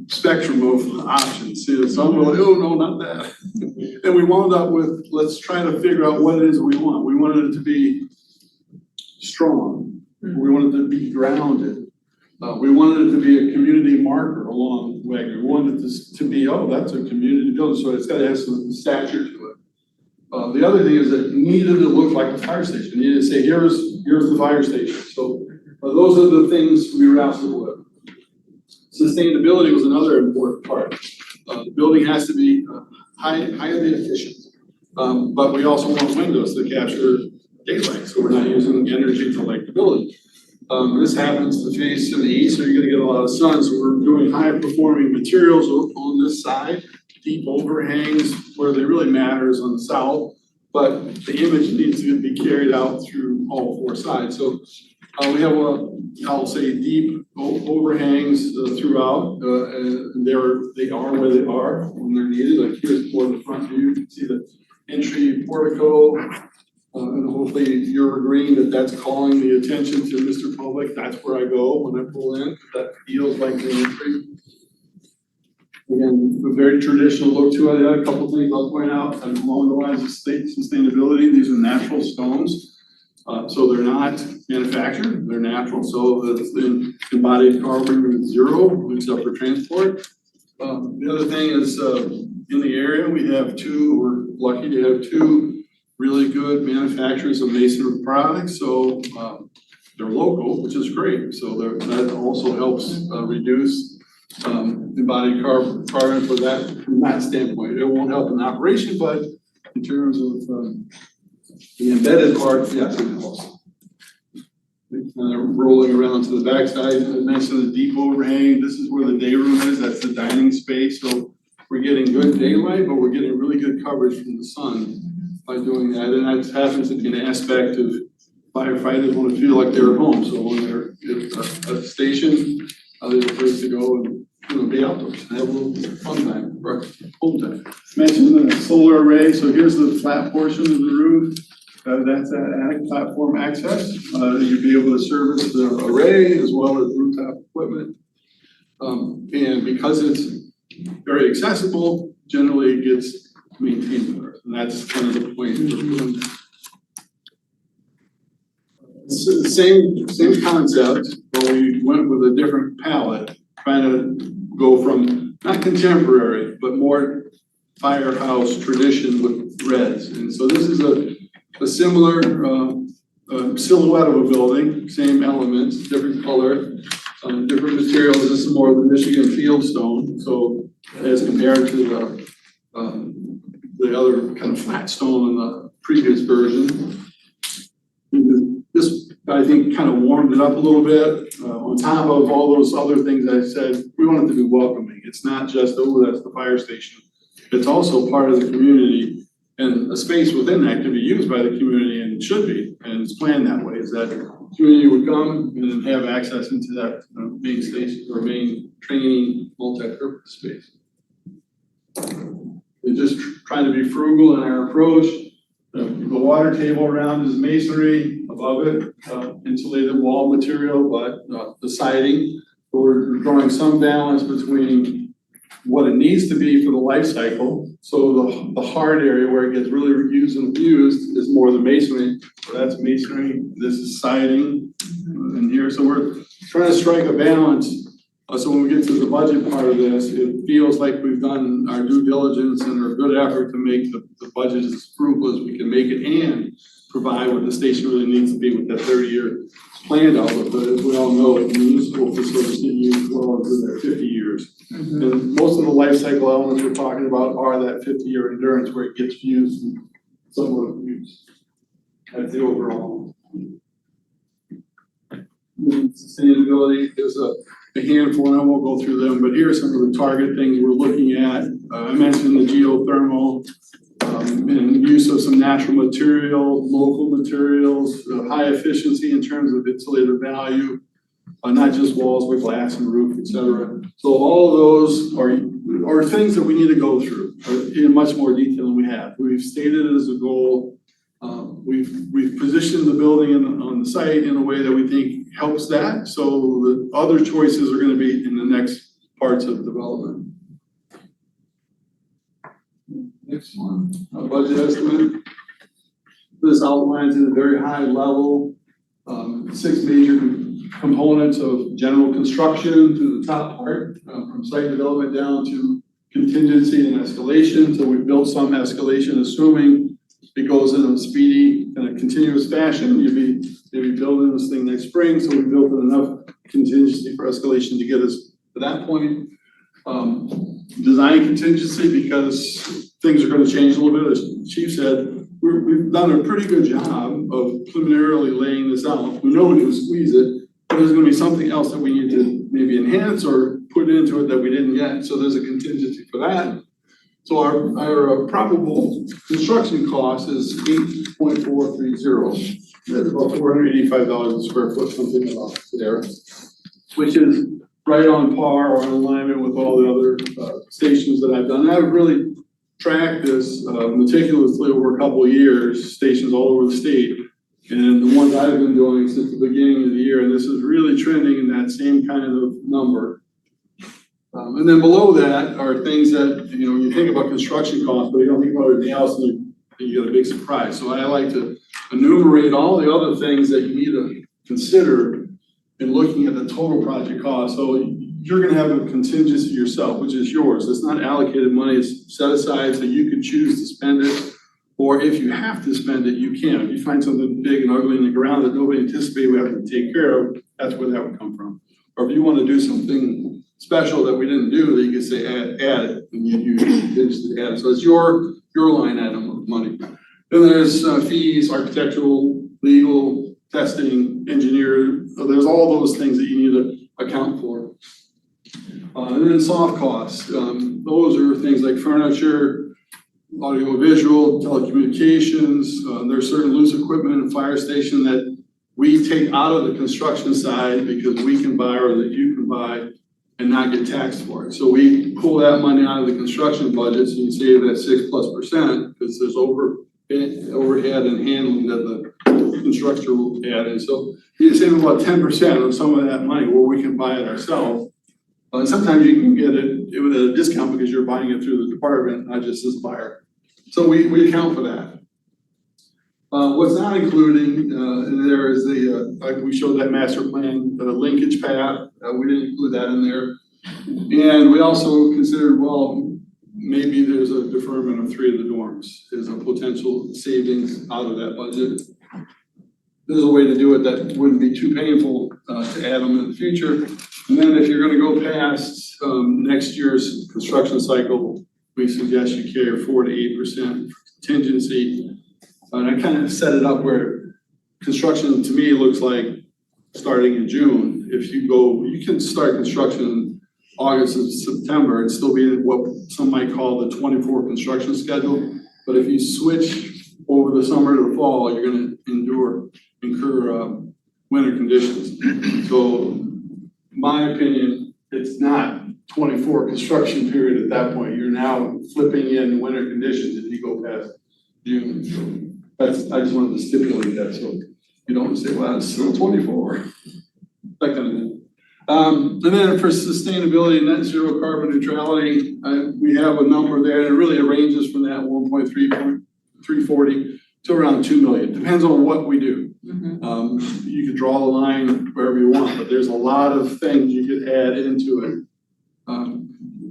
spectrum of options. See, some were like, oh no, not that. And we wound up with, let's try to figure out what it is we want. We wanted it to be strong. We wanted it to be grounded. We wanted it to be a community marker along Wagner. We wanted it to be, oh, that's a community building, so it's got to have some stature to it. The other thing is that it needed to look like a fire station. It needed to say, here's the fire station. So those are the things we wrestled with. Sustainability was another important part. The building has to be highly efficient, but we also want windows to capture daylight, so we're not using energy to light the building. This happens to face to the east, so you're gonna get a lot of sun, so we're doing high performing materials on this side, deep overhangs where they really matter is on the south, but the image needs to be carried out through all four sides. So we have I'll say deep overhangs throughout, and they are where they are when they're needed. Like here's more the front view, you can see the entry portico, and hopefully you're agreeing that that's calling the attention to Mr. Public. That's where I go when I pull in. That feels like the entry. Again, a very traditional look to it. A couple things I'll point out along the lines of sustainability. These are natural stones. So they're not manufactured, they're natural. So the embodied carbon is zero, except for transport. The other thing is in the area, we're lucky to have two really good manufacturers of masonry products. So they're local, which is great. So that also helps reduce embodied carbon for that, from that standpoint. It won't help in operation, but in terms of the embedded part, yes, it helps. Rolling around to the backside, I mentioned the deep overhang. This is where the day room is. That's the dining space. So we're getting good daylight, but we're getting really good coverage from the sun by doing that. And that happens to be an aspect of firefighters want to feel like they're at home. So when they're at a station, there's a place to go and be outdoors and have a little fun time, or home time. Mentioned the solar array. So here's the flat portion of the roof. That's that attic platform access. You'll be able to service the array as well as rooftop equipment. And because it's very accessible, generally it gets maintained better. And that's kind of the point we're doing that. Same concept, but we went with a different palette, trying to go from not contemporary, but more firehouse tradition with reds. And so this is a similar silhouette of a building, same elements, different color, different materials. This is more of the Michigan fieldstone. So as compared to the other kind of flat stone in the previous version. This, I think, kind of warmed it up a little bit. On top of all those other things I said, we want it to be welcoming. It's not just, oh, that's the fire station. It's also part of the community. And a space within that can be used by the community and should be, and it's planned that way, is that the community would come and have access into that main station or main training multi-purpose space. We're just trying to be frugal in our approach. The water table around is masonry, above it, insulated wall material, but the siding. We're drawing some balance between what it needs to be for the life cycle. So the hard area where it gets really used and abused is more the masonry. So that's masonry, this is siding in here. So we're trying to strike a balance. So when we get to the budget part of this, it feels like we've done our due diligence and our good effort to make the budget as fruitful as we can make it and provide what the station really needs to be with that 30-year planned outlook. But as we all know, municipal facilities get used well into their 50 years. And most of the life cycle elements we're talking about are that 50-year endurance where it gets used and somewhat abused. That's the overall. Sustainability, there's a handful, and I won't go through them, but here are some of the target things we're looking at. I mentioned the geothermal, and use of some natural material, local materials, high efficiency in terms of insulator value, not just walls with glass and roof, et cetera. So all of those are things that we need to go through in much more detail than we have. We've stated it as a goal. We've positioned the building on the site in a way that we think helps that. So the other choices are going to be in the next parts of development. Next one, a budget estimate. This outlines at a very high level, 6 major components of general construction to the top part, from site development down to contingency and escalation. So we've built some escalation, assuming it goes in a speedy and a continuous fashion. You'd be maybe building this thing next spring. So we built enough contingency for escalation to get us to that point. Design contingency because things are going to change a little bit. As the Chief said, we've done a pretty good job of preliminarily laying this out. We know we can squeeze it, but there's going to be something else that we need to maybe enhance or put into it that we didn't yet. So there's a contingency for that. So our probable construction cost is 8.430. That's about $485 a square foot, something about there, which is right on par or in alignment with all the other stations that I've done. I've really tracked this meticulously over a couple of years, stations all over the state. And the ones I've been doing since the beginning of the year, and this is really trending in that same kind of number. And then below that are things that, you think about construction costs, but you don't think about everything else and you get a big surprise. So I like to enumerate all the other things that you need to consider in looking at the total project cost. So you're gonna have a contingency yourself, which is yours. It's not allocated money, it's set aside so you can choose to spend it. Or if you have to spend it, you can. If you find something big and ugly in the ground that nobody anticipated we have to take care of, that's where that would come from. Or if you want to do something special that we didn't do, that you can say add it, and you contingency add it. So it's your line item of money. Then there's fees, architectural, legal, testing, engineer. So there's all those things that you need to account for. And then soft costs. Those are things like furniture, audio visual, telecommunications. There's certain loose equipment and fire station that we take out of the construction side because we can buy or that you can buy and not get taxed for it. So we pull that money out of the construction budget, so you save that 6+% because there's overhead and handling that the constructor will add in. So you save about 10% of some of that money where we can buy it ourselves. And sometimes you can get it at a discount because you're buying it through the department, not just this buyer. So we account for that. What's not including in there is like we showed that master plan, the linkage path. We didn't include that in there. And we also considered, well, maybe there's a deferment of 3 of the dorms. There's a potential savings out of that budget. There's a way to do it that wouldn't be too painful to add them in the future. And then if you're going to go past next year's construction cycle, we suggest you carry 4 to 8% contingency. And I kind of set it up where construction to me looks like starting in June. If you go, you can start construction in August and September and still be in what some might call the 24 construction schedule. But if you switch over the summer to the fall, you're going to incur winter conditions. So my opinion, it's not 24 construction period at that point. You're now flipping in winter conditions if you go past June. So I just wanted to stipulate that so you don't say, well, it's still 24. That kind of thing. And then for sustainability, net zero carbon neutrality, we have a number there, and it really ranges from that 1.340 to around 2 million. Depends on what we do. You could draw the line wherever you want, but there's a lot of things you could add into it.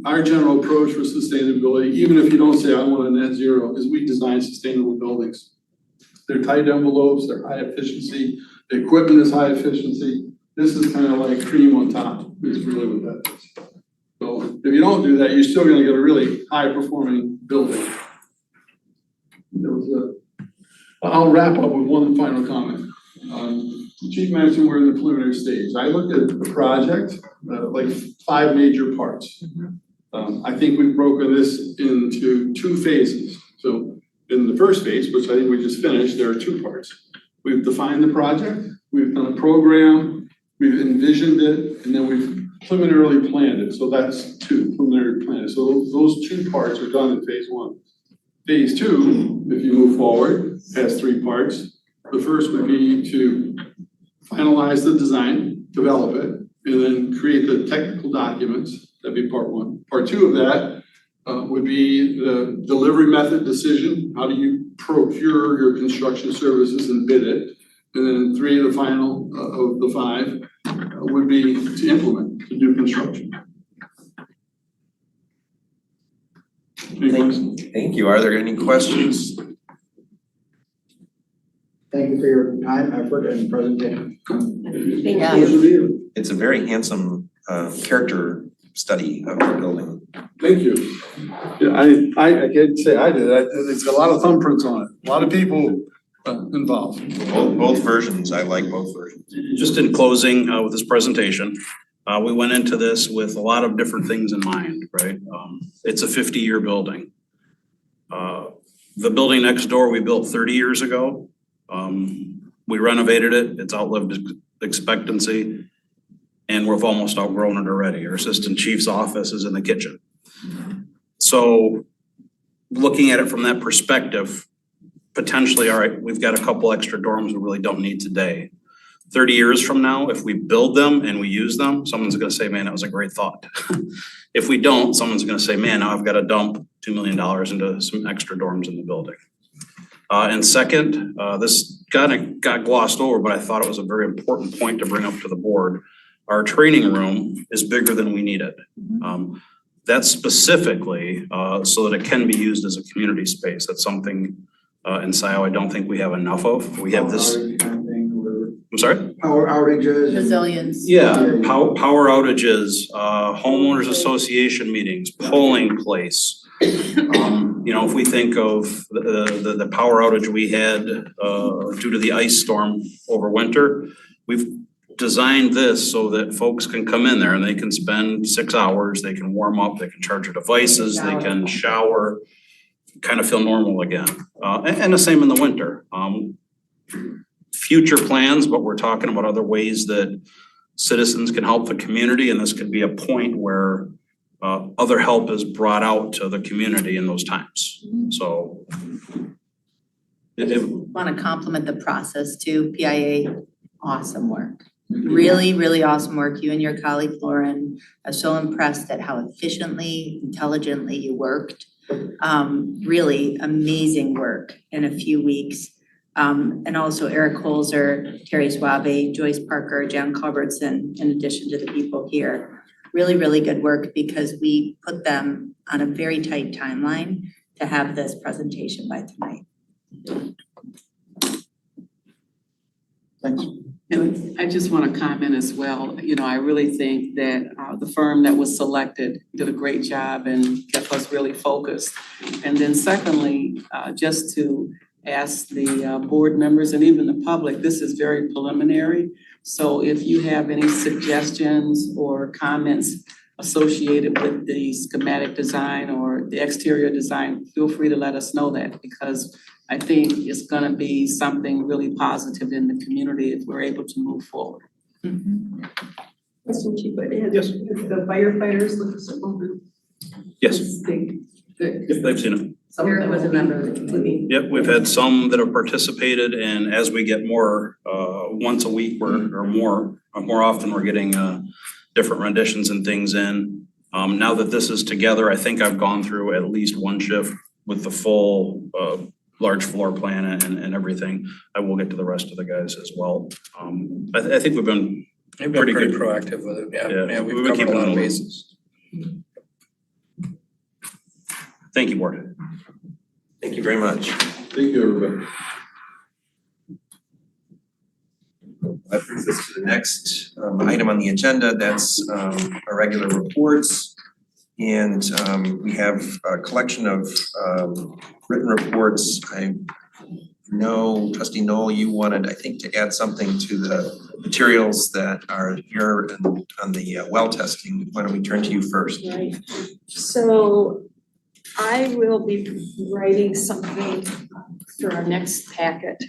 Our general approach for sustainability, even if you don't say I want a net zero, is we design sustainable buildings. They're tight envelopes, they're high efficiency, the equipment is high efficiency. This is kind of like cream on top, is really what that is. So if you don't do that, you're still gonna get a really high performing building. I'll wrap up with one final comment. The Chief mentioned we're in the preliminary stage. I looked at the project, like 5 major parts. I think we've broken this into 2 phases. So in the first phase, which I think we just finished, there are 2 parts. We've defined the project, we've done a program, we've envisioned it, and then we've preliminarily planned it. So that's 2, preliminary planned. So those 2 parts are done in phase 1. Phase 2, if you move forward, has 3 parts. The first would be to finalize the design, develop it, and then create the technical documents. That'd be part 1. Part 2 of that would be the delivery method decision. How do you procure your construction services and bid it? And then 3, the final of the 5, would be to implement, to do construction. Thank you. Are there any questions? Thank you for your time, effort, and presentation. It's a very handsome character study of our building. Thank you. Yeah, I can't say I did. It's got a lot of thumbprints on it. A lot of people involved. Both versions. I like both versions. Just in closing with this presentation, we went into this with a lot of different things in mind, right? It's a 50-year building. The building next door we built 30 years ago. We renovated it. It's outlived expectancy. And we've almost outgrown it already. Our assistant chief's office is in the kitchen. So looking at it from that perspective, potentially, all right, we've got a couple extra dorms we really don't need today. 30 years from now, if we build them and we use them, someone's gonna say, man, that was a great thought. If we don't, someone's gonna say, man, now I've got to dump $2 million into some extra dorms in the building. And second, this got glossed over, but I thought it was a very important point to bring up to the board. Our training room is bigger than we need it. That's specifically so that it can be used as a community space. That's something in Scio I don't think we have enough of. We have this. I'm sorry? Power outages. Resilience. Yeah, power outages, homeowners association meetings, polling place. You know, if we think of the power outage we had due to the ice storm over winter, we've designed this so that folks can come in there and they can spend 6 hours, they can warm up, they can charge their devices, they can shower, kind of feel normal again. And the same in the winter. Future plans, but we're talking about other ways that citizens can help the community, and this could be a point where other help is brought out to the community in those times. So Want to compliment the process too, PIA, awesome work. Really, really awesome work. You and your colleague Lauren, I was so impressed at how efficiently, intelligently you worked. Really amazing work in a few weeks. And also Eric Holzer, Terry Swabe, Joyce Parker, Jan Culbertson, in addition to the people here. Really, really good work because we put them on a very tight timeline to have this presentation by tonight. Thanks. And I just want to comment as well. You know, I really think that the firm that was selected did a great job and kept us really focused. And then secondly, just to ask the board members and even the public, this is very preliminary. So if you have any suggestions or comments associated with the schematic design or the exterior design, feel free to let us know that, because I think it's gonna be something really positive in the community if we're able to move forward. Question, Chief, Yes. the firefighters look so yes, big. if they've seen it. Eric was a member of the committee. Yep, we've had some that have participated, and as we get more, once a week or more often, we're getting different renditions and things in. Now that this is together, I think I've gone through at least one shift with the full large floor plan and everything. I will get to the rest of the guys as well. I think we've been You've been pretty pretty good. proactive with it, yeah, Yeah, yeah, we've we've been covered a keeping lot it of moving. bases. Thank you, board. Thank you very much. Thank you, everybody. That brings us to the next item on the agenda, that's our regular reports. And we have a collection of written reports. I know Trustee Noel, you wanted, I think, to add something to the materials that are here on the well testing. Why don't we turn to you first? Right. So I will be writing something for our next packet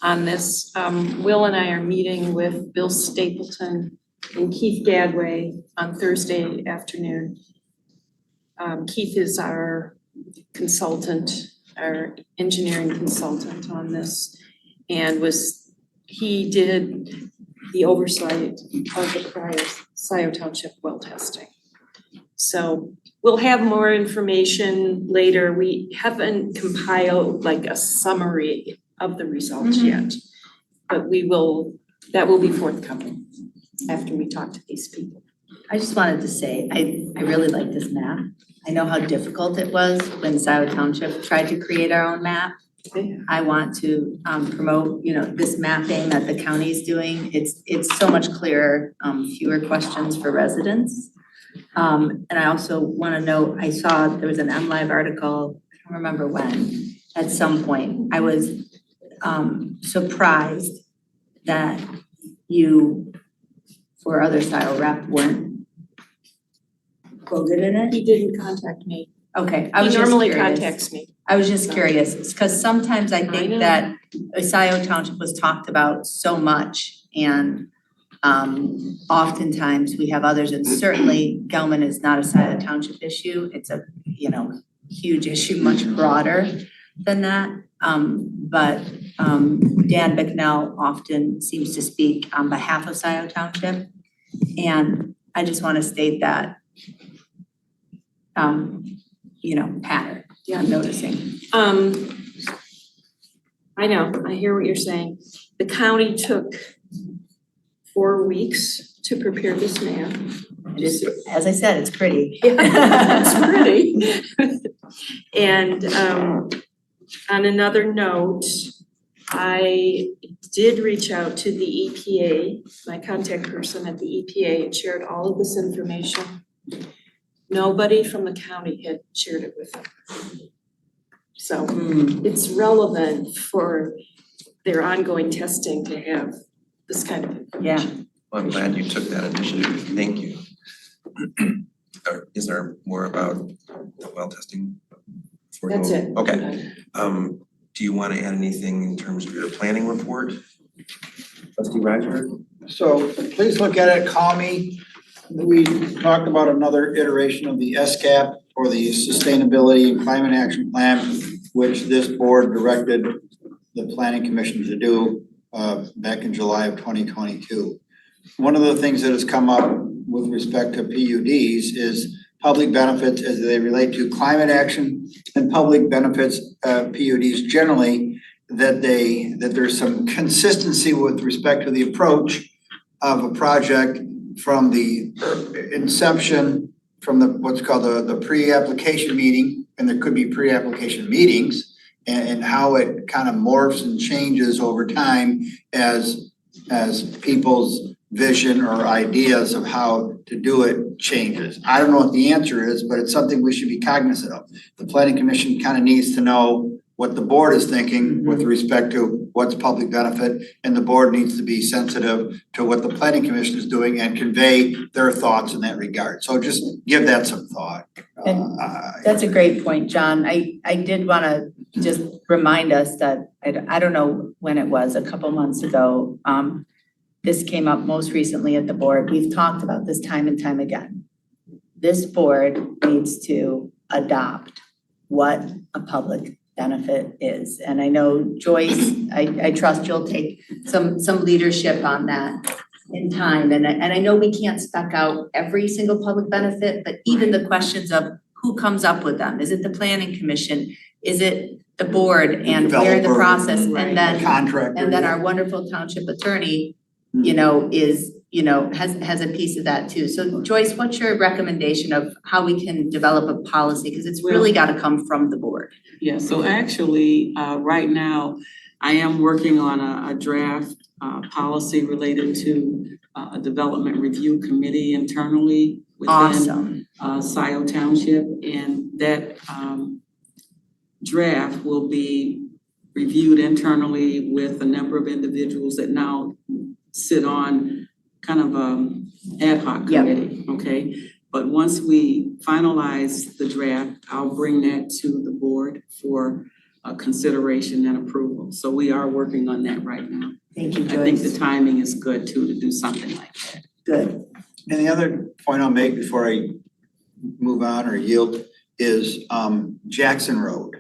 on this. Will and I are meeting with Bill Stapleton and Keith Gadway on Thursday afternoon. Keith is our consultant, our engineering consultant on this, and he did the oversight of the prior Scio Township well testing. So we'll have more information later. We haven't compiled like a summary of the results yet, but that will be forthcoming after we talk to these people. I just wanted to say, I really like this map. I know how difficult it was when Scio Township tried to create our own map. I want to promote, this mapping that the county's doing. It's so much clearer, fewer questions for residents. And I also wanna note, I saw there was an MLive article, I don't remember when, at some point. I was surprised that you, or other Scio rep, weren't quoted in it. He didn't contact me. Okay, I was He just normally curious. contacts me. I was just curious, because sometimes I know. think that Scio Township was talked about so much, and oftentimes we have others, and certainly Gelman is not a Scio Township issue. It's a, huge issue, much broader than that. But Dan Bicknell often seems to speak on behalf of Scio Township. And I just want to state that, pattern I'm noticing. I know, I hear what you're saying. The county took 4 weeks to prepare this map. As I said, it's pretty. It's pretty. And on another note, I did reach out to the EPA, my contact person at the EPA, and shared all of this information. Nobody from the county had shared it with them. So it's relevant for their ongoing testing to have this kind of information. Well, I'm glad you took that initiative. Thank you. Is there more about the well testing? That's it. Okay. Do you want to add anything in terms of your planning report? Trustee Riser? So please look at it, call me. We talked about another iteration of the SCAP, or the Sustainability and Climate Action Plan, which this board directed the Planning Commission to do back in July of 2022. One of the things that has come up with respect to PUDs is public benefits as they relate to climate action, and public benefits PUDs generally, that there's some consistency with respect to the approach of a project from the inception, from what's called the pre-application meeting, and there could be pre-application meetings, and how it kind of morphs and changes over time as people's vision or ideas of how to do it changes. I don't know what the answer is, but it's something we should be cognizant of. The Planning Commission kind of needs to know what the board is thinking with respect to what's public benefit, and the board needs to be sensitive to what the Planning Commission is doing and convey their thoughts in that regard. So just give that some thought. And that's a great point, John. I did want to just remind us that, I don't know when it was, a couple months ago, this came up most recently at the board. We've talked about this time and time again. This board needs to adopt what a public benefit is. And I know Joyce, I trust you'll take some leadership on that. in time, and I know we can't spec out every single public benefit, but even the questions of who comes up with them, is it the planning commission, is it the board, and where in the Developer, process, and then Contractor. and then our wonderful township attorney, you know, is, you know, has a piece of that too. So Joyce, what's your recommendation of how we can develop a policy? Because it's really gotta come from the board. Yeah, so actually, right now, I am working on a draft policy related to a development review committee internally within Scio Township, and that draft will be reviewed internally with a number of individuals that now sit on kind of ad hoc committee, okay? But once we finalize the draft, I'll bring that to the board for consideration and approval. So we are working on that right now. Thank you, Joyce. I think the timing is good too, to do something like that. Good. And the other point I'll make before I move on or yield is Jackson Road.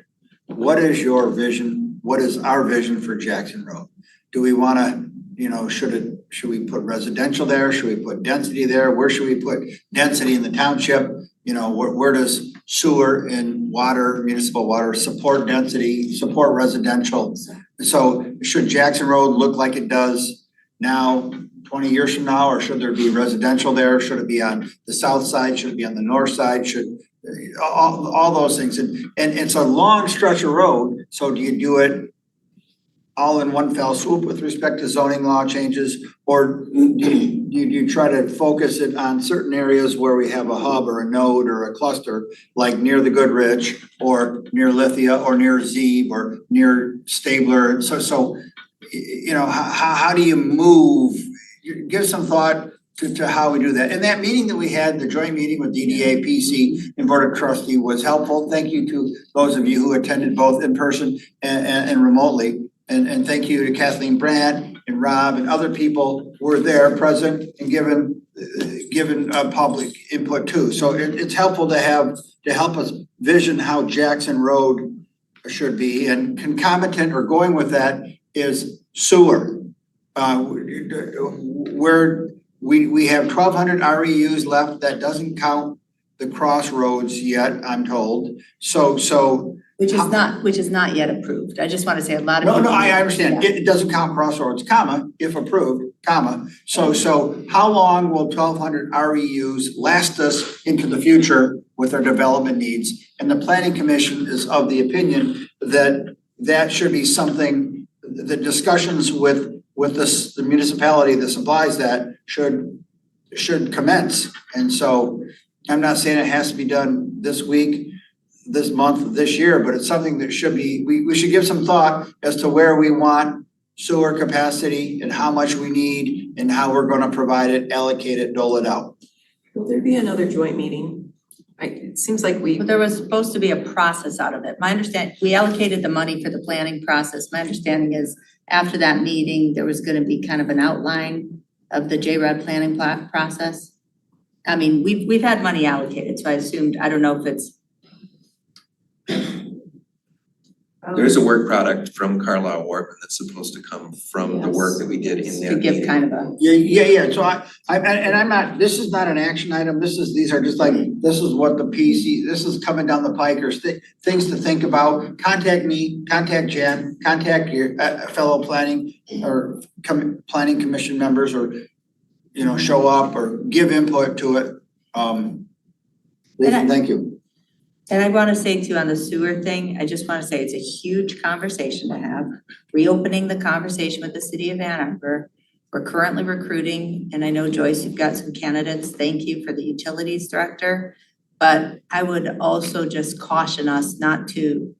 What is your vision? What is our vision for Jackson Road? Do we wanna, you know, should we put residential there? Should we put density there? Where should we put density in the township? You know, where does sewer and water, municipal water support density, support residential? So should Jackson Road look like it does now, 20 years from now, or should there be residential there? Should it be on the south side? Should it be on the north side? Should all those things, and it's a long stretch of road, so do you do it all in one fell swoop with respect to zoning law changes? Or do you try to focus it on certain areas where we have a hub or a node or a cluster, like near the Goodrich or near Lithia or near Zeeb or near Stabler? So you know, how do you move? Give some thought to how we do that. And that meeting that we had, the joint meeting with DDA, PC, and Board of Trustee was helpful. Thank you to those of you who attended both in person and remotely. And thank you to Kathleen Brandt and Rob and other people who were there present and given public input too. So it's helpful to help us vision how Jackson Road should be, and concomitant or going with that is sewer. Where we have 1,200 REUs left, that doesn't count the crossroads yet, I'm told. So Which is not yet approved. I just want to say a lot of no, people. I understand. Yeah. It doesn't count crossroads, comma, if approved, comma. So how long will 1,200 REUs last us into the future with our development needs? And the planning commission is of the opinion that should be something, the discussions with the municipality that supplies that should commence. And so I'm not saying it has to be done this week, this month, this year, but it's something that should be, we should give some thought as to where we want sewer capacity and how much we need and how we're gonna provide it, allocate it, dole it out. Will there be another joint meeting? It seems like But there was supposed to be a process out of it. My understanding, we allocated the money for the planning process. My understanding is after that meeting, there was gonna be kind of an outline of the JRED planning process. I mean, we've had money allocated, so I assumed, I don't know if it's. There is a work product from Carlisle Warman that's supposed to come from the work that we did in that To give meeting. kind of a. Yeah, so I'm not, this is not an action item, these are just like, this is what the PC, this is coming down the pike, or things to think about. Contact me, contact Jen, contact your fellow planning or planning commission members, or, you know, show up or give input to it. Thank you. And I want to say too, on the sewer thing, I just want to say it's a huge conversation to have. Reopening the conversation with the city of Ann Arbor. We're currently recruiting, and I know Joyce, you've got some candidates. Thank you for the utilities director. But I would also just caution us not to,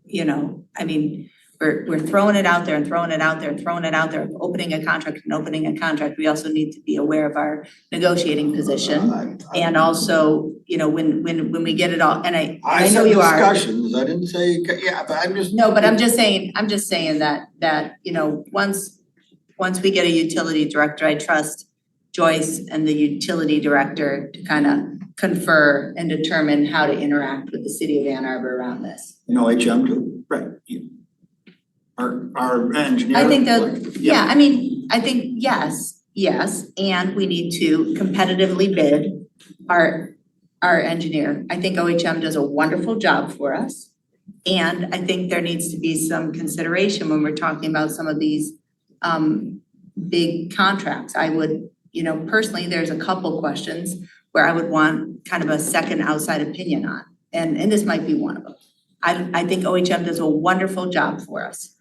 you know, I mean, we're throwing it out there and throwing it out there and throwing it out there, opening a contract and opening a contract. We also need to be aware of our negotiating position. And also, you know, when we get it all, and I know you are. Discussions, I didn't say, yeah, but I'm just. No, but I'm just saying that, you know, once we get a utility director, I trust Joyce and the utility director to kind of confer and determine how to interact with the city of Ann Arbor around this. No, HM too, right. Our engineer. I think that, yeah, I mean, I think, yes, yes, and we need to competitively bid our engineer. I think OHM does a wonderful job for us. And I think there needs to be some consideration when we're talking about some of these big contracts. I would, personally, there's a couple questions where I would want kind of a second outside opinion on. And this might be one of them. I think OHM does a wonderful job for us,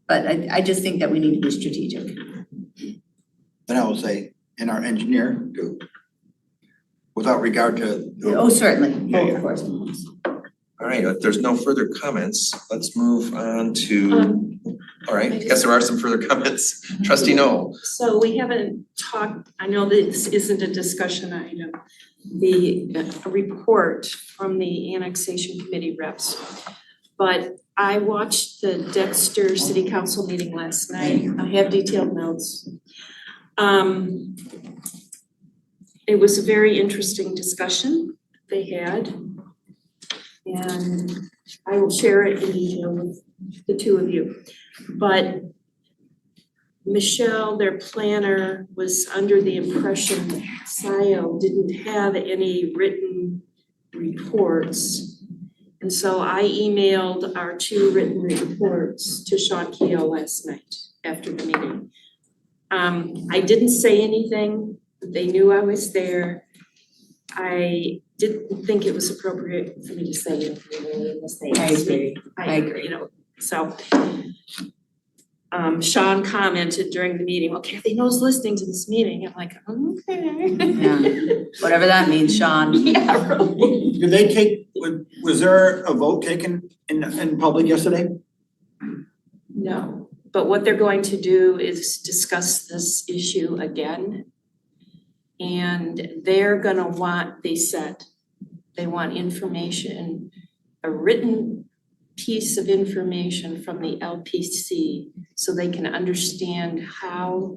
but I just think that we need to be strategic. And I will say, and our engineer do, without regard to. Oh, certainly, Yeah, of course. All right, if there's no further comments, let's move on to, all right, I guess there are some further comments. Trustee Noel. So we haven't talked, I know this isn't a discussion item, the report from the annexation committee reps. But I watched the Dexter City Council meeting last night. I have detailed notes. It was a very interesting discussion they had. And I will share it in detail with the two of you. But Michelle, their planner, was under the impression that Scio didn't have any written reports. And so I emailed our two written reports to Sean Keogh last night after the meeting. I didn't say anything. They knew I was there. I didn't think it was appropriate for me to say anything really unless they asked me. I agree. So Sean commented during the meeting, well, Kathy knows listening to this meeting. I'm like, okay. Yeah, whatever that means, Sean. Yeah, really. Did they take, was there a vote taken in public yesterday? No, but what they're going to do is discuss this issue again. And they're gonna want, they said, they want information, a written piece of information from the LPC so they can understand how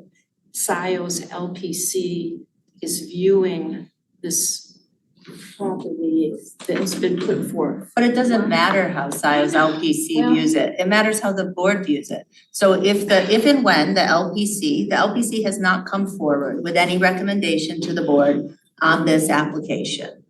Scio's LPC is viewing this property that's been put forth. But it doesn't matter how Scio's LPC views it. It matters how the board views it. So if and when the LPC has not come forward with any recommendation to the board on this application.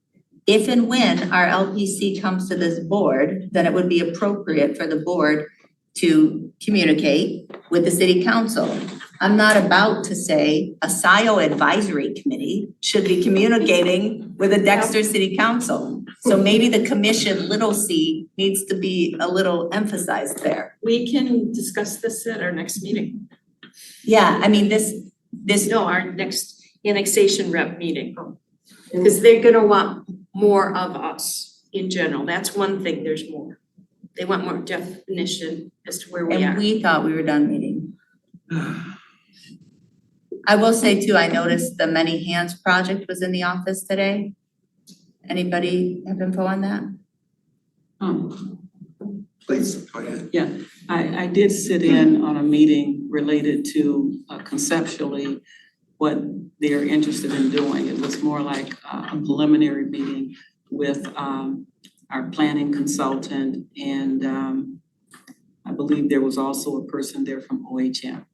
If and when our LPC comes to this board, then it would be appropriate for the board to communicate with the city council. I'm not about to say a Scio advisory committee should be communicating with the Dexter City Council. So maybe the commission, little c, needs to be a little emphasized there. We can discuss this at our next meeting. Yeah, I mean, this. No, our next annexation rep meeting. Because they're gonna want more of us in general. That's one thing, there's more. They want more definition as to where we are. And we thought we were done meeting. I will say too, I noticed the Many Hands project was in the office today. Anybody have info on that? Please, go ahead. Yeah, I did sit in on a meeting related to conceptually what they're interested in doing. It was more like a preliminary meeting with our planning consultant and I believe there was also a person there from OHM.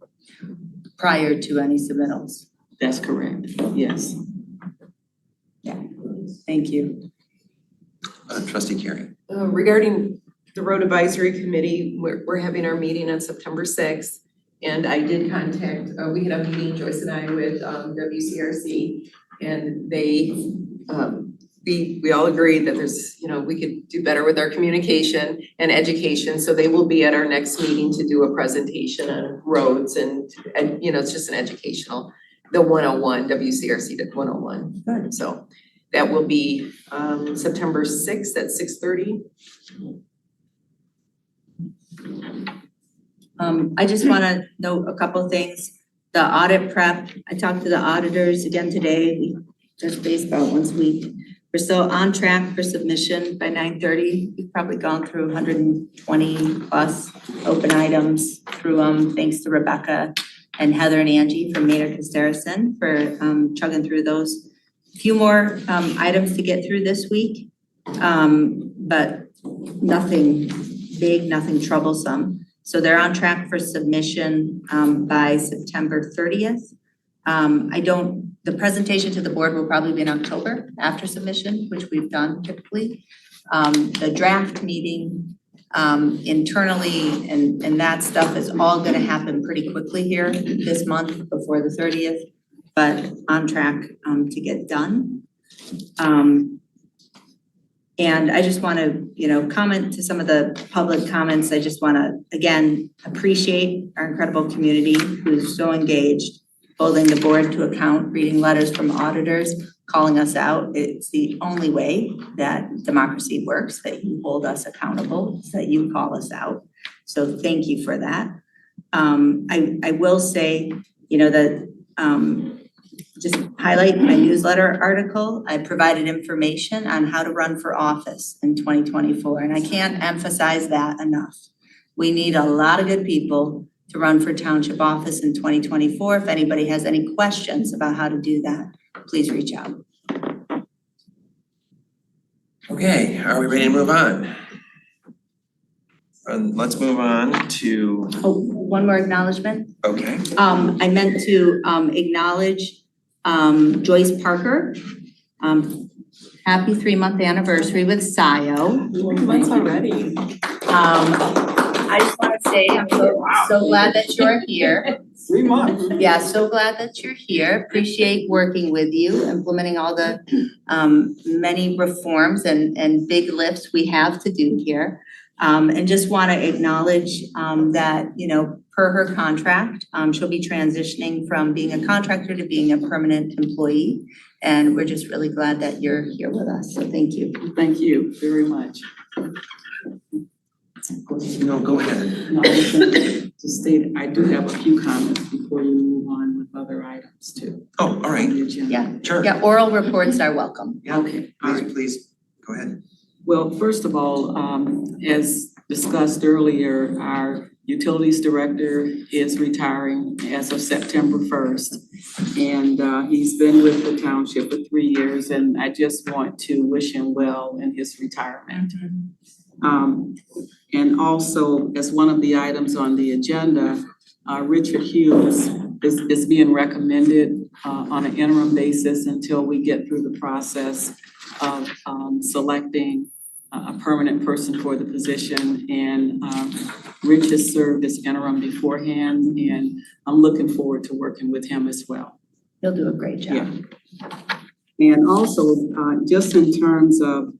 Prior to any submittals. That's correct, yes. Yeah, thank you. Trustee Carey. Regarding the road advisory committee, we're having our meeting on September 6th. And I did contact, we had a meeting, Joyce and I, with WCRC, and they, we all agreed that there's, we could do better with our communication and education. So they will be at our next meeting to do a presentation on roads and it's just an educational, the 101, WCRC did 101. Good. So that will be September 6th at 6:30. I just wanna note a couple things. The audit prep, I talked to the auditors again today. We touch base about once a week. We're still on track for submission by 9:30. We've probably gone through 120 plus open items through them, thanks to Rebecca and Heather and Angie from Maynard Casterison for chugging through those. Few more items to get through this week, but nothing big, nothing troublesome. So they're on track for submission by September 30th. The presentation to the board will probably be in October after submission, which we've done typically. The draft meeting internally and that stuff is all gonna happen pretty quickly here this month before the 30th, but on track to get done. And I just wanna, comment to some of the public comments. I just wanna, again, appreciate our incredible community who's so engaged, holding the board to account, reading letters from auditors, calling us out. It's the only way that democracy works, that you hold us accountable, that you call us out. So thank you for that. I will say, that just highlight my newsletter article. I provided information on how to run for office in 2024, and I can't emphasize that enough. We need a lot of good people to run for township office in 2024. If anybody has any questions about how to do that, please reach out. Okay, are we ready to move on? Let's move on to, Oh, one more acknowledgement. okay. I meant to acknowledge Joyce Parker. Happy 3-month anniversary with Scio. Months already. I just want to say I'm so glad that you're here. 3 months. Yeah, so glad that you're here. Appreciate working with you, implementing all the many reforms and big lifts we have to do here. And just want to acknowledge that, per her contract, she'll be transitioning from being a contractor to being a permanent employee. And we're just really glad that you're here with us. So thank you. Thank you very much. No, go ahead. No, I just wanted to state, I do have a few comments before you move on with other items too. Oh, all right. On the agenda. Yeah. Sure. Yeah, oral reports are welcome. Yeah, Okay, all right. please, go ahead. Well, first of all, as discussed earlier, our utilities director is retiring as of September 1st. And he's been with the township for 3 years, and I just want to wish him well in his retirement. And also, as one of the items on the agenda, Richard Hughes is being recommended on an interim basis until we get through the process of selecting a permanent person for the position. And Rich has served as interim beforehand, and I'm looking forward to working with him as well. You'll do a great job. Yeah. And also, just in terms of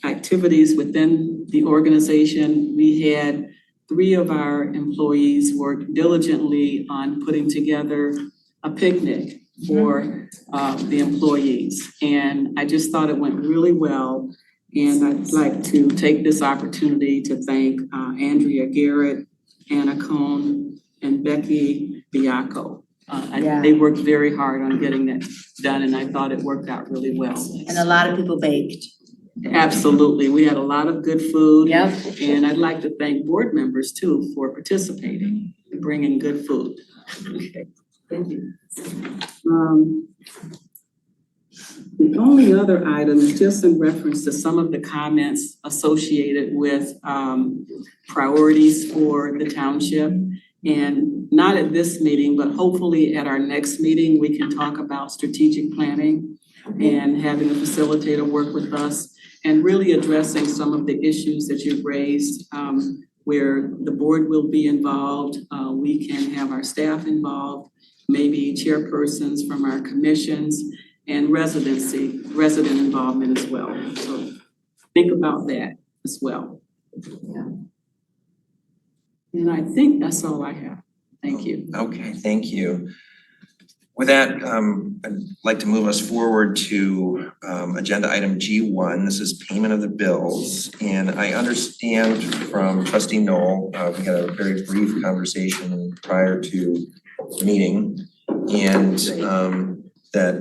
activities within the organization, we had 3 of our employees work diligently on putting together a picnic for the employees. And I just thought it went really well. And I'd like to take this opportunity to thank Andrea Garrett, Anna Cohn, and Becky Biacco. They worked very hard on getting that done, and I thought it worked out really well. And a lot of people baked. Absolutely. We had a lot of good food. Yep. And I'd like to thank board members too for participating and bringing good food. Okay, thank you. The only other item is just in reference to some of the comments associated with priorities for the township. And not at this meeting, but hopefully at our next meeting, we can talk about strategic planning and having a facilitator work with us and really addressing some of the issues that you've raised, where the board will be involved. We can have our staff involved, maybe chairpersons from our commissions, and resident involvement as well. So think about that as well. Yeah. And I think that's all I have. Thank you. Okay, thank you. With that, I'd like to move us forward to agenda item G1. This is payment of the bills. And I understand from Trustee Knoll, we had a very brief conversation prior to the meeting. And that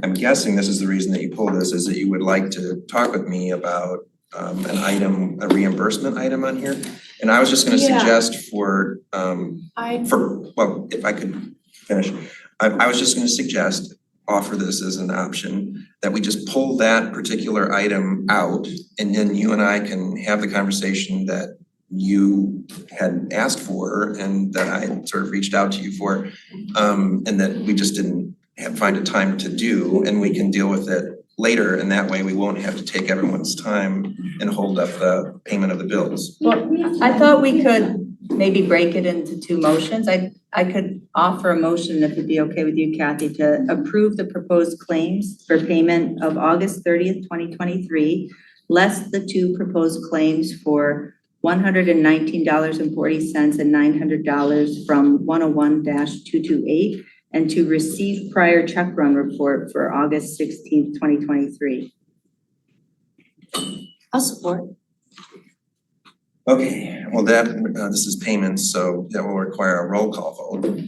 I'm guessing this is the reason that you pulled this, is that you would like to talk with me about an item, a reimbursement item on here. And I was just gonna suggest well, if I could finish. I was just gonna suggest, offer this as an option, that we just pull that particular item out, and then you and I can have the conversation that you had asked for and that I sort of reached out to you for, and that we just didn't find a time to do, and we can deal with it later, and that way we won't have to take everyone's time and hold up the payment of the bills. Well, I thought we could maybe break it into two motions. I could offer a motion, if it'd be okay with you, Kathy, to approve the proposed claims for payment of August 30th, 2023, less the two proposed claims for $119.40 and $900 from 101-228, and to receive prior check run report for August 16th, 2023. I'll support. Okay, well this is payments, so that will require a roll call vote.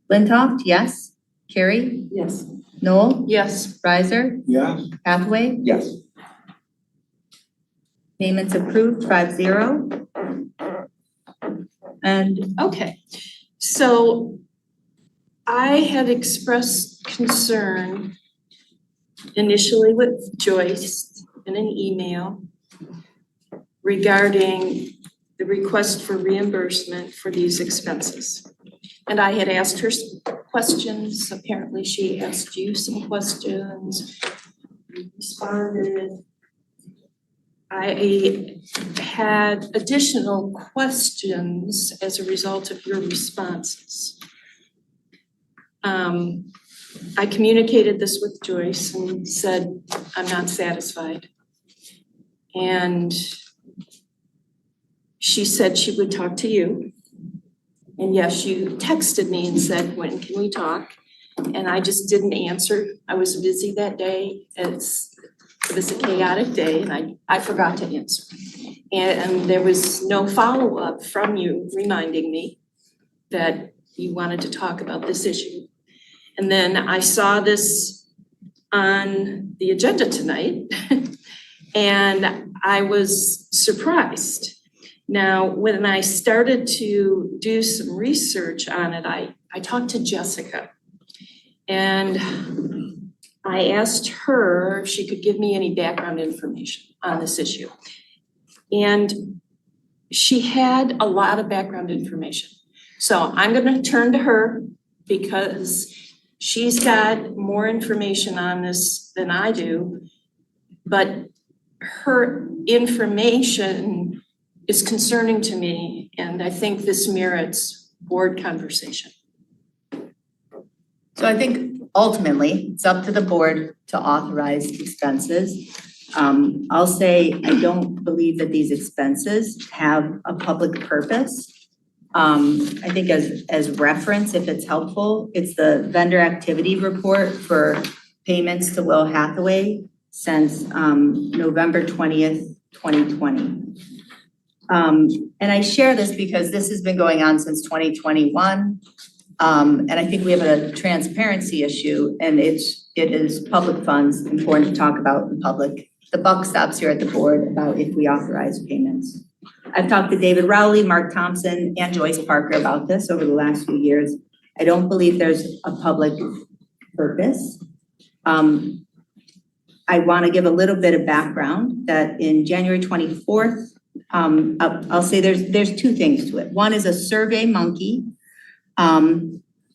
Flintoff, yes. Carrie? Yes. Noel? Yes. Riser? Yes. Hathaway? Yes. Payments approved, 5-0. And, okay, so I had expressed concern initially with Joyce in an email regarding the request for reimbursement for these expenses. And I had asked her some questions. Apparently she asked you some questions. You responded. I had additional questions as a result of your responses. I communicated this with Joyce and said, I'm not satisfied. And she said she would talk to you. And yes, you texted me and said, when can we talk? And I just didn't answer. I was busy that day. It was a chaotic day and I forgot to answer. And there was no follow-up from you reminding me that you wanted to talk about this issue. And then I saw this on the agenda tonight and I was surprised. Now, when I started to do some research on it, I talked to Jessica and I asked her if she could give me any background information on this issue. And she had a lot of background information. So I'm gonna turn to her because she's got more information on this than I do, but her information is concerning to me, and I think this merits board conversation. So I think ultimately, it's up to the board to authorize expenses. I'll say I don't believe that these expenses have a public purpose. I think as reference, if it's helpful, it's the vendor activity report for payments to Will Hathaway since November 20th, 2020. And I share this because this has been going on since 2021. And I think we have a transparency issue and it is public funds important to talk about in public. The buck stops here at the board about if we authorize payments. I've talked to David Rowley, Mark Thompson, and Joyce Parker about this over the last few years. I don't believe there's a public purpose. I want to give a little bit of background that in January 24th, I'll say there's two things to it. One is a SurveyMonkey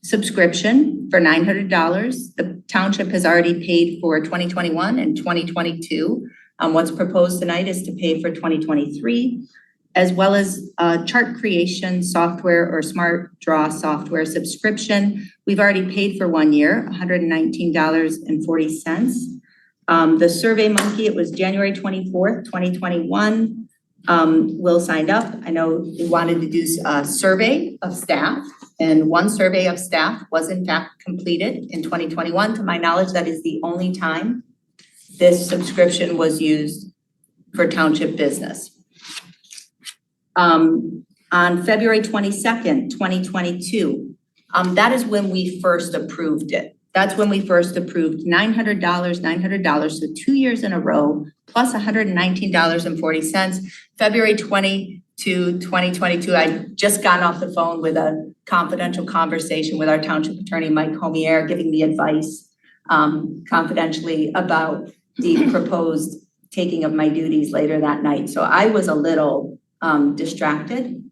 subscription for $900. The township has already paid for 2021 and 2022. What's proposed tonight is to pay for 2023, as well as chart creation software or smart draw software subscription. We've already paid for 1 year, $119.40. The SurveyMonkey, it was January 24th, 2021. Will signed up. I know we wanted to do a survey of staff, and one survey of staff was in fact completed in 2021. To my knowledge, that is the only time this subscription was used for township business. On February 22nd, 2022, that is when we first approved it. That's when we first approved $900, so 2 years in a row, plus $119.40. February 22, 2022, I just got off the phone with a confidential conversation with our township attorney, Mike Homier, giving me advice confidentially about the proposed taking of my duties later that night. So I was a little distracted.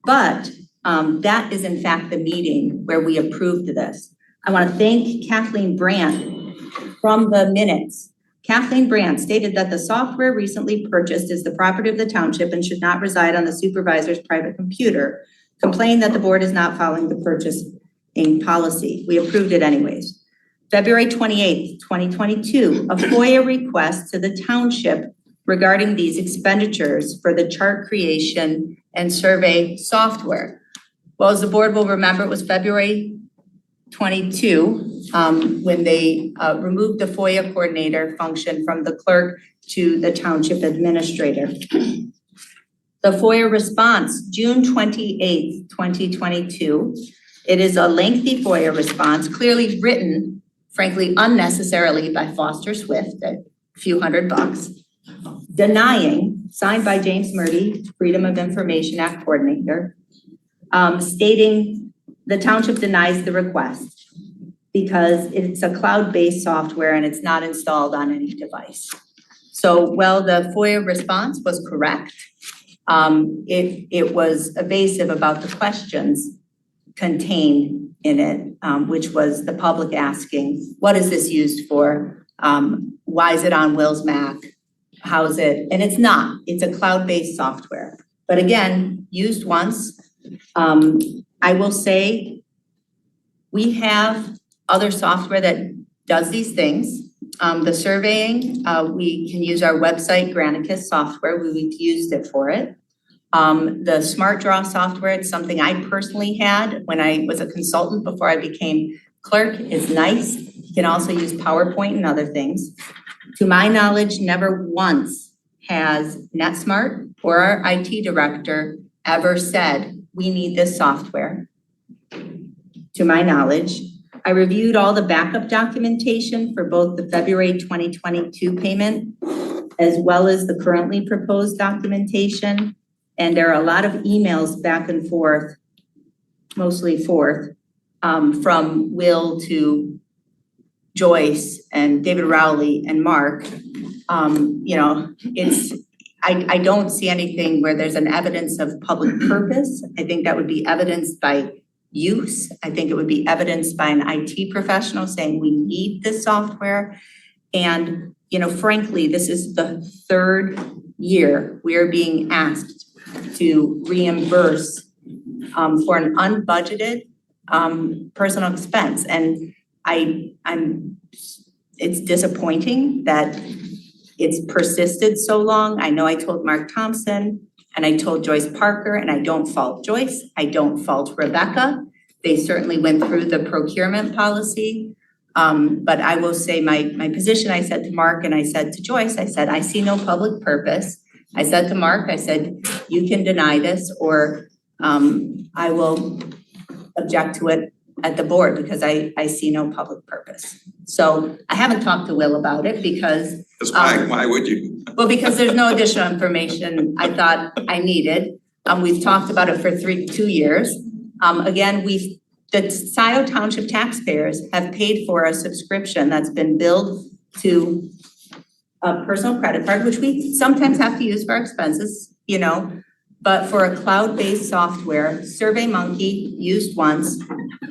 But that is in fact the meeting where we approved this. I want to thank Kathleen Brandt from the minutes. Kathleen Brandt stated that the software recently purchased is the property of the township and should not reside on the supervisor's private computer. Complained that the board is not following the purchasing policy. We approved it anyways. February 28th, 2022, a FOIA request to the township regarding these expenditures for the chart creation and survey software. Well, as the board will remember, it was February 22, when they removed the FOIA coordinator function from the clerk to the township administrator. The FOIA response, June 28th, 2022. It is a lengthy FOIA response, clearly written, frankly, unnecessarily by Foster Swift at a few $100, denying, signed by James Murdy, Freedom of Information Act coordinator, stating the township denies the request because it's a cloud-based software and it's not installed on any device. So while the FOIA response was correct, it was evasive about the questions contained in it, which was the public asking, what is this used for? Why is it on Will's Mac? How is it? And it's not, it's a cloud-based software. But again, used once. I will say we have other software that does these things. The surveying, we can use our website, Granicus software. We've used it for it. The Smart Draw software, it's something I personally had when I was a consultant before I became clerk. It's nice. You can also use PowerPoint and other things. To my knowledge, never once has NetSmart or our IT director ever said, we need this software. To my knowledge, I reviewed all the backup documentation for both the February 2022 payment as well as the currently proposed documentation. And there are a lot of emails back and forth, mostly forth, from Will to Joyce and David Rowley and Mark. I don't see anything where there's an evidence of public purpose. I think that would be evidenced by use. I think it would be evidenced by an IT professional saying we need this software. And, frankly, this is the third year we are being asked to reimburse for an unbudgeted personal expense. And it's disappointing that it's persisted so long. I know I told Mark Thompson and I told Joyce Parker, and I don't fault Joyce. I don't fault Rebecca. They certainly went through the procurement policy. But I will say my position, I said to Mark and I said to Joyce, I said, I see no public purpose. I said to Mark, I said, you can deny this or I will object to it at the board because I see no public purpose. So I haven't talked to Will about it because why would you? Well, because there's no additional information I thought I needed. We've talked about it for 2 years. Again, the Scio Township taxpayers have paid for a subscription that's been billed to a personal credit card, which we sometimes have to use for our expenses, but for a cloud-based software, SurveyMonkey used once,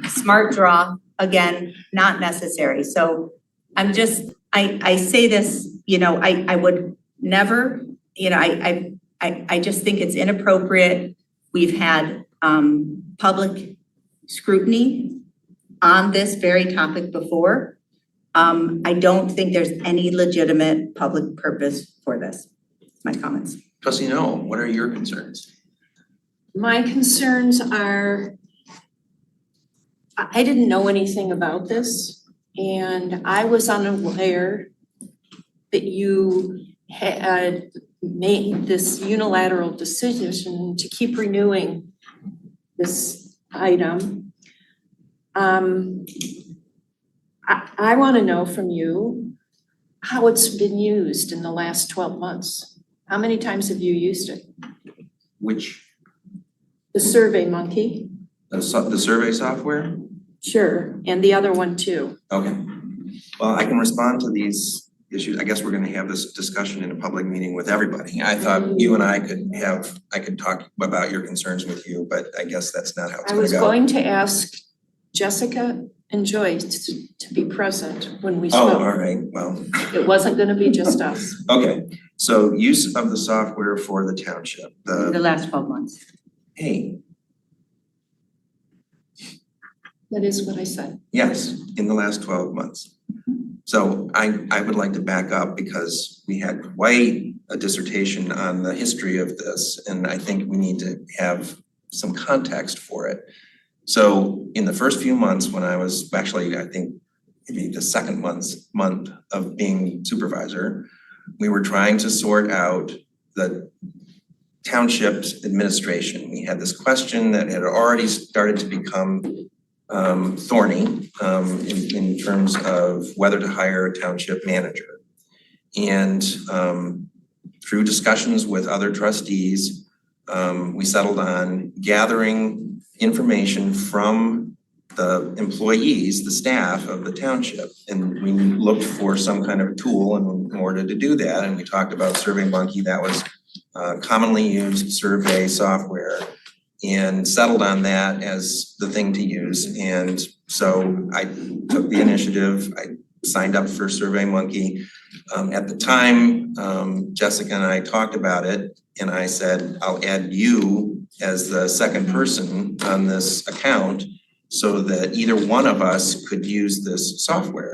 Smart Draw, again, not necessary. So I say this, I would never, I just think it's inappropriate. We've had public scrutiny on this very topic before. I don't think there's any legitimate public purpose for this. My comments. Trustee No, what are your concerns? My concerns are, I didn't know anything about this, and I was unaware that you had made this unilateral decision to keep renewing this item. I want to know from you how it's been used in the last 12 months. How many times have you used it? Which? The SurveyMonkey? The survey software? Sure, and the other one too. Okay. Well, I can respond to these issues. I guess we're gonna have this discussion in a public meeting with everybody. I thought you and I could talk about your concerns with you, but I guess that's not how it's I gonna was go. going to ask Jessica and Joyce to be present when we Oh, spoke. all right, well. It wasn't gonna be just us. Okay, so use of the software for the township, The last 12 months. hey, That is what I said. yes, in the last 12 months. So I would like to back up because we had quite a dissertation on the history of this, and I think we need to have some context for it. So in the first few months when I was, actually, I think maybe the second month of being supervisor, we were trying to sort out the township's administration. We had this question that had already started to become thorny in terms of whether to hire a township manager. And through discussions with other trustees, we settled on gathering information from the employees, the staff of the township. And we looked for some kind of tool in order to do that. And we talked about SurveyMonkey. That was commonly used survey software, and settled on that as the thing to use. And so I took the initiative. I signed up for SurveyMonkey. At the time, Jessica and I talked about it, and I said, I'll add you as the second person on this account so that either one of us could use this software.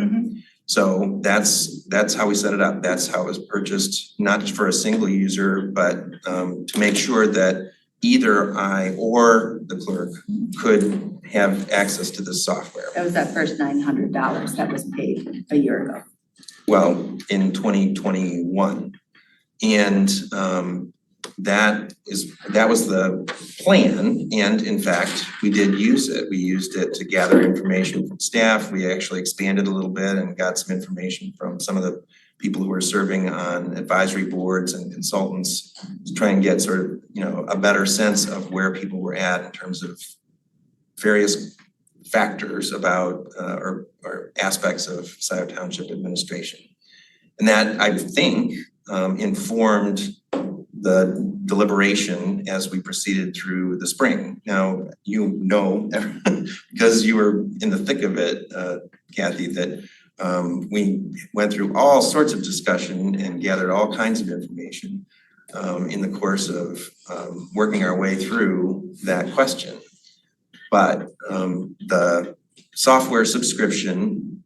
So that's how we set it up. That's how it was purchased, not just for a single user, but to make sure that either I or the clerk could have access to this software. That was that first $900 that was paid a year ago. Well, in 2021. And that was the plan, and in fact, we did use it. We used it to gather information from staff. We actually expanded a little bit and got some information from some of the people who were serving on advisory boards and consultants to try and get sort of, a better sense of where people were at in terms of various factors about or aspects of Scio Township administration. And that, I think, informed the deliberation as we proceeded through the spring. Now, because you were in the thick of it, Kathy, that we went through all sorts of discussion and gathered all kinds of information in the course of working our way through that question. But the software subscription,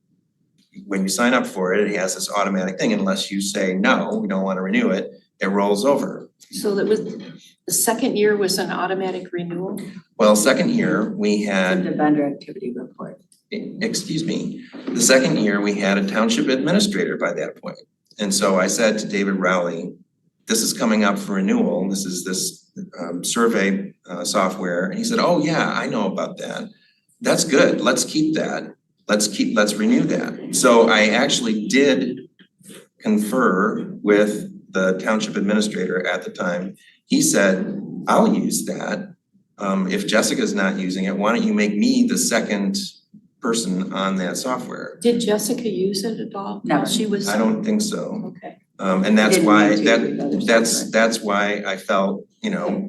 when you sign up for it, it has this automatic thing. Unless you say, no, we don't want to renew it, it rolls over. So that was, the second year was an automatic renewal? Well, second year, we had. The vendor activity report. Excuse me. The second year, we had a township administrator by that point. And so I said to David Rowley, this is coming up for renewal. This is this survey software. And he said, oh yeah, I know about that. That's good. Let's keep that. Let's renew that. So I actually did confer with the township administrator at the time. He said, I'll use that. If Jessica's not using it, why don't you make me the second person on that software? Did Jessica use it at all? No. She was. I don't think so. Okay. And that's Didn't why, need to with other software. that's why I felt,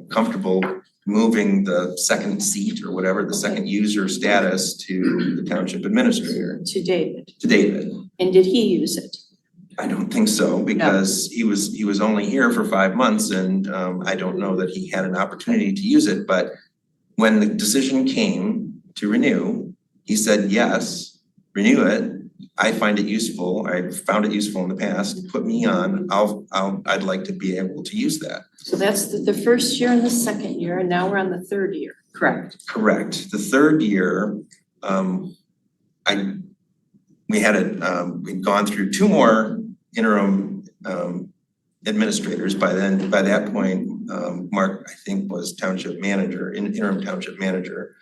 comfortable moving the second seat or whatever, the second user status to the township administrator, To David. to David. And did he use it? I don't think so, because he was only here for 5 months, and I don't know that he had an opportunity to use it. But when the decision came to renew, he said, yes, renew it. I find it useful. I found it useful in the past. Put me on. I'd like to be able to use that. So that's the first year and the second year, and now we're on the third year. Correct. Correct. The third year, we'd gone through 2 more interim administrators. By that point, Mark, I think, was township manager, interim township manager.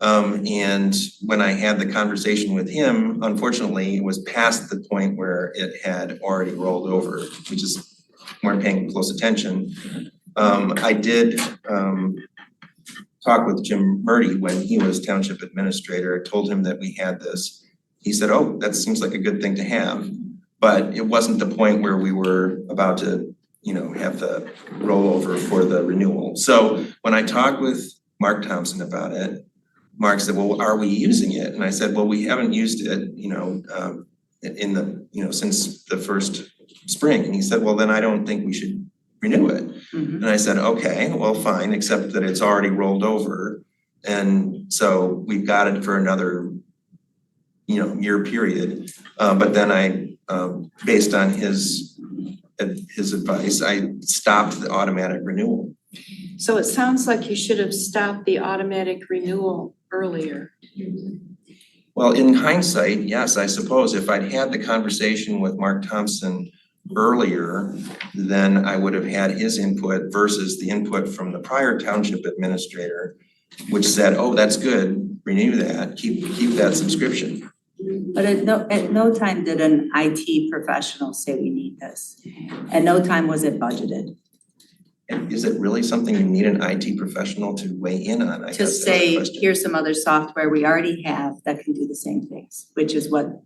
And when I had the conversation with him, unfortunately, it was past the point where it had already rolled over. We just weren't paying close attention. I did talk with Jim Murdy when he was township administrator. I told him that we had this. He said, oh, that seems like a good thing to have. But it wasn't the point where we were about to, have the rollover for the renewal. So when I talked with Mark Thompson about it, Mark said, well, are we using it? And I said, well, we haven't used it, in the, since the first spring. And he said, well, then I don't think we should renew it. And I said, okay, well, fine, except that it's already rolled over. And so we've got it for another, year period. But then I, based on his advice, I stopped the automatic renewal. So it sounds like you should have stopped the automatic renewal earlier. Well, in hindsight, yes, I suppose if I'd had the conversation with Mark Thompson earlier, then I would have had his input versus the input from the prior township administrator, which said, oh, that's good, renew that, keep that subscription. But at no time did an IT professional say we need this. At no time was it budgeted. And is it really something you need an IT professional to weigh in on? I guess To that's the say, question. here's some other software we already have that can do the same things, which is what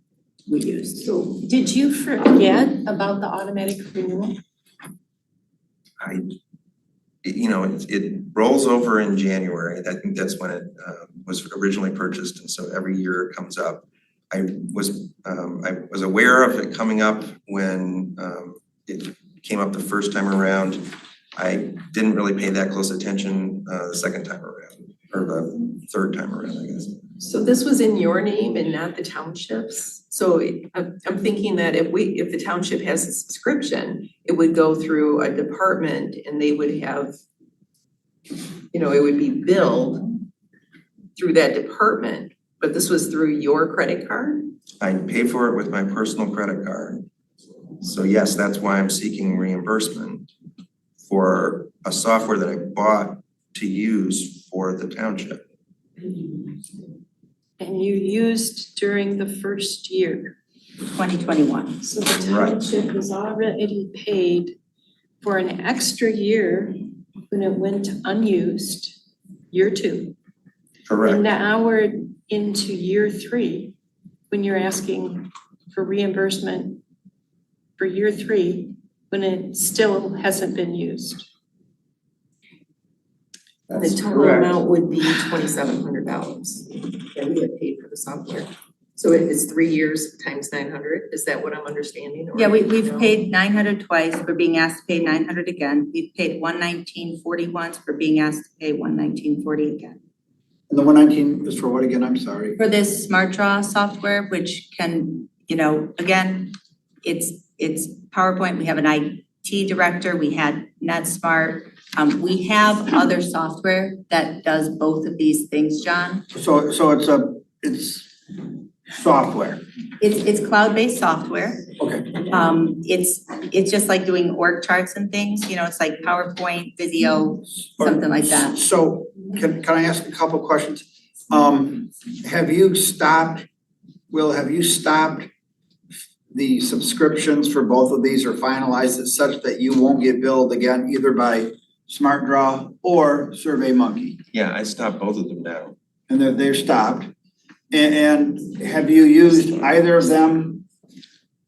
we used. So did you forget about the automatic renewal? It rolls over in January. I think that's when it was originally purchased, and so every year it comes up. I was aware of it coming up when it came up the first time around. I didn't really pay that close attention the second time around, or the third time around, I guess. So this was in your name and not the township's? So I'm thinking that if the township has a subscription, it would go through a department and they would have, it would be billed through that department, but this was through your credit card? I pay for it with my personal credit card. So yes, that's why I'm seeking reimbursement for a software that I bought to use for the township. And you used during the first year. 2021. So the township was already paid for an extra year when it went unused, year 2. Correct. And now we're into year 3, when you're asking for reimbursement for year 3, when it still hasn't been used. The total amount would be $2,700 that we had paid for the software. So it is 3 years times 900, is that what I'm understanding? Or Yeah, we've paid 900 twice, we're being asked to pay 900 again. We've paid 119.40 once, we're being asked to pay 119.40 again. And the 119 is for what again? I'm sorry. For this Smart Draw software, which can, again, it's PowerPoint, we have an IT director, we had NetSmart. We have other software that does both of these things, John. So it's software. It's cloud-based software. Okay. It's just like doing org charts and things, it's like PowerPoint, Visio, something like that. So can I ask a couple questions? Have you stopped the subscriptions for both of these or finalized it such that you won't get billed again either by Smart Draw or Survey Monkey? Yeah, I stopped both of them now. And they're stopped. And have you used either of them,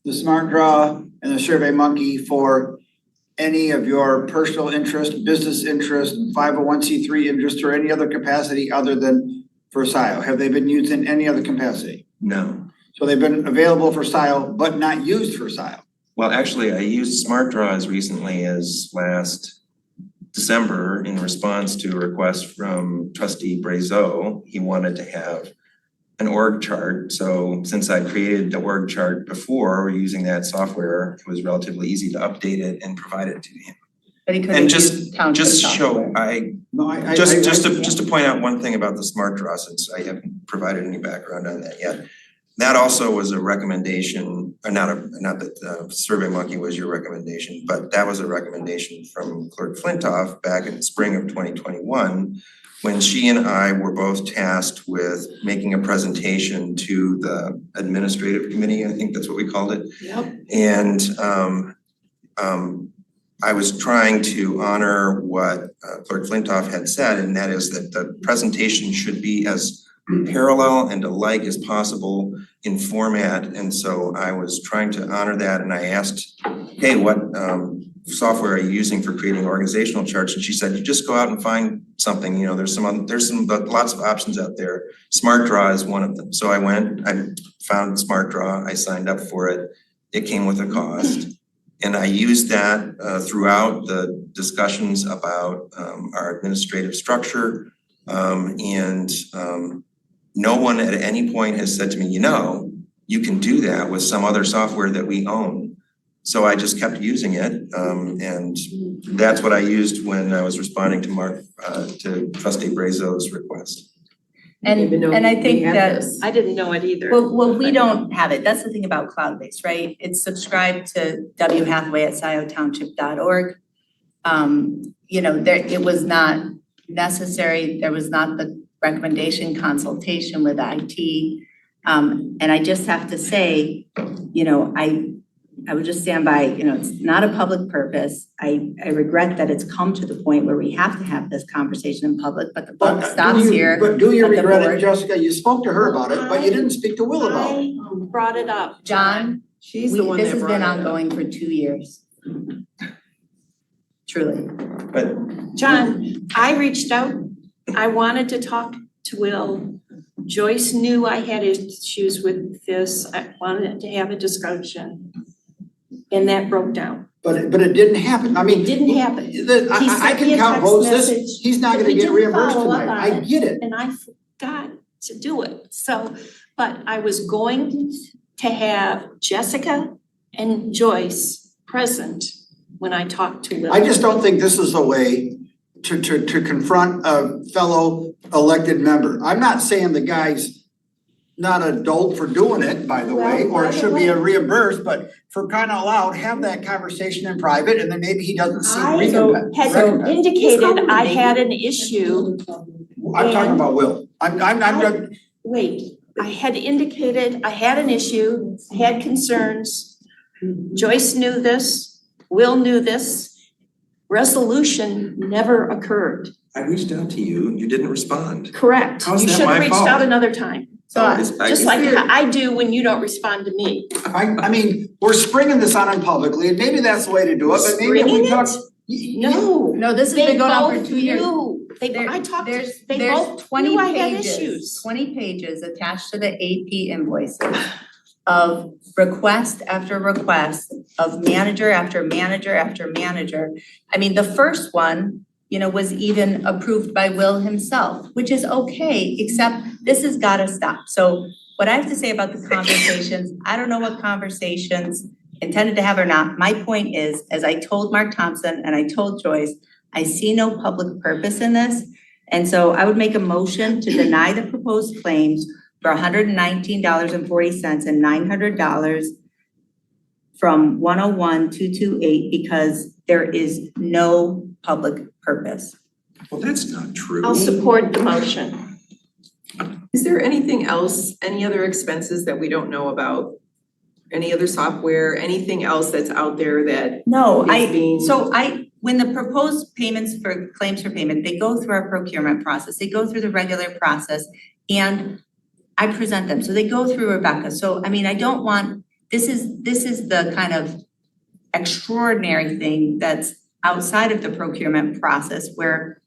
the Smart Draw and the Survey Monkey, for any of your personal interest, business interest, 501c3 interest, or any other capacity other than for Scio? Have they been used in any other capacity? No. So they've been available for Scio, but not used for Scio? Well, actually, I used Smart Draw as recently as last December in response to a request from Trustee Brazeau. He wanted to have an org chart. So since I created the org chart before using that software, it was relatively easy to update it and provide it to him. But he could And have used township software. Just to point out one thing about the Smart Draw, since I haven't provided any background on that yet. That also was a recommendation, not that Survey Monkey was your recommendation, but that was a recommendation from Clerk Flintoff back in the spring of 2021, when she and I were both tasked with making a presentation to the administrative committee, I think that's what we called it. Yep. And I was trying to honor what Clerk Flintoff had said, and that is that the presentation should be as parallel and alike as possible in format. And so I was trying to honor that, and I asked, hey, what software are you using for creating organizational charts? And she said, you just go out and find something, you know, there's lots of options out there. SmartDraw is one of them. So I went, I found SmartDraw, I signed up for it. It came with a cost. And I used that throughout the discussions about our administrative structure. No one at any point has said to me, you know, you can do that with some other software that we own. So I just kept using it. And that's what I used when I was responding to Trustee Brazo's request. And I think that, I didn't know it either. well, we don't have it. That's the thing about cloud-based, right? It's subscribed to W Hathaway at sciotownship.org. You know, it was not necessary. There was not the recommendation consultation with IT. And I just have to say, you know, I would just stand by, you know, it's not a public purpose. I regret that it's come to the point where we have to have this conversation in public, but the buck stops here. But do you at the regret it, board. Jessica? You spoke to her about it, but you didn't speak to Will about it. I brought it up. John, She's the one this that has brought been it up. ongoing for 2 years. Truly. But John, I reached out. I wanted to talk to Will. Joyce knew I had issues with this. I wanted to have a discussion. And that broke down. But it didn't happen. I mean. It didn't happen. I He I sent me can a count text votes. message, He's not but gonna he get didn't reimbursed follow up tonight. on I it. get it. And I forgot to do it. So, but I was going to have Jessica and Joyce present when I talked to Will. I just don't think this is a way to confront a fellow elected member. I'm not saying the guy's not a dolt for doing it, by the way, or it should be reimbursed, but for crying out loud, have that conversation in private, and then maybe he doesn't see I recompense. had indicated I had an issue. I'm talking about Will. Wait, I had indicated I had an issue, I had concerns. Joyce knew this, Will knew this. Resolution never occurred. I reached out to you, you didn't respond. Correct. How's You that should my have reached fault? out another time. Just like there- I do when you don't respond to me. I mean, we're springing this on him publicly, and maybe that's the way to do it, but maybe if we Springing talk. No. this has They been going on both for 2 years. knew. I talked, There's they both 20 knew I had pages, issues. 20 pages attached to the AP invoices of request after request of manager after manager after manager. I mean, the first one, you know, was even approved by Will himself, which is okay, except this has gotta stop. So what I have to say about the conversations, I don't know what conversations intended to have or not. My point is, as I told Mark Thompson and I told Joyce, I see no public purpose in this. And so I would make a motion to deny the proposed claims for $119.40 and $900 from 101,228 because there is no public purpose. Well, that's not true. I'll support the motion. Is there anything else, any other expenses that we don't know about? Any other software, anything else that's out there that No, is being? when the proposed payments for claims for payment, they go through our procurement process, they go through the regular process, and I present them, so they go through Rebecca. So I mean, I don't want, this is the kind of extraordinary thing that's outside of the procurement process where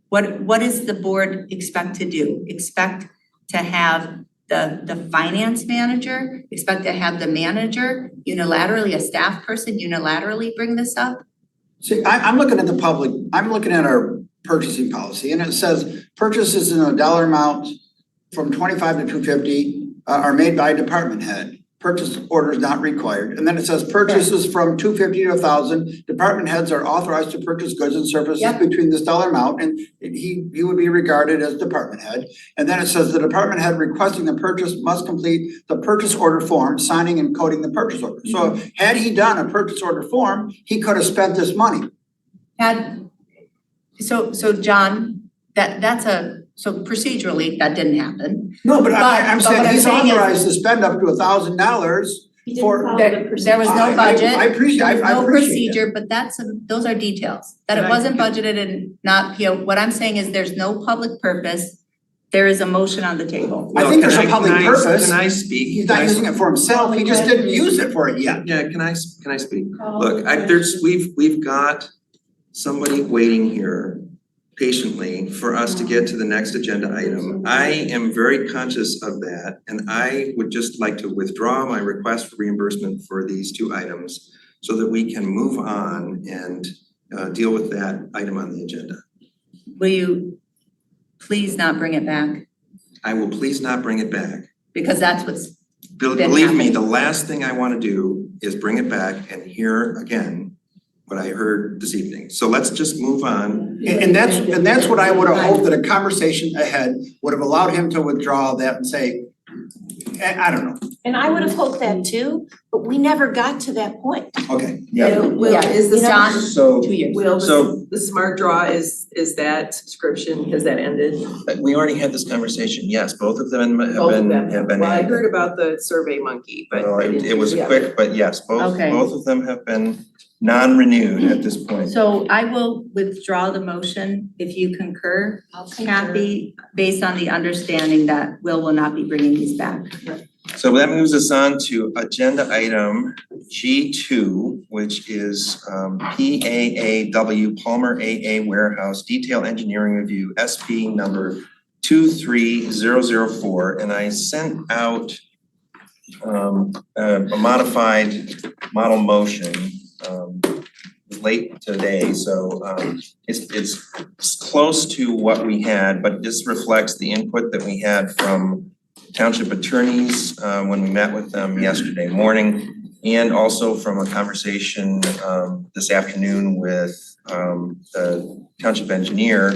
what does the board expect to do? Expect to have the finance manager, expect to have the manager unilaterally, a staff person unilaterally bring this up? See, I'm looking at the public, I'm looking at our purchasing policy, and it says purchases in a dollar amount from 25 to 250 are made by department head. Purchase order is not required. And then it says purchases from 250 to 1,000, department heads are authorized to purchase goods and services between this dollar amount, and he would be regarded as department head. And then it says the department head requesting the purchase must complete the purchase order form, signing and coding the purchase order. So had he done a purchase order form, he could have spent this money. So John, so procedurally, that didn't happen. No, but I'm what saying he's saying is- authorized to spend up to $1,000 for. There was no budget. I appreciate There was no that. procedure, but those are details. That it And I wasn't think budgeted and not PO. What I'm saying is there's no public purpose There is a motion on the table. I think there's a public purpose. Can I speak? He's not using it for himself, he just didn't use it for it yet. Yeah, can I speak? Look, we've got somebody waiting here patiently for us to get to the next agenda item. I am very conscious of that, and I would just like to withdraw my request for reimbursement for these two items so that we can move on and deal with that item on the agenda. Will you please not bring it back? I will please not bring it back. Because that's what's been Believe me, happening. the last thing I wanna do is bring it back and hear again what I heard this evening. So let's just move on. And that's what I would have hoped, that a conversation ahead would have allowed him to withdraw that and say, I don't know. And I would have hoped that too, but we never got to that point. Okay. Will, is the John, So, 2 years. Will, So- the smart draw is that subscription, has that ended? we already had this conversation, yes, both of them have Both of been, them. have Well, I ended. heard about the Survey Monkey, but Well, I didn't it was hear the other. quick, but yes, both Okay. of them have been non-renewed at this point. So I will withdraw the motion if you concur, Kathy, based on the understanding that will not be bringing these back. So that moves us on to agenda item G2, which is PAAW Palmer AA Warehouse Detail Engineering Review, SP number 23004. And I sent out a modified model motion late today, so it's close to what we had, but this reflects the input that we had from township attorneys when we met with them yesterday morning, and also from a conversation this afternoon with the township engineer.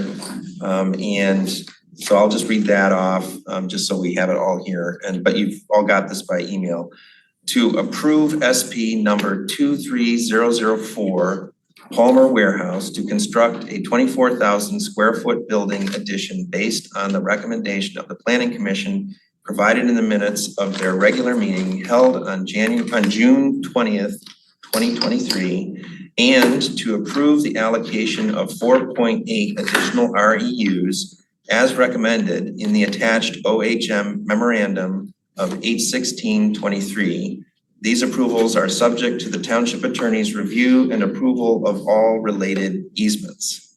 And so I'll just read that off just so we have it all here, but you've all got this by email. To approve SP number 23004 Palmer Warehouse to construct a 24,000 square foot building addition based on the recommendation of the Planning Commission provided in the minutes of their regular meeting held on June 20th, 2023, and to approve the allocation of 4.8 additional REUs as recommended in the attached OHM memorandum of 8/16/23. These approvals are subject to the township attorney's review and approval of all related easements.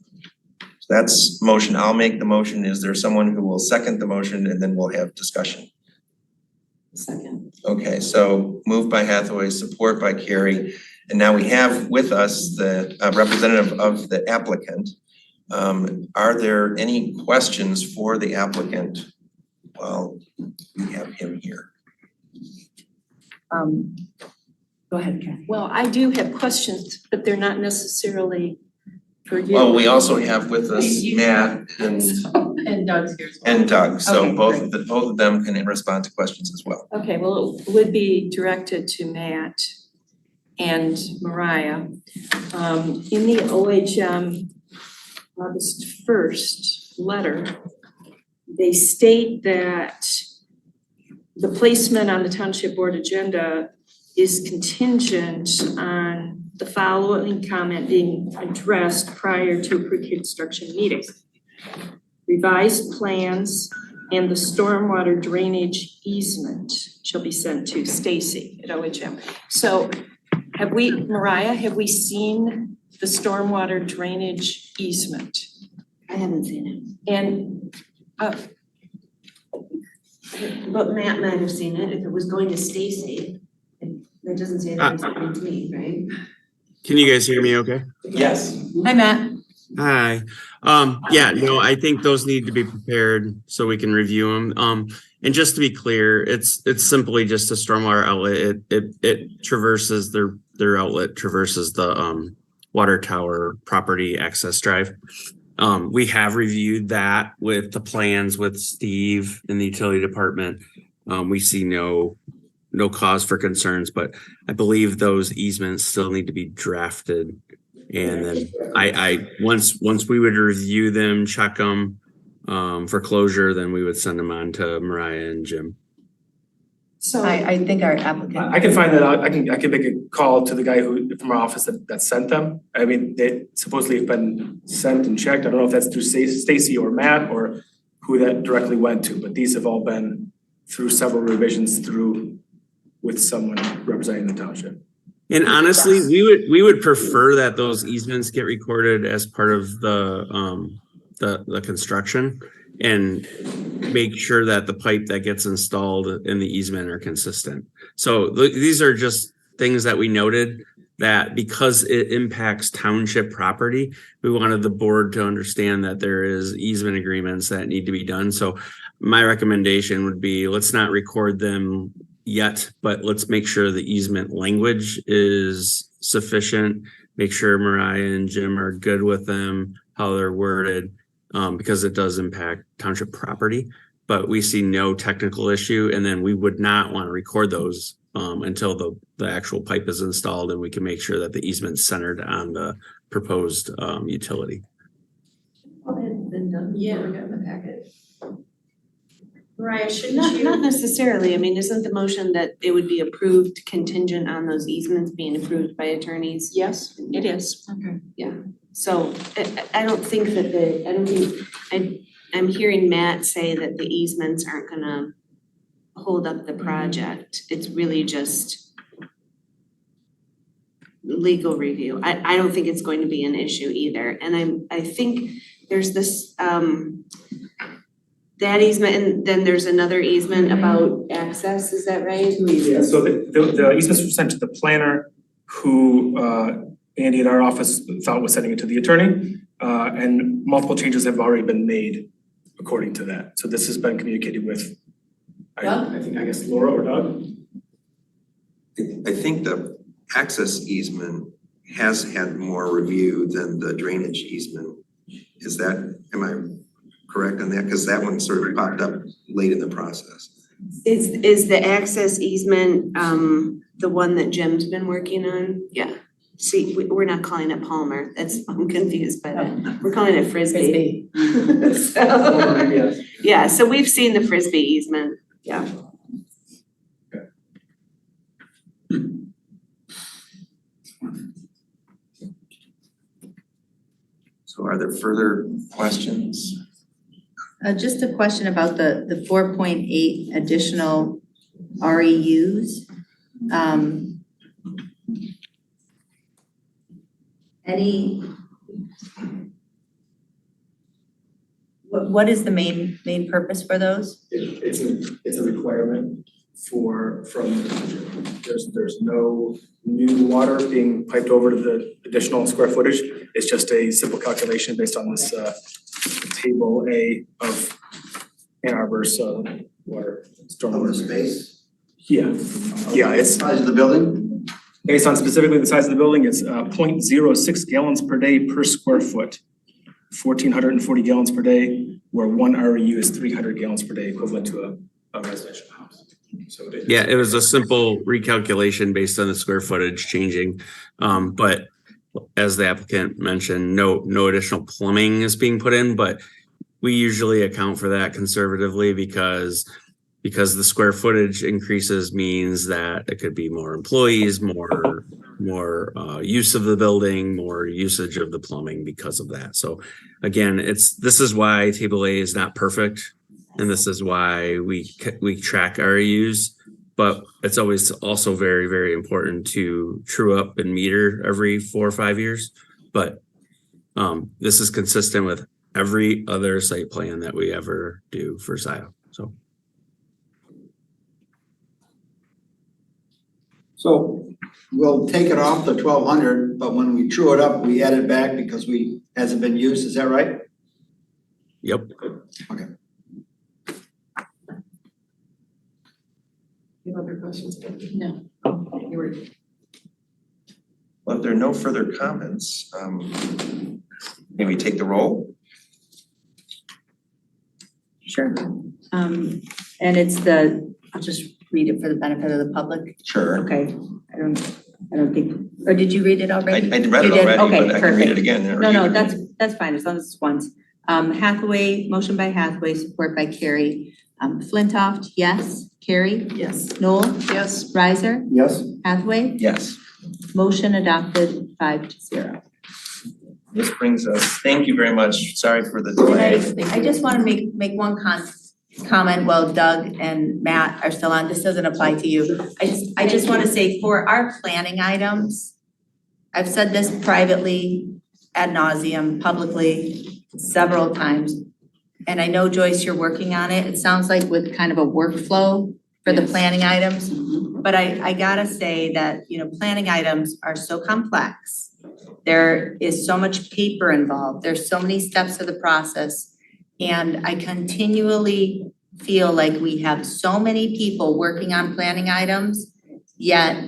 So that's motion. I'll make the motion. Is there someone who will second the motion, and then we'll have discussion? Second. Okay, so moved by Hathaway, support by Carrie. And now we have with us the representative of the applicant. Are there any questions for the applicant? Well, we have him here. Go ahead, Kathy. Well, I do have questions, but they're not necessarily for you. Well, we also have with us Matt and Doug's here as well. Doug, so Okay, both of them can respond to questions as well. Okay, well, it would be directed to Matt and Mariah. In the OHM August 1st letter, they state that the placement on the township board agenda is contingent on the following comment being addressed prior to a pre-construction meeting. Revised plans and the stormwater drainage easement shall be sent to Stacy at OHM. So Mariah, have we seen the stormwater drainage easement? I haven't seen it, And but Matt might have seen it if it was going to Stacy. That doesn't say that it's going to me, right? Can you guys hear me okay? Yes. Hi, Matt. Hi. Yeah, no, I think those need to be prepared so we can review them. And just to be clear, it's simply just a stormwater outlet. It traverses their outlet traverses the water tower property access drive. We have reviewed that with the plans with Steve in the utility department. We see no cause for concerns, but I believe those easements still need to be drafted. And then I once we would review them, check them for closure, then we would send them on to Mariah and Jim. So I think our applicant. I can find that out. I can make a call to the guy from our office that sent them. I mean, they supposedly have been sent and checked. I don't know if that's through Stacy or Matt or who that directly went to, but these have all been through several revisions through with someone representing the township. And honestly, we would prefer that those easements get recorded as part of the construction and make sure that the pipe that gets installed in the easement are consistent. So these are just things that we noted that because it impacts township property, we wanted the board to understand that there is easement agreements that need to be done. So my recommendation would be, let's not record them yet, but let's make sure the easement language is sufficient. Make sure Mariah and Jim are good with them, how they're worded, because it does impact township property. But we see no technical issue, and then we would not want to record those until the actual pipe is installed and we can make sure that the easement's centered on the proposed utility. Yeah, we got in the packet. Mariah, shouldn't Not you? necessarily, I mean, isn't the motion that it would be approved contingent on those easements being approved by attorneys? Yes, it is. Okay. Yeah, so I don't think that I'm hearing Matt say that the easements aren't gonna hold up the project. It's really just legal review. I don't think it's going to be an issue either. And I think there's this that easement, and then there's another easement about access, is that right? Yeah, so the easements were sent to the planner who Andy in our office thought was sending it to the attorney. And multiple changes have already been made according to that. So this has been communicated with, I guess Laura or Doug? I think the access easement has had more review than the drainage easement. Am I correct on that? Because that one sort of popped up late in the process. Is the access easement the one that Jim's been working on? Yeah. See, we're not calling it Palmer. I'm confused by that. We're calling it Frisbee. So, yeah, so we've seen the Frisbee easement, yeah. So are there further questions? Just a question about the 4.8 additional REUs. What is the main purpose for those? It's a requirement from the township. There's no new water being piped over to the additional square footage. It's just a simple calculation based on this table A of Ann Arbor's water stormwater. Space? Yeah, it's Size of the building? based on specifically the size of the building, it's 0.06 gallons per day per square foot. 1,440 gallons per day, where one REU is 300 gallons per day, equivalent to a residential house. So Yeah, it was a simple recalculation based on the square footage changing. But as the applicant mentioned, no additional plumbing is being put in, but we usually account for that conservatively because the square footage increases means that it could be more employees, more use of the building, more usage of the plumbing because of that. So again, this is why table A is not perfect. And this is why we track REUs, but it's always also very, very important to true up and meter every 4 or 5 years. But this is consistent with every other site plan that we ever do for Scio. So we'll take it off the 1,200, but when we true it up, we add it back because hasn't been used, is that right? Yep. Okay. You have other questions? No. You were. Well, if there are no further comments, may we take the roll? Sure. And I'll just read it for the benefit of the public. Sure. Okay, I don't think, or did you read it already? I read it You did? already, Okay, but I can read it perfect. again. or No, you no, can- that's fine, as long as it's once. Hathaway, motion by Hathaway, support by Carrie. Flintoff, yes. Carrie? Yes. Noel? Yes. Riser? Yes. Hathaway? Yes. Motion adopted 5-0. this brings us, thank you very much, sorry for the delay. I just wanna make one comment while Doug and Matt are still on, this doesn't apply to you. I just wanna say for our planning items, I've said this privately, ad nauseum, publicly, several times. And I know Joyce, you're working on it, it sounds like with kind of a workflow for the planning items. But I gotta say that, planning items are so complex. There is so much paper involved, there's so many steps to the process. And I continually feel like we have so many people working on planning items, yet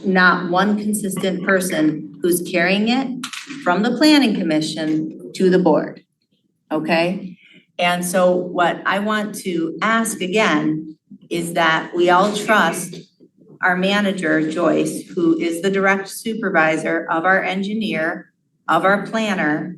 not one consistent person who's carrying it from the planning commission to the board, okay? And so what I want to ask again is that we all trust our manager, Joyce, who is the direct supervisor of our engineer, of our planner,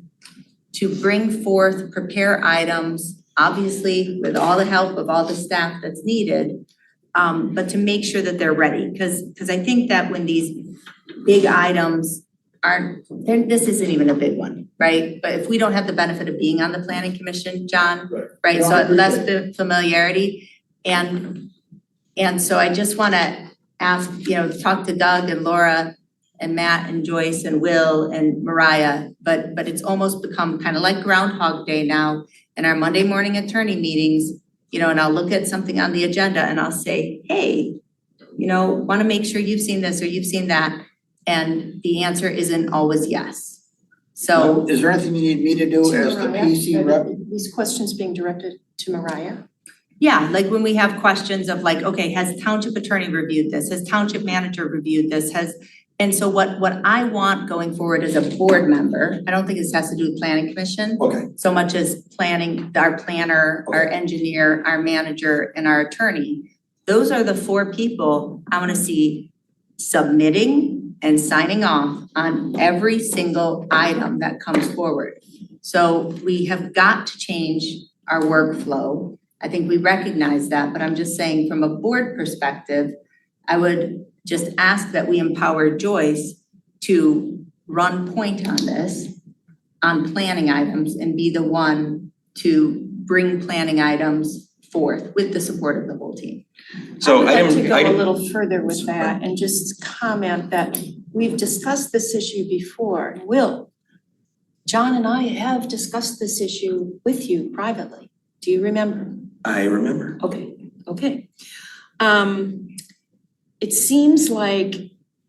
to bring forth, prepare items, obviously with all the help of all the staff that's needed, but to make sure that they're ready. Because I think that when these big items aren't, this isn't even a big one, right? But if we don't have the benefit of being on the planning commission, John, right? So less familiarity. And so I just wanna ask, talk to Doug and Laura and Matt and Joyce and Will and Mariah, but it's almost become kind of like Groundhog Day now in our Monday morning attorney meetings, and I'll look at something on the agenda and I'll say, hey, wanna make sure you've seen this or you've seen that. And the answer isn't always yes. So. Is there anything you need me to do as the PC rep? These questions being directed to Mariah? Yeah, like when we have questions of like, okay, has township attorney reviewed this? Has township manager reviewed this? And so what I want going forward as a board member, I don't think this has to do with planning commission. Okay. So much as planning, our planner, our engineer, our manager, and our attorney. Those are the 4 people I wanna see submitting and signing off on every single item that comes forward. So we have got to change our workflow. I think we recognize that, but I'm just saying from a board perspective, I would just ask that we empower Joyce to run point on this, on planning items, and be the one to bring planning items forth with the support of the whole team. So I would like to go a little further with that and just comment that we've discussed this issue before. Will, John and I have discussed this issue with you privately. Do you remember? I remember. Okay. It seems like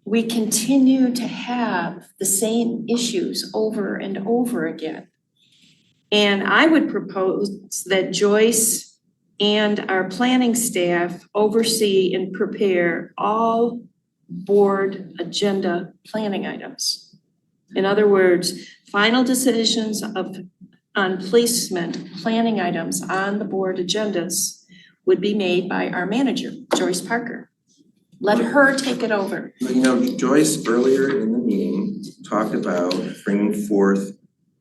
we continue to have the same issues over and over again. And I would propose that Joyce and our planning staff oversee and prepare all board agenda planning items. In other words, final decisions on placement planning items on the board agendas would be made by our manager, Joyce Parker. Let her take it over. Joyce earlier in the meeting talked about bringing forth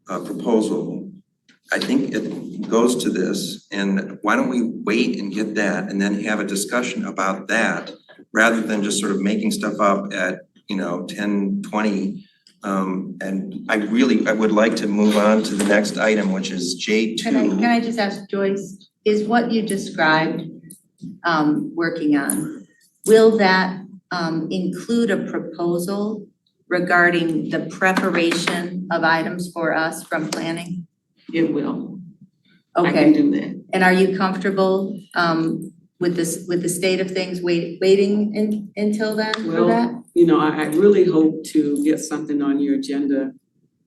a proposal. I think it goes to this, and why don't we wait and get that and then have a discussion about that rather than just sort of making stuff up at, 10:20. And I would like to move on to the next item, which is J2. Can I just ask Joyce, is what you described working on, will that include a proposal regarding the preparation of items for us from planning? It will. Okay. I can do that. And are you comfortable with the state of things, waiting until then for that? Well, I really hope to get something on your agenda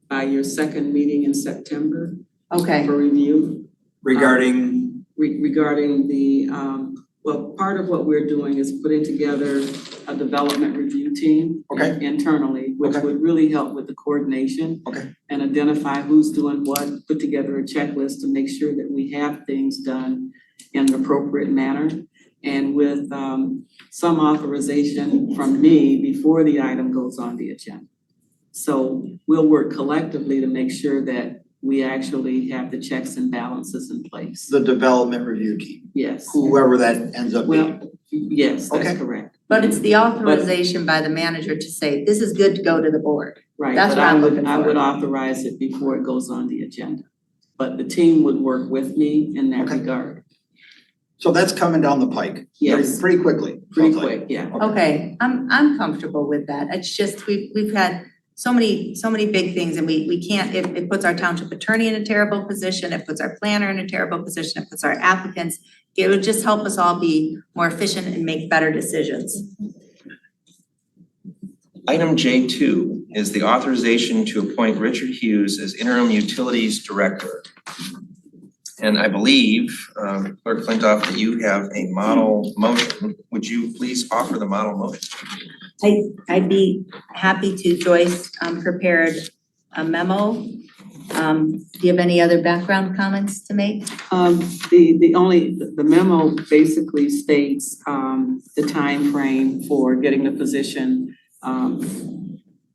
by your second meeting in September. Okay. For review. Regarding? Regarding the, part of what we're doing is putting together a development review team. Okay. Internally, which would really help with the coordination. Okay. And identify who's doing what, put together a checklist to make sure that we have things done in an appropriate manner. And with some authorization from me before the item goes on the agenda. So we'll work collectively to make sure that we actually have the checks and balances in place. The development review team? Yes. Whoever that ends up being? Well, yes, that's correct. But it's the authorization by the manager to say, this is good to go to the board. Right, That's but what I'm looking I for. would authorize it before it goes on the agenda. But the team would work with me in that regard. So that's coming down the pike. Yes. Pretty quickly. Pretty sounds like. quick, yeah. Okay, I'm comfortable with that. It's just, we've had so many big things and we can't, it puts our township attorney in a terrible position, it puts our planner in a terrible position, it puts our applicants. It would just help us all be more efficient and make better decisions. Item J2 is the authorization to appoint Richard Hughes as interim utilities director. And I believe, Clerk Flintoff, that you have a model motion. Would you please offer the model motion? I'd be happy to. Joyce prepared a memo. Do you have any other background comments to make? The memo basically states the time frame for getting the position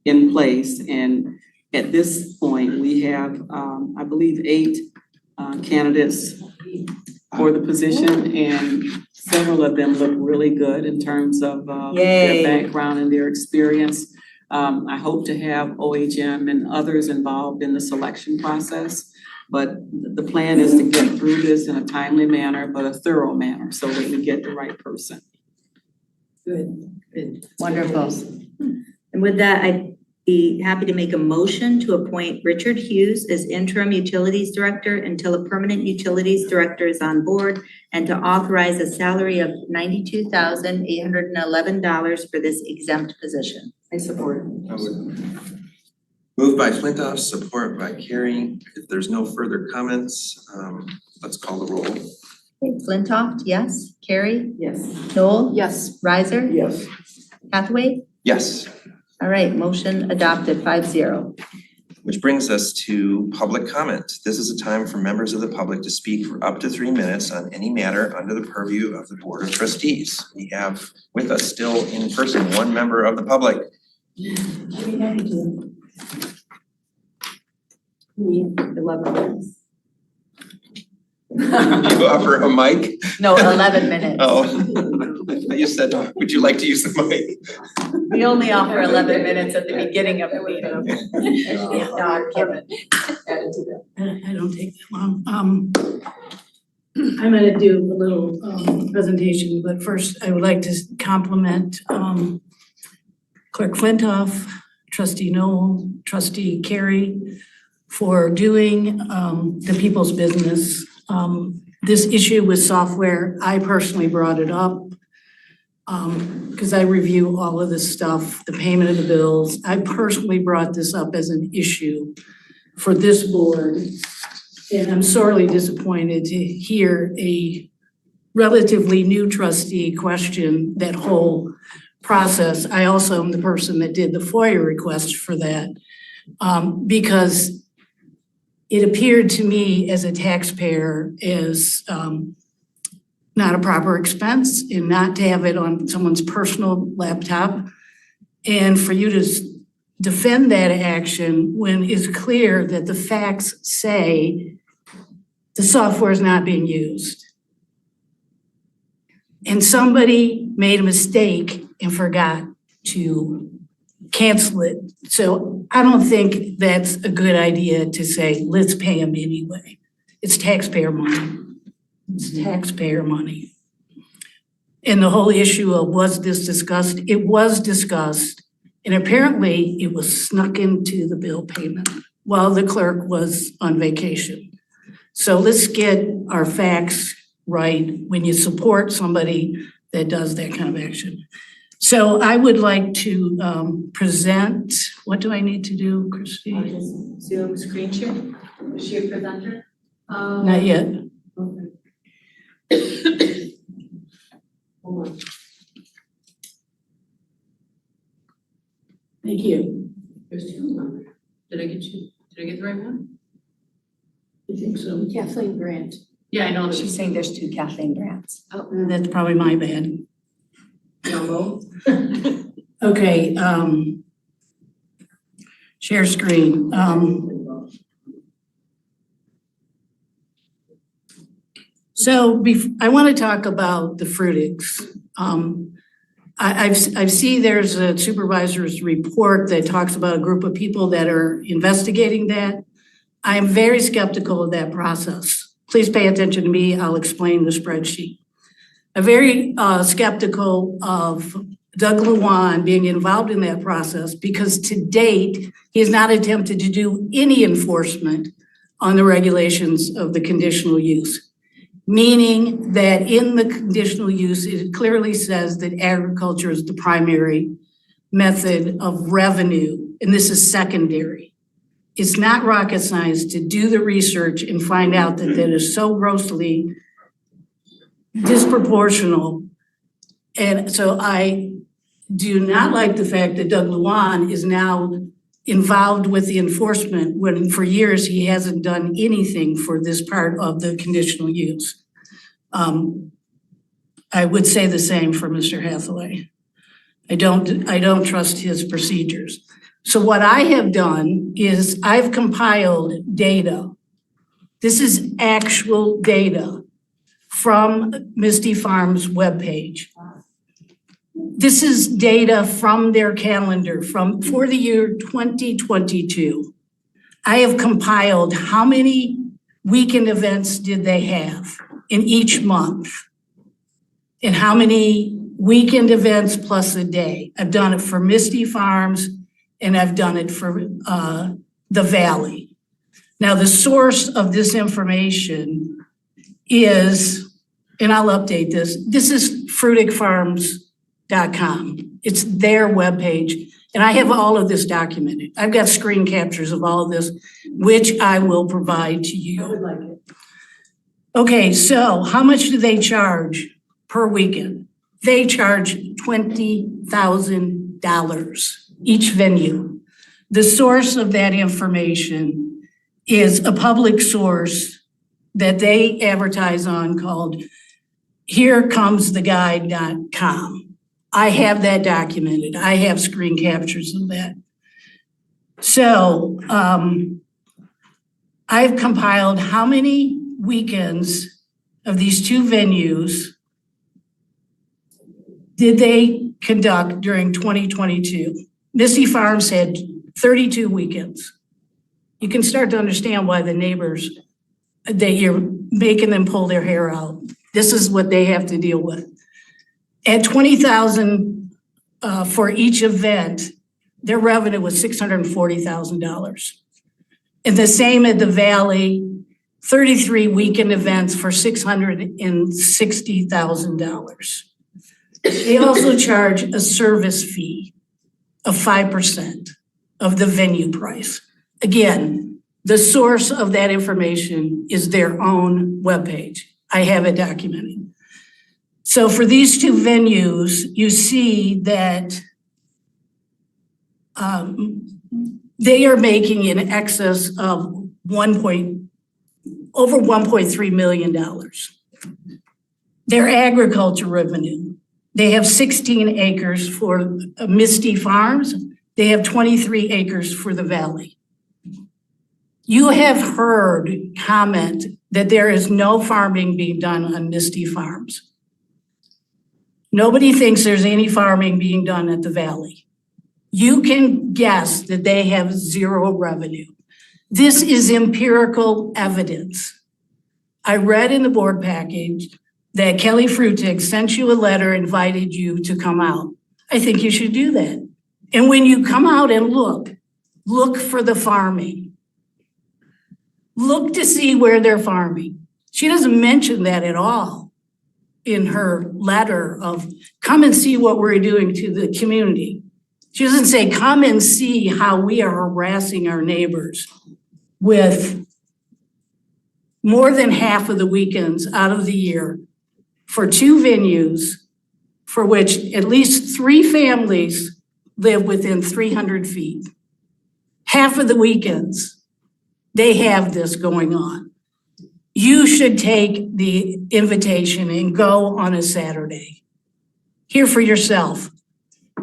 in place. And at this point, we have, I believe, 8 candidates for the position, and several of them look really good in terms of their background and their experience. I hope to have OHM and others involved in the selection process, but the plan is to get through this in a timely manner, but a thorough manner, so that we get the right person. Good. Wonderful. And with that, I'd be happy to make a motion to appoint Richard Hughes as interim utilities director until a permanent utilities director is on board, and to authorize a salary of $92,811 for this exempt position. I support. Moved by Flintoff, support by Carrie. If there's no further comments, let's call the roll. Okay, Flintoff, yes. Carrie? Yes. Noel? Yes. Riser? Yes. Hathaway? Yes. All right, motion adopted 5-0. Which brings us to public comment. This is a time for members of the public to speak for up to 3 minutes on any matter under the purview of the Board of Trustees. We have with us still in person 1 member of the public. Me, 11 minutes. Did you offer a mic? No, 11 minutes. Oh, I thought you said, would you like to use the mic? We only offer 11 minutes at the beginning of the meeting. No, I'm kidding. I don't take that long. I'm gonna do a little presentation, but first I would like to compliment Clerk Flintoff, Trustee Noel, Trustee Carey for doing the people's business. This issue with software, I personally brought it up because I review all of this stuff, the payment of the bills. I personally brought this up as an issue for this board. And I'm sorely disappointed to hear a relatively new trustee question that whole process. I also am the person that did the FOIA request for that because it appeared to me as a taxpayer as not a proper expense and not to have it on someone's personal laptop. And for you to defend that action when it's clear that the facts say the software is not being used. And somebody made a mistake and forgot to cancel it. So I don't think that's a good idea to say, let's pay them anyway. It's taxpayer money. It's taxpayer money. And the whole issue of was this discussed? It was discussed. And apparently it was snuck into the bill payment while the clerk was on vacation. So let's get our facts right when you support somebody that does that kind of action. So I would like to present, what do I need to do, Christy? Zoom screen share. Is she a presenter? Not yet. Okay. Hold on. Thank you. There's 2 of them. Did I get the right one? I think so. Kathleen Grant. Yeah, I know. She's saying there's 2 Kathleen Grants. Oh, that's probably my bad. No. Okay, share screen. So I want to talk about the Fruitix. I've seen there's a supervisor's report that talks about a group of people that are investigating that. I am very skeptical of that process. Please pay attention to me, I'll explain the spreadsheet. I'm very skeptical of Doug Luan being involved in that process because to date, he has not attempted to do any enforcement on the regulations of the conditional use. Meaning that in the conditional use, it clearly says that agriculture is the primary method of revenue, and this is secondary. It's not rocket science to do the research and find out that that is so grossly disproportional. And so I do not like the fact that Doug Luan is now involved with the enforcement when for years he hasn't done anything for this part of the conditional use. I would say the same for Mr. Hathaway. I don't trust his procedures. So what I have done is I've compiled data. This is actual data from Misty Farms webpage. This is data from their calendar for the year 2022. I have compiled how many weekend events did they have in each month and how many weekend events plus a day. I've done it for Misty Farms and I've done it for the Valley. Now the source of this information is, and I'll update this is fruitigfarms.com. It's their webpage, and I have all of this documented. I've got screen captures of all of this, which I will provide to you. I would like it. Okay, so how much do they charge per weekend? They charge $20,000 each venue. The source of that information is a public source that they advertise on called herecomestoguide.com. I have that documented. I have screen captures of that. So I've compiled how many weekends of these two venues did they conduct during 2022. Misty Farms had 32 weekends. You can start to understand why the neighbors, that you're making them pull their hair out. This is what they have to deal with. At $20,000 for each event, their revenue was $640,000. And the same at the Valley, 33 weekend events for $660,000. They also charge a service fee of 5% of the venue price. Again, the source of that information is their own webpage. I have it documented. So for these two venues, you see that they are making in excess of over $1.3 million. Their agriculture revenue, they have 16 acres for Misty Farms. They have 23 acres for the Valley. You have heard comment that there is no farming being done on Misty Farms. Nobody thinks there's any farming being done at the Valley. You can guess that they have zero revenue. This is empirical evidence. I read in the board package that Kelly Frutig sent you a letter, invited you to come out. I think you should do that. And when you come out and look for the farming. Look to see where they're farming. She doesn't mention that at all in her letter of come and see what we're doing to the community. She doesn't say, come and see how we are harassing our neighbors with more than half of the weekends out of the year for two venues for which at least 3 families live within 300 feet. Half of the weekends, they have this going on. You should take the invitation and go on a Saturday. Hear for yourself.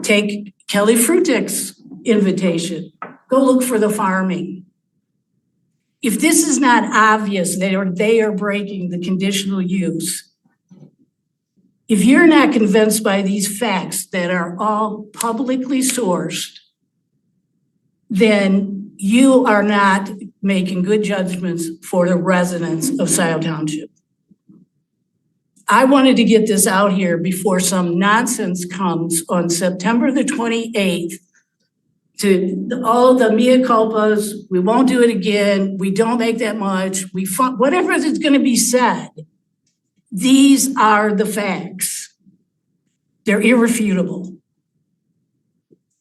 Take Kelly Frutig's invitation. Go look for the farming. If this is not obvious, they are breaking the conditional use. If you're not convinced by these facts that are all publicly sourced, then you are not making good judgments for the residents of Scio Township. I wanted to get this out here before some nonsense comes on September the 28th to all the mea culpas, we won't do it again, we don't make that much, whatever is gonna be said. These are the facts. They're irrefutable.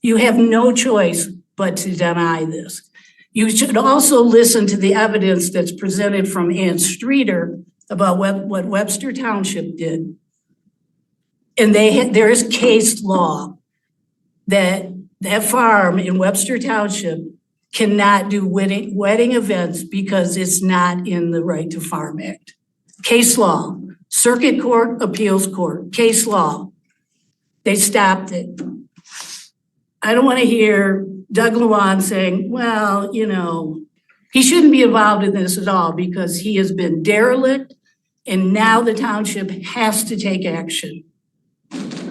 You have no choice but to deny this. You should also listen to the evidence that's presented from Ann Streeter about what Webster Township did. And there is case law that farm in Webster Township cannot do wedding events because it's not in the Right to Farm Act. Case law, Circuit Court, Appeals Court, case law. They stopped it. I don't want to hear Doug Luan saying, well, you know, he shouldn't be involved in this at all because he has been derelict and now the township has to take action.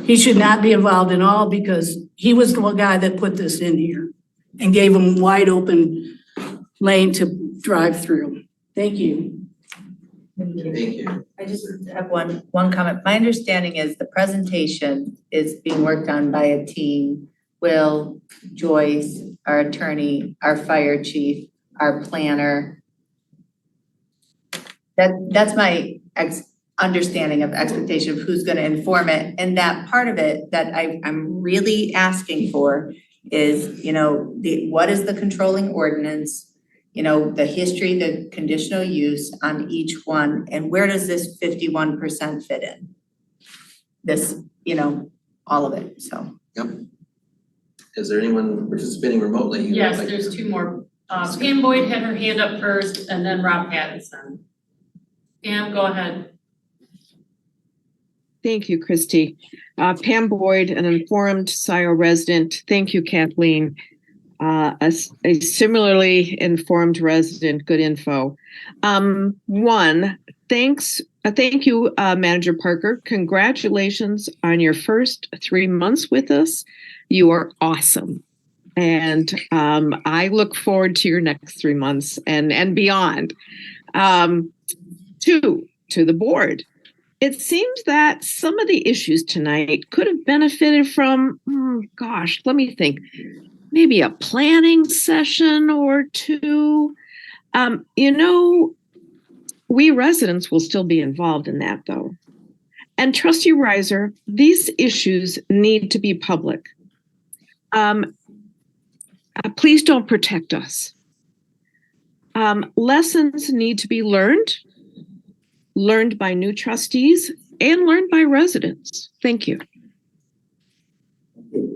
He should not be involved at all because he was the one guy that put this in here and gave him wide open lane to drive through. Thank you. Thank you. I just have one comment. My understanding is the presentation is being worked on by a team. Will, Joyce, our attorney, our fire chief, our planner. That's my understanding of expectation of who's gonna inform it. And that part of it that I'm really asking for is, you know, what is the controlling ordinance? You know, the history, the conditional use on each one, and where does this 51% fit in? This, you know, all of it, so. Yep. Is there anyone participating remotely? who would Yes, like to- there's two more. Pam Boyd had her hand up first and then Rob Pattinson. Pam, go ahead. Thank you, Christy. Pam Boyd, an informed Scio resident. Thank you, Kathleen. A similarly informed resident, good info. Thank you, Manager Parker. Congratulations on your first 3 months with us. You are awesome. And I look forward to your next 3 months and beyond. To the board. It seems that some of the issues tonight could have benefited from, let me think, maybe a planning session or two. You know, we residents will still be involved in that though. And Trustee Reiser, these issues need to be public. Please don't protect us. Lessons need to be learned by new trustees and learned by residents. Thank you.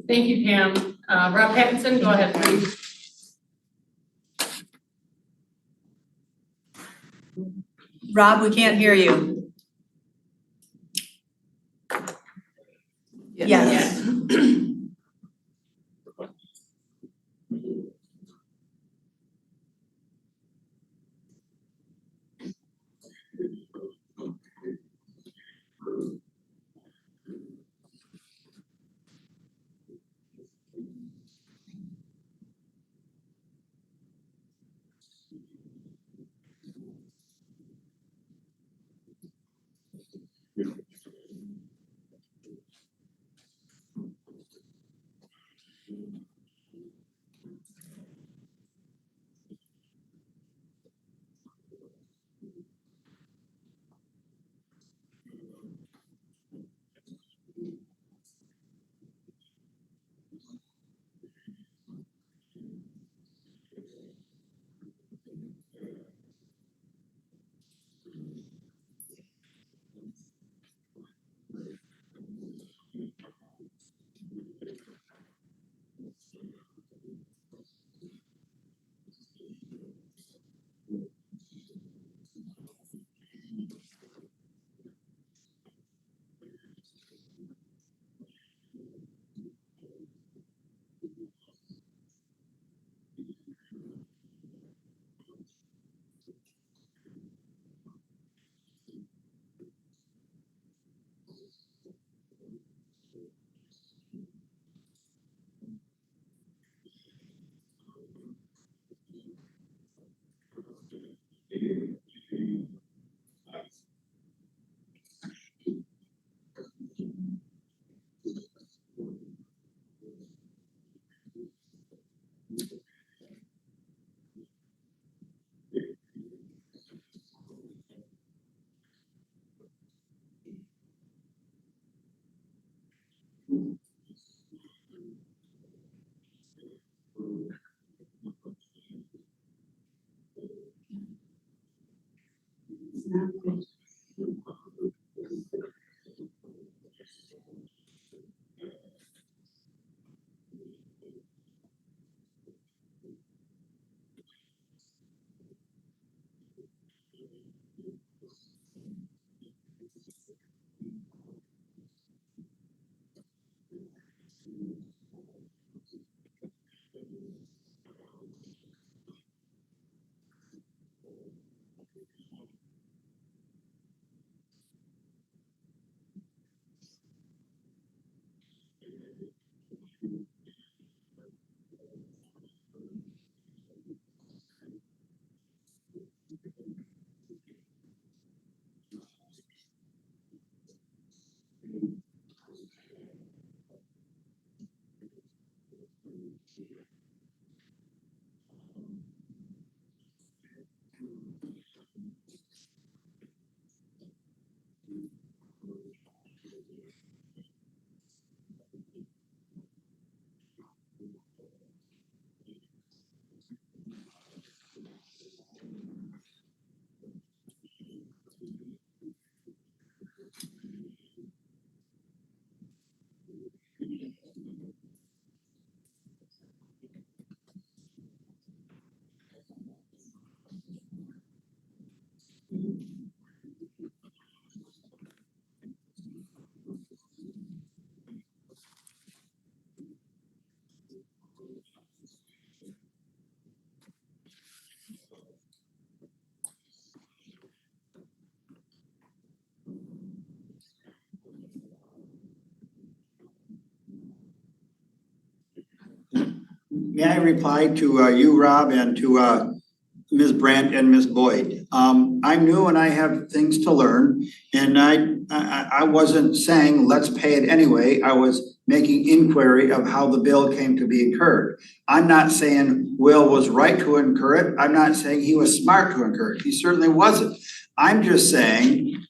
Thank you, Pam. Rob Pattinson, go ahead, please. Rob, we can't hear you. Yes. May I reply to you, Rob, and to Ms. Brandt and Ms. Boyd? I'm new and I have things to learn, and I wasn't saying let's pay it anyway. I was making inquiry of how the bill came to be incurred. I'm not saying Will was right to incur it. I'm not saying he was smart to incur it. He certainly wasn't. I'm just saying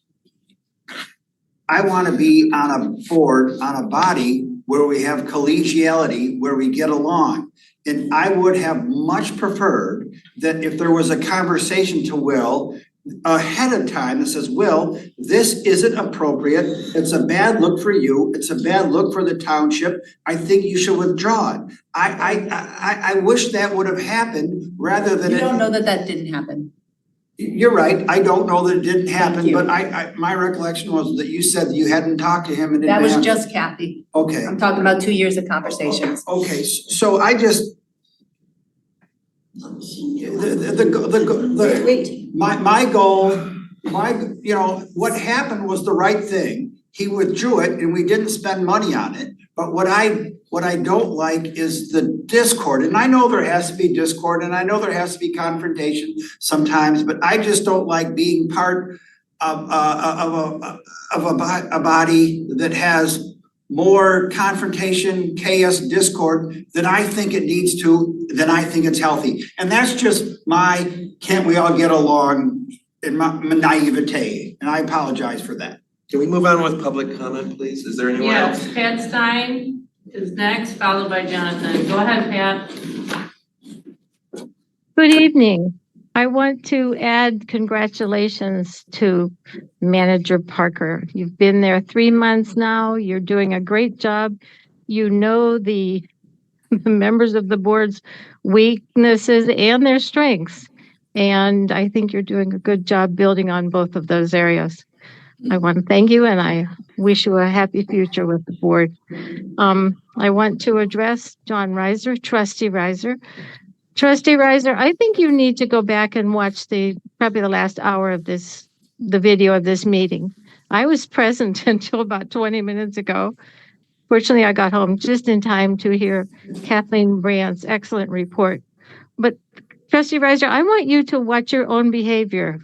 I want to be on a board, on a body where we have collegiality, where we get along. And I would have much preferred that if there was a conversation to Will ahead of time that says, Will, this isn't appropriate. It's a bad look for you. It's a bad look for the township. I think you should withdraw it. I wish that would have happened rather than. You don't know that that didn't happen. You're right. I don't know that it didn't happen, Thank you. but my recollection was that you said that you hadn't talked to him and didn't That was have- just Kathy. Okay. I'm talking about 2 years of conversations. Okay, so I just. My goal, what happened was the right thing. He withdrew it and we didn't spend money on it. But what I don't like is the discord. And I know there has to be discord and I know there has to be confrontation sometimes, but I just don't like being part of a body that has more confrontation, chaos, discord than I think it needs to, than I think it's healthy. And that's just my, can't we all get along in my naivete, and I apologize for that. Can we move on with public comment, please? Is there anyone else? Yes, Pat Stein is next, followed by Jonathan. Go ahead, Pat. Good evening. I want to add congratulations to Manager Parker. You've been there 3 months now. You're doing a great job. You know the members of the board's weaknesses and their strengths. And I think you're doing a good job building on both of those areas. I want to thank you and I wish you a happy future with the board. I want to address John Reiser, Trustee Reiser. Trustee Reiser, I think you need to go back and watch probably the last hour of the video of this meeting. I was present until about 20 minutes ago. Fortunately, I got home just in time to hear Kathleen Brandt's excellent report. But Trustee Reiser, I want you to watch your own behavior,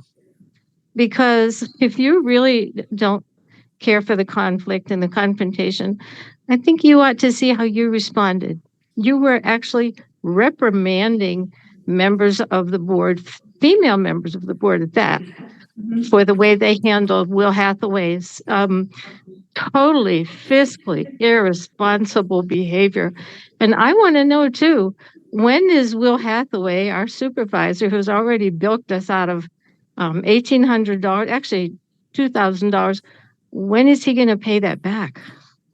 because if you really don't care for the conflict and the confrontation, I think you ought to see how you responded. You were actually reprimanding members of the board, female members of the board at that, for the way they handled Will Hathaway's totally fiscally irresponsible behavior. And I want to know too, when is Will Hathaway, our supervisor, who's already bilked us out of $1,800, actually $2,000. When is he going to pay that back?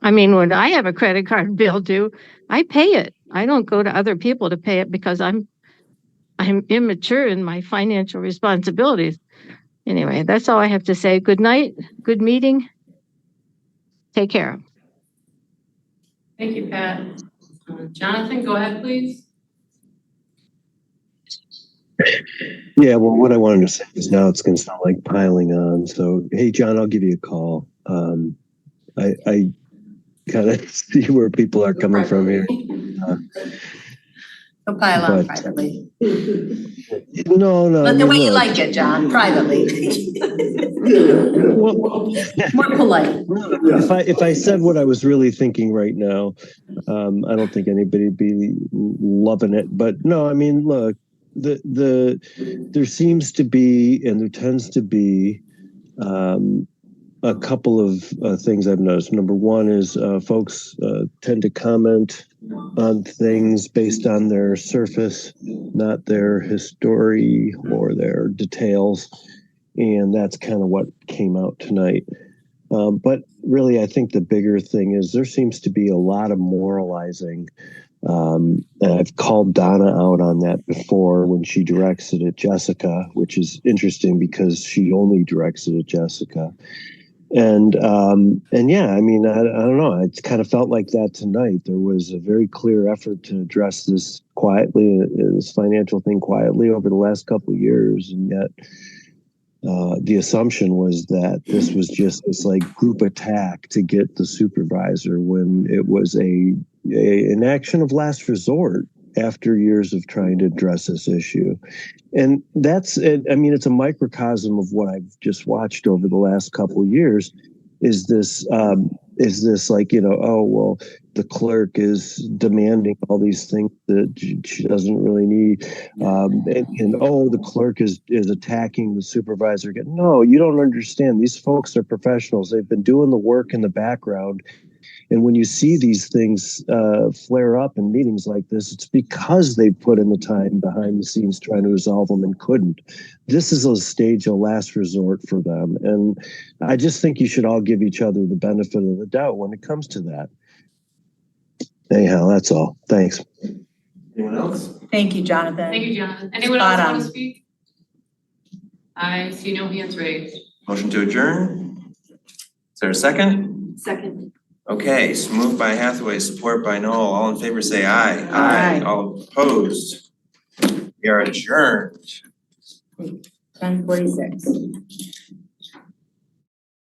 I mean, when I have a credit card bill due, I pay it. I don't go to other people to pay it because I'm immature in my financial responsibilities. Anyway, that's all I have to say. Good night. Good meeting. Take care. Thank you, Pat. Jonathan, go ahead, please. Yeah, well, what I wanted to say is now it's going to sound like piling on. So, hey, John, I'll give you a call. I kind of see where people are coming from here. Go pile on But- privately. No, But I the mean, way you look, like it, John, privately. More polite. if I said what I was really thinking right now, I don't think anybody'd be loving it. But no, I mean, look, there seems to be and there tends to be a couple of things I've noticed. Number one is folks tend to comment on things based on their surface, not their history or their details. And that's kind of what came out tonight. But really, I think the bigger thing is there seems to be a lot of moralizing. And I've called Donna out on that before when she directs it at Jessica, which is interesting because she only directs it at Jessica. And yeah, I mean, I don't know. It kind of felt like that tonight. There was a very clear effort to address this quietly, this financial thing quietly over the last couple of years, and yet the assumption was that this was just this like group attack to get the supervisor when it was an action of last resort after years of trying to address this issue. And that's it. I mean, it's a microcosm of what I've just watched over the last couple of years. Is this like, you know, oh, well, the clerk is demanding all these things that she doesn't really need. And oh, the clerk is attacking the supervisor. No, you don't understand. These folks are professionals. They've been doing the work in the background. And when you see these things flare up in meetings like this, it's because they put in the time behind the scenes trying to resolve them and couldn't. This is a stage of last resort for them. And I just think you should all give each other the benefit of the doubt when it comes to that. Anyhow, that's all. Thanks. Anyone else? Thank you, Jonathan. Thank you, Jonathan. Anyone Spot else want on. to speak? I see no hands raised. Motion to adjourn? Is there a second? Second. Okay, so moved by Hathaway, support by Noel. All in favor say aye. Aye. All opposed? We are adjourned. 10:46.